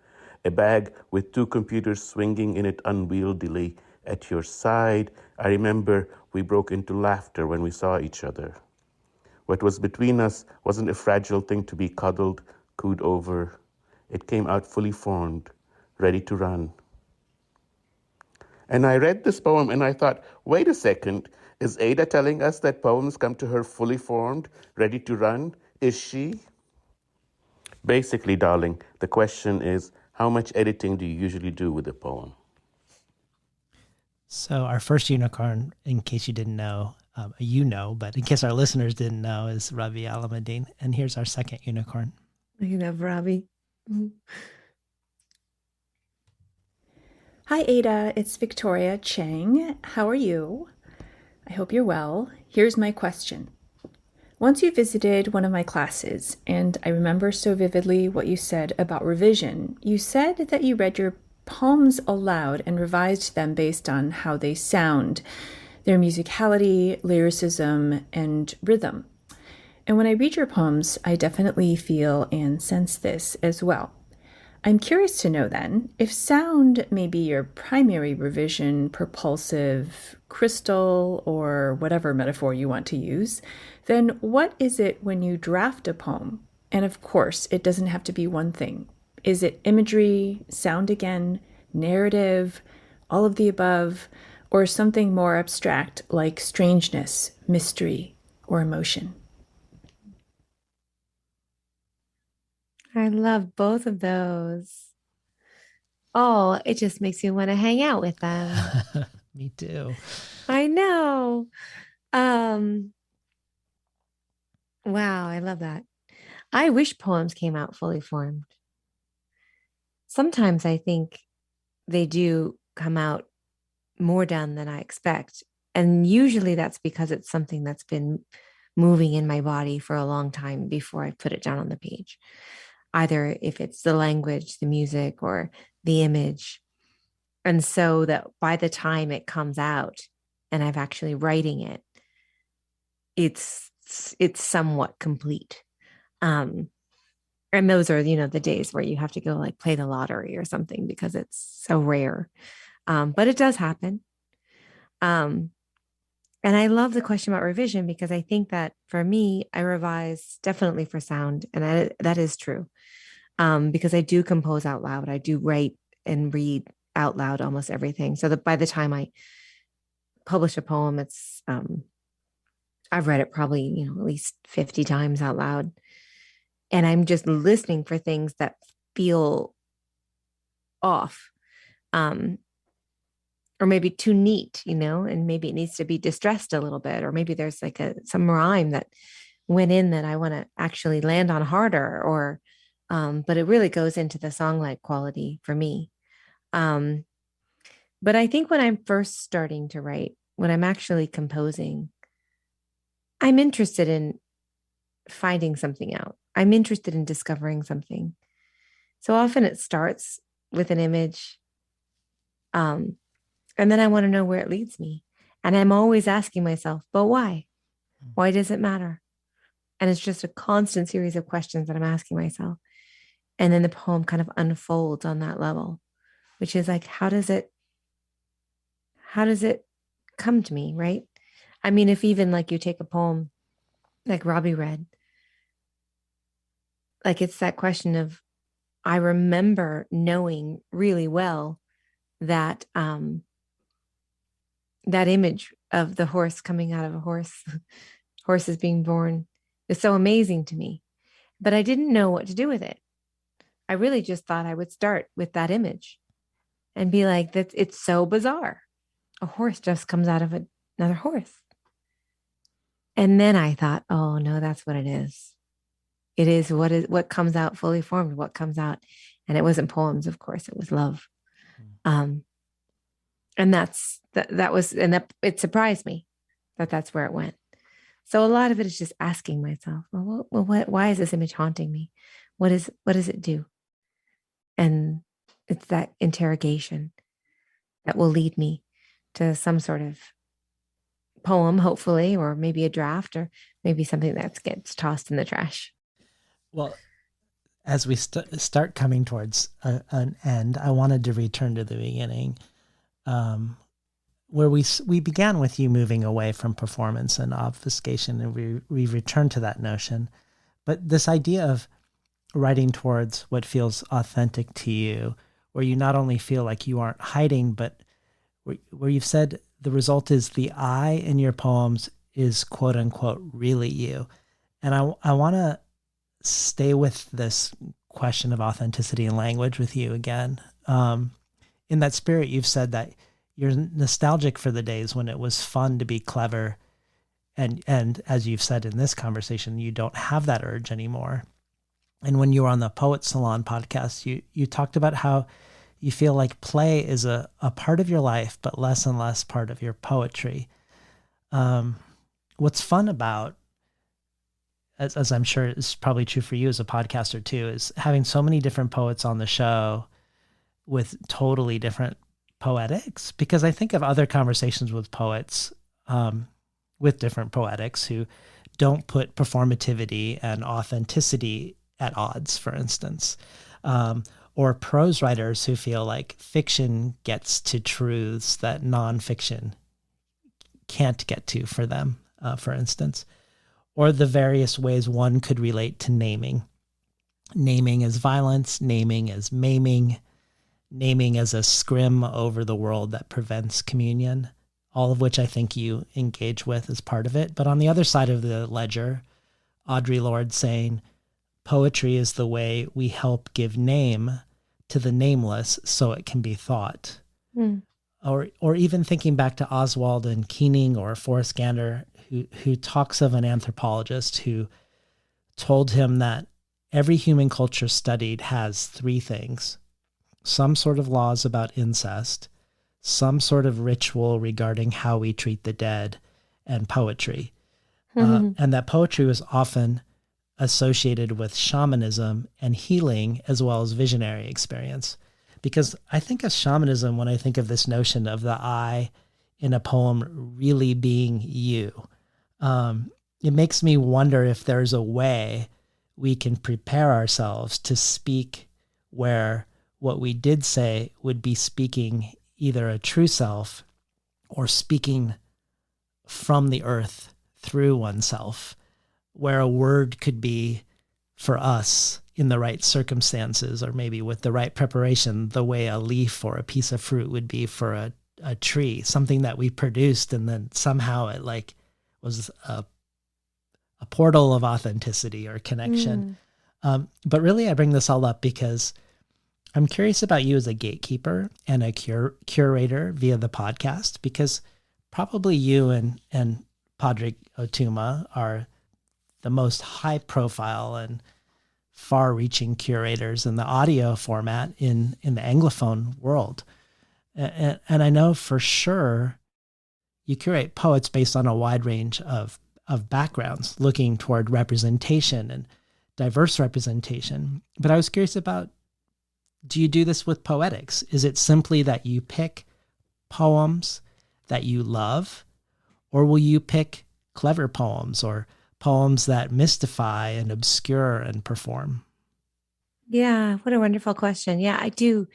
a bag with two computers swinging in it unwieldily at your side. I remember we broke into laughter when we saw each other. What was between us wasn't a fragile thing to be cuddled, cooed over. It came out fully formed, ready to run. And I read this poem and I thought, wait a second, is Ada telling us that poems come to her fully formed, ready to run? Is she? Basically, darling, the question is, how much editing do you usually do with a poem? So our first unicorn, in case you didn't know, but in case our listeners didn't know, is Ravi Alamuddin. And here's our second unicorn. You love Ravi. Hi, Ada. It's Victoria Chang. How are you? I hope you're well. Here's my question. Once you visited one of my classes, and I remember so vividly what you said about revision. You said that you read your poems aloud and revised them based on how they sound, their musicality, lyricism, and rhythm. And when I read your poems, I definitely feel and sense this as well. I'm curious to know then, if sound may be your primary revision, propulsive, crystal, or whatever metaphor you want to use, then what is it when you draft a poem? And of course, it doesn't have to be one thing. Is it imagery, sound again, narrative, all of the above, or something more abstract like strangeness, mystery, or emotion? I love both of those. Oh, it just makes me want to hang out with them. Me too. I know. Wow, I love that. I wish poems came out fully formed. Sometimes I think they do come out more done than I expect. And usually that's because it's something that's been moving in my body for a long time before I put it down on the page. Either if it's the language, the music, or the image. And so that by the time it comes out and I'm actually writing it, it's somewhat complete. And those are, the days where you have to go like play the lottery or something because it's so rare. But it does happen. And I love the question about revision because I think that for me, I revise definitely for sound. And that is true. Because I do compose out loud. I do write and read out loud almost everything. So that by the time I publish a poem, it's I've read it probably, at least 50 times out loud. And I'm just listening for things that feel off. Or maybe too neat, and maybe it needs to be distressed a little bit, or maybe there's like some rhyme that went in that I want to actually land on harder, or but it really goes into the song-like quality for me. But I think when I'm first starting to write, when I'm actually composing, I'm interested in finding something out. I'm interested in discovering something. So often it starts with an image, and then I want to know where it leads me. And I'm always asking myself, but why? Why does it matter? And it's just a constant series of questions that I'm asking myself. And then the poem kind of unfolds on that level, which is like, how does it come to me, right? I mean, if even like you take a poem like Robbie read, like it's that question of, I remember knowing really well that that image of the horse coming out of a horses being born is so amazing to me. But I didn't know what to do with it. I really just thought I would start with that image and be like, that it's so bizarre. A horse just comes out of another horse. And then I thought, oh no, that's what it is. It is what comes out fully formed, what comes out. And it wasn't poems, of course, it was love. And it surprised me that that's where it went. So a lot of it is just asking myself, why is this image haunting me? What does it do? And it's that interrogation that will lead me to some sort of poem, hopefully, or maybe a draft, or maybe something that gets tossed in the trash. Well, as we start coming towards an end, I wanted to return to the beginning, where we began with you moving away from performance and obfuscation, and we returned to that notion. But this idea of writing towards what feels authentic to you, where you not only feel like you aren't hiding, but where you've said the result is the I in your poems is quote unquote really you. And I want to stay with this question of authenticity and language with you again. In that spirit, you've said that you're nostalgic for the days when it was fun to be clever. And as you've said in this conversation, you don't have that urge anymore. And when you were on the Poet Salon podcast, you talked about how you feel like play is a part of your life, but less and less part of your poetry. What's fun about, as I'm sure is probably true for you as a podcaster too, is having so many different poets on the show with totally different poetics. Because I think of other conversations with poets, with different poetics who don't put performativity and authenticity at odds, for instance, or prose writers who feel like fiction gets to truths that nonfiction can't get to for them, for instance, or the various ways one could relate to naming. Naming as violence, naming as maiming, naming as a scrim over the world that prevents communion, all of which I think you engage with as part of it. But on the other side of the ledger, Audre Lorde saying, poetry is the way we help give name to the nameless so it can be thought. Mm. Or even thinking back to Oswald and Keening or Forrest Gander, who talks of an anthropologist who told him that every human culture studied has three things: some sort of laws about incest, some sort of ritual regarding how we treat the dead, and poetry. And that poetry was often associated with shamanism and healing as well as visionary experience. Because I think of shamanism when I think of this notion of the I in a poem really being you. It makes me wonder if there's a way we can prepare ourselves to speak where what we did say would be speaking either a true self or speaking from the earth through oneself, where a word could be for us in the right circumstances, or maybe with the right preparation, the way a leaf or a piece of fruit would be for a tree, something that we produced and then somehow it like was a portal of authenticity or connection. But really I bring this all up because I'm curious about you as a gatekeeper and a curator via the podcast, because probably you and Padraig Otuma are the most high profile and far reaching curators in the audio format in the Anglophone world. And I know for sure you curate poets based on a wide range of of backgrounds, looking toward representation and diverse representation. But I was curious about, do you do this with poetics? Is it simply that you pick poems that you love, or will you pick clever poems or poems that mystify and obscure and perform? Yeah, what a wonderful question. Yeah, I do.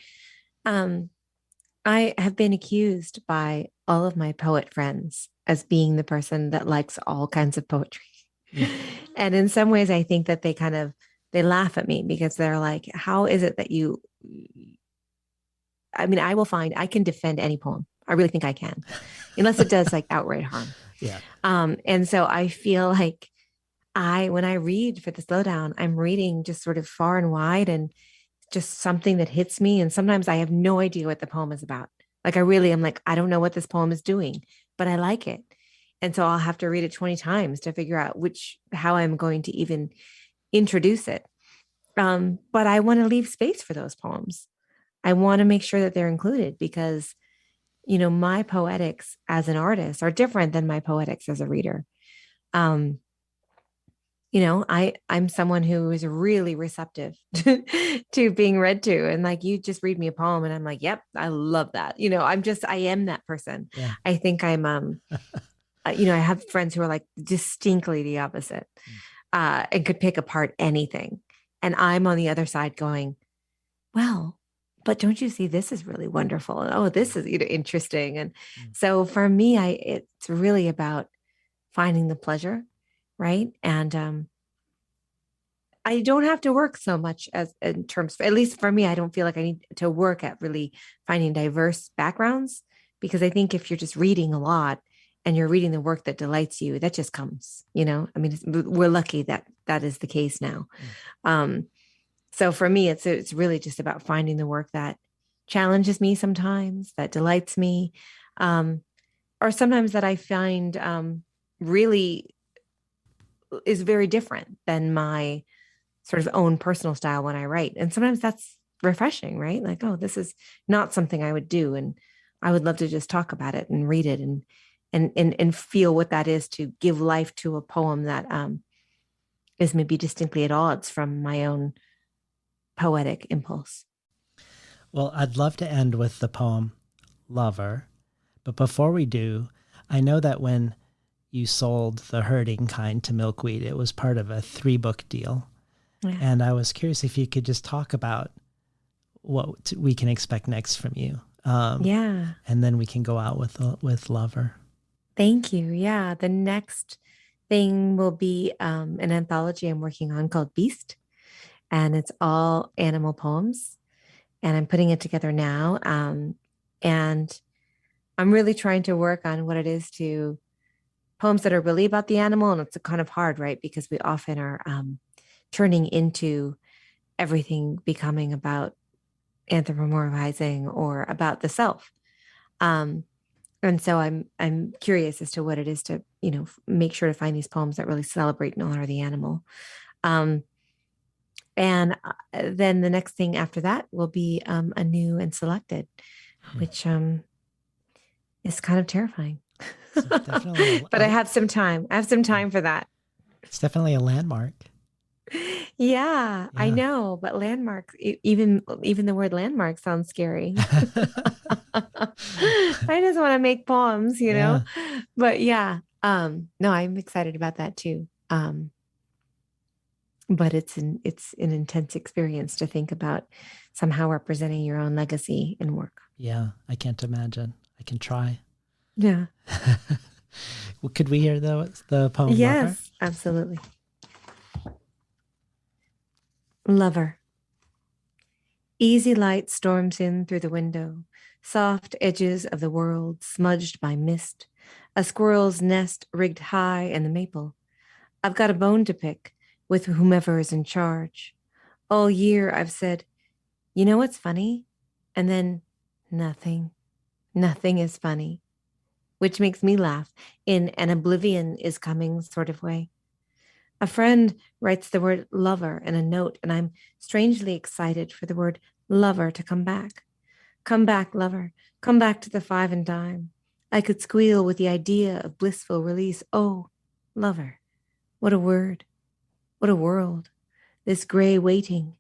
I have been accused by all of my poet friends as being the person that likes all kinds of poetry. And in some ways, I think that they laugh at me because they're like, how is it that I mean, I can defend any poem. I really think I can, unless it does like outright harm. Yeah. And so I feel like when I read for the slowdown, I'm reading just sort of far and wide and just something that hits me. And sometimes I have no idea what the poem is about. Like am like, I don't know what this poem is doing, but I like it. And so I'll have to read it 20 times to figure out how I'm going to even introduce it. But I want to leave space for those poems. I want to make sure that they're included because, my poetics as an artist are different than my poetics as a reader. I'm someone who is really receptive to being read to. And like, you just read me a poem and I'm like, yep, I love that. I am that person. Yeah. I think I'm, I have friends who are like distinctly the opposite and could pick apart anything. And I'm on the other side going, well, but don't you see, this is really wonderful. And, oh, this is interesting. And so for me, it's really about finding the pleasure. Right. And I don't have to work so much as in terms, at least for me, I don't feel like I need to work at really finding diverse backgrounds, because I think if you're just reading a lot and you're reading the work that delights you, that just comes, I mean, we're lucky that that is the case now. So for me, it's really just about finding the work that challenges me sometimes, that delights me, or sometimes that I find really is very different than my sort of own personal style when I write. And sometimes that's refreshing, right? Like, oh, this is not something I would do. And I would love to just talk about it and read it and feel what that is, to give life to a poem that is maybe distinctly at odds from my own poetic impulse. Well, I'd love to end with the poem Lover. But before we do, I know that when you sold The Herding Kind to Milkweed, it was part of a 3-book deal. Yeah. And I was curious if you could just talk about what we can expect next from you. Yeah. And then we can go out with Lover. Thank you. Yeah. The next thing will be an anthology I'm working on called Beast. And it's all animal poems. And I'm putting it together now. And I'm really trying to work on what it is to poems that are really about the animal. And it's kind of hard, right? Because we often are turning into everything becoming about anthropomorphizing or about the self. And so I'm curious as to what it is to, make sure to find these poems that really celebrate and honor the animal. And then the next thing after that will be a new and selected, which is kind of terrifying. So but I have some time. I have some time for that. It's definitely a landmark. Yeah, I know, but landmark, even the word landmark sounds scary. I just want to make poems, know. But yeah, no, I'm excited about that too. But it's an intense experience to think about somehow representing your own legacy in work. Yeah, I can't imagine. I can try. Yeah. Well, could we hear the poem? Yes, Lover? Absolutely. Lover. Easy light storms in through the window, soft edges of the world smudged by mist, a squirrel's nest rigged high in the maple. I've got a bone to pick with whomever is in charge. All year I've said, you know what's funny? And then nothing. Nothing is funny, which makes me laugh in an oblivion is coming sort of way. A friend writes the word lover in a note, and I'm strangely excited for the word lover to come back. Come back, lover. Come back to the 5 and dime. I could squeal with the idea of blissful release. Oh, lover. What a word. What a world. This gray waiting.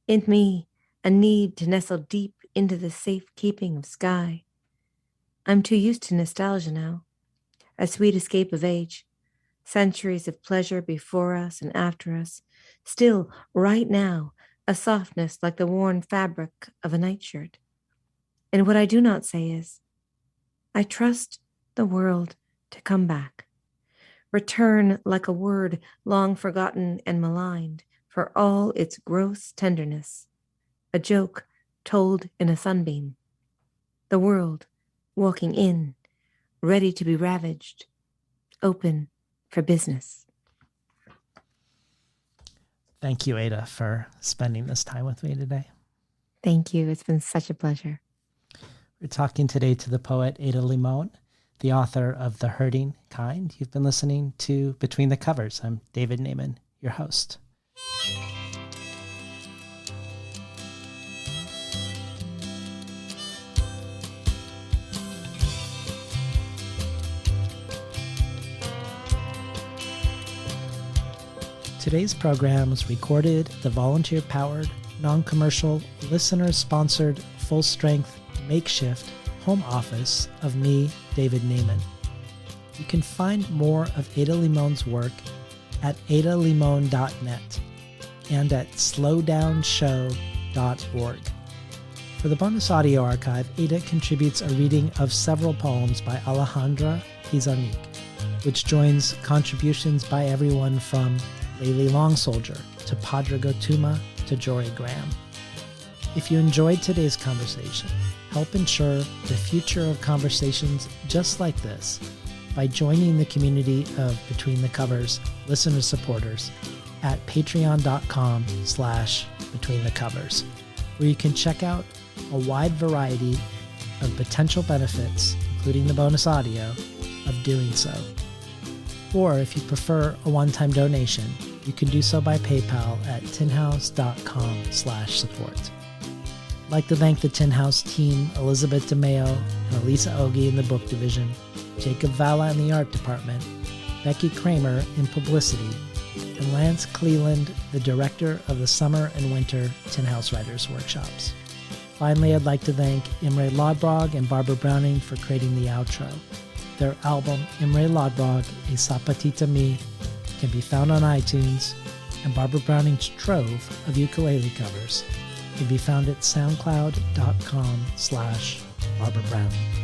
In me, a need to nestle deep into the safekeeping of sky. I'm too used to nostalgia now. A sweet escape of age. Centuries of pleasure before us and after us. Still, right now, a softness like the worn fabric of a nightshirt. And what I do not say is, I trust the world to come back. Return like a word long forgotten and maligned for all its gross tenderness. A joke told in a sunbeam. The world walking in, ready to be ravaged, open for business. Thank you, Ada, for spending this time with me today. Thank you. It's been such a pleasure. We're talking today to the poet Ada Limón, the author of The Hurting Kind. You've been listening to Between the Covers. I'm David Naiman, your host. Today's program was recorded at the volunteer-powered, non-commercial, listener-sponsored, full-strength, makeshift home office of me, David Naiman. You can find more of Ada Limón's work at adalimon.net and at slowdownshow.org. For the bonus audio archive, Ada contributes a reading of several poems by Alejandra Pizarnik, which joins contributions by everyone from Layli Long Soldier to Padre Gotuma to Jory Graham. If you enjoyed today's conversation, help ensure the future of conversations just like this by joining the community of Between the Covers listener supporters at patreon.com/betweenthecovers, where you can check out a wide variety of potential benefits, including the bonus audio, of doing so. Or if you prefer a one-time donation, you can do so by PayPal at tinhouse.com/support. I'd like to thank the Tin House team, Elizabeth DeMeo and Elisa Ogie in the book division, Jacob Valla in the art department, Becky Kramer in publicity, and Lance Cleland, the director of the summer and winter Tin House Writers Workshops. Finally, I'd like to thank Imre Lodbrog and Barbara Browning for creating the outro. Their album, Imre Lodbrog, A Sapatita Me, can be found on iTunes, and Barbara Browning's trove of ukulele covers can be found at soundcloud.com/Barbara Browning.